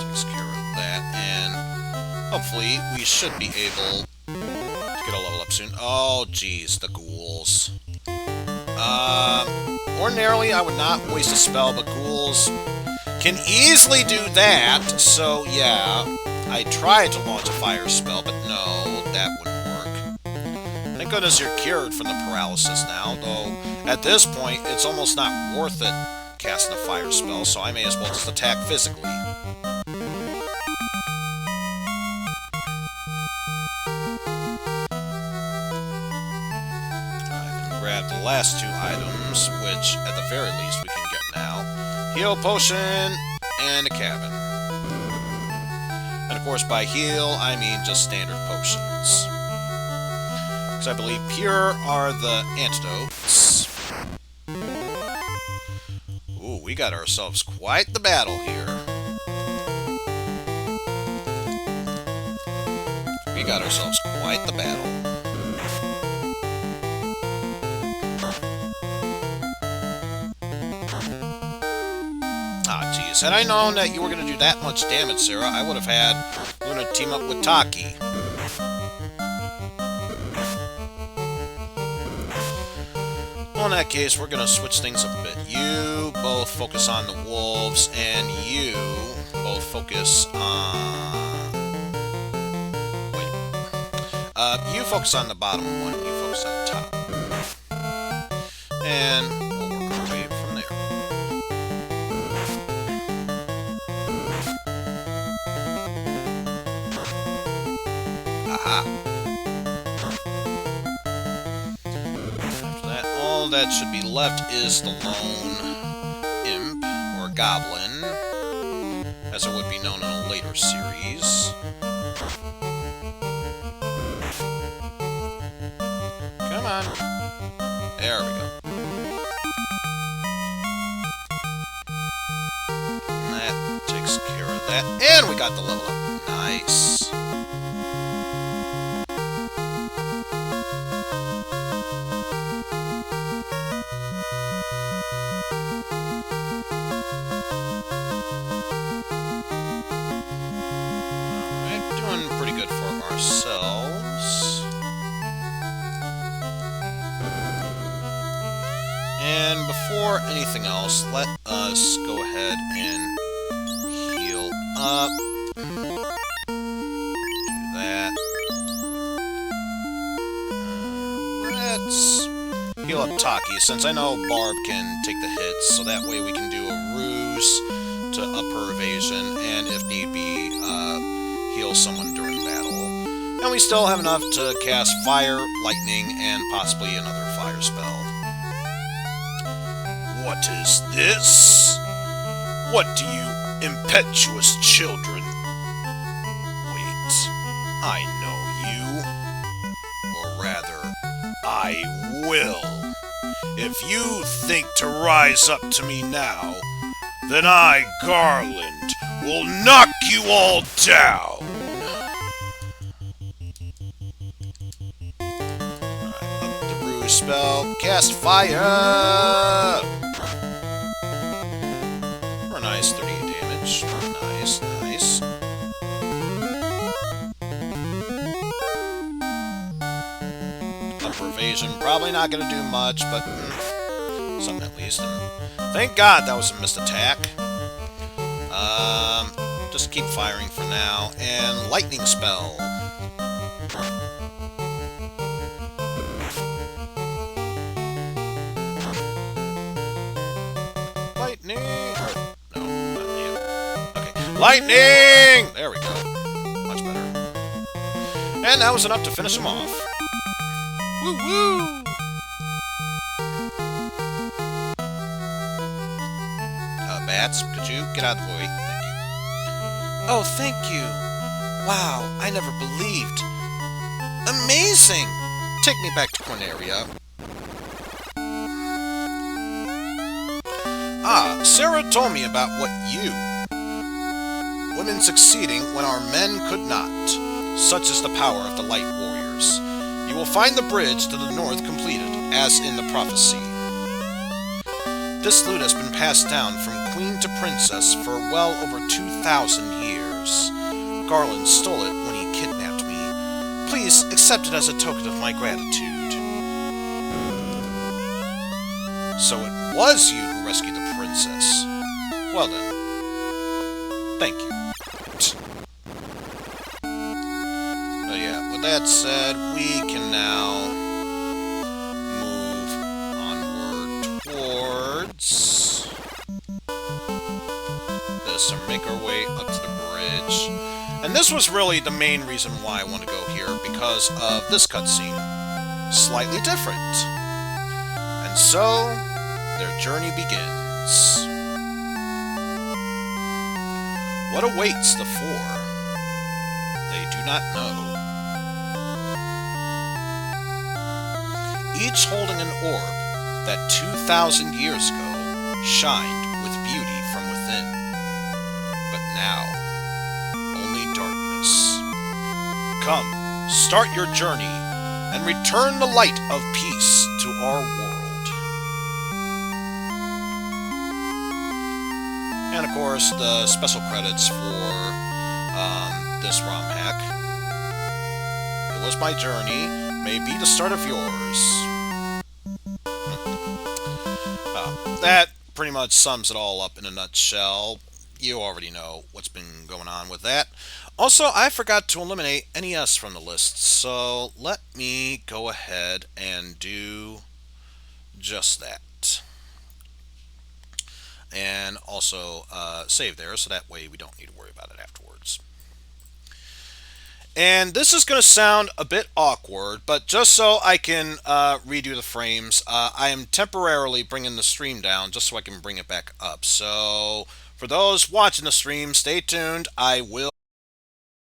Takes care of that, and hopefully we should be able to get a level up soon. Oh, geez, the ghouls. Ordinarily, I would not waste a spell, but ghouls can easily do that, so yeah. I tried to launch a fire spell, but no, that wouldn't work. Thank goodness you're cured from the paralysis now, though at this point, it's almost not worth it casting a fire spell, so I may as well just attack physically. Grab the last two items, which at the very least we can get now. Heal potion and a cabin. And of course by heal, I mean just standard potions. Because I believe pure are the antidotes. Ooh, we got ourselves quite the battle here. We got ourselves quite the battle. Had I known that you were going to do that much damage, Sarah, I would have had Luna team up with Taki. Well, in that case, we're going to switch things up a bit. You both focus on the wolves, and you both focus on... Wait. You focus on the bottom one, you focus on the top. And we'll work our way from there. After that, all that should be left is the lone imp, or goblin, as it would be known in a later series. Come on. There we go. And that takes care of that. And we got the level up. Nice. And before anything else, let us go ahead and heal up. Do that. Let's heal up Taki, since I know Barb can take the hits, so that way we can do a ruse to up her evasion, and if need be, heal someone during battle. And we still have enough to cast fire, lightning, and possibly another fire spell. What is this? What do you impetuous children? Wait, I know you. Or rather, I will. If you think to rise up to me now, then I, Garland, will knock you all down. Alright, up the bruise spell, cast fire! For a nice 38 damage. Nice, nice. Upper evasion, probably not going to do much, but something at least. And thank God that was a missed attack. Just keep firing for now. And lightning spell. Lightning! No, not yet. Okay. Lightning! There we go. Much better. And that was enough to finish him off. Woo woo! Bats, could you get out of the way? Thank you. Oh, thank you. Wow, I never believed. Amazing! Take me back to Corneria. Ah, Sarah told me about what you... women succeeding when our men could not. Such is the power of the Light Warriors. You will find the bridge to the north completed, as in the prophecy. This loot has been passed down from queen to princess for well over 2,000 years. Garland stole it when he kidnapped me. Please accept it as a token of my gratitude. So it was you who rescued the princess. Well then. Thank you. But yeah, with that said, we can now move onward towards this and make our way up to the bridge. And this was really the main reason why I want to go here, because of this cutscene. Slightly different. And so, their journey begins. What awaits the four? They do not know. Each holding an orb that 2,000 years ago shined with beauty from within. But now, only darkness. Come, start your journey, and return the light of peace to our world. And of course, the special credits for this ROM hack. It was my journey, may be the start of yours. That pretty much sums it all up in a nutshell. You already know what's been going on with that. Also, I forgot to eliminate NES from the list, so let me go ahead and do just that. And also save there, so that way we don't need to worry about it afterwards. And this is going to sound a bit awkward, but just so I can redo the frames, I am temporarily bringing the stream down just so I can bring it back up. So for those watching the stream, stay tuned. I will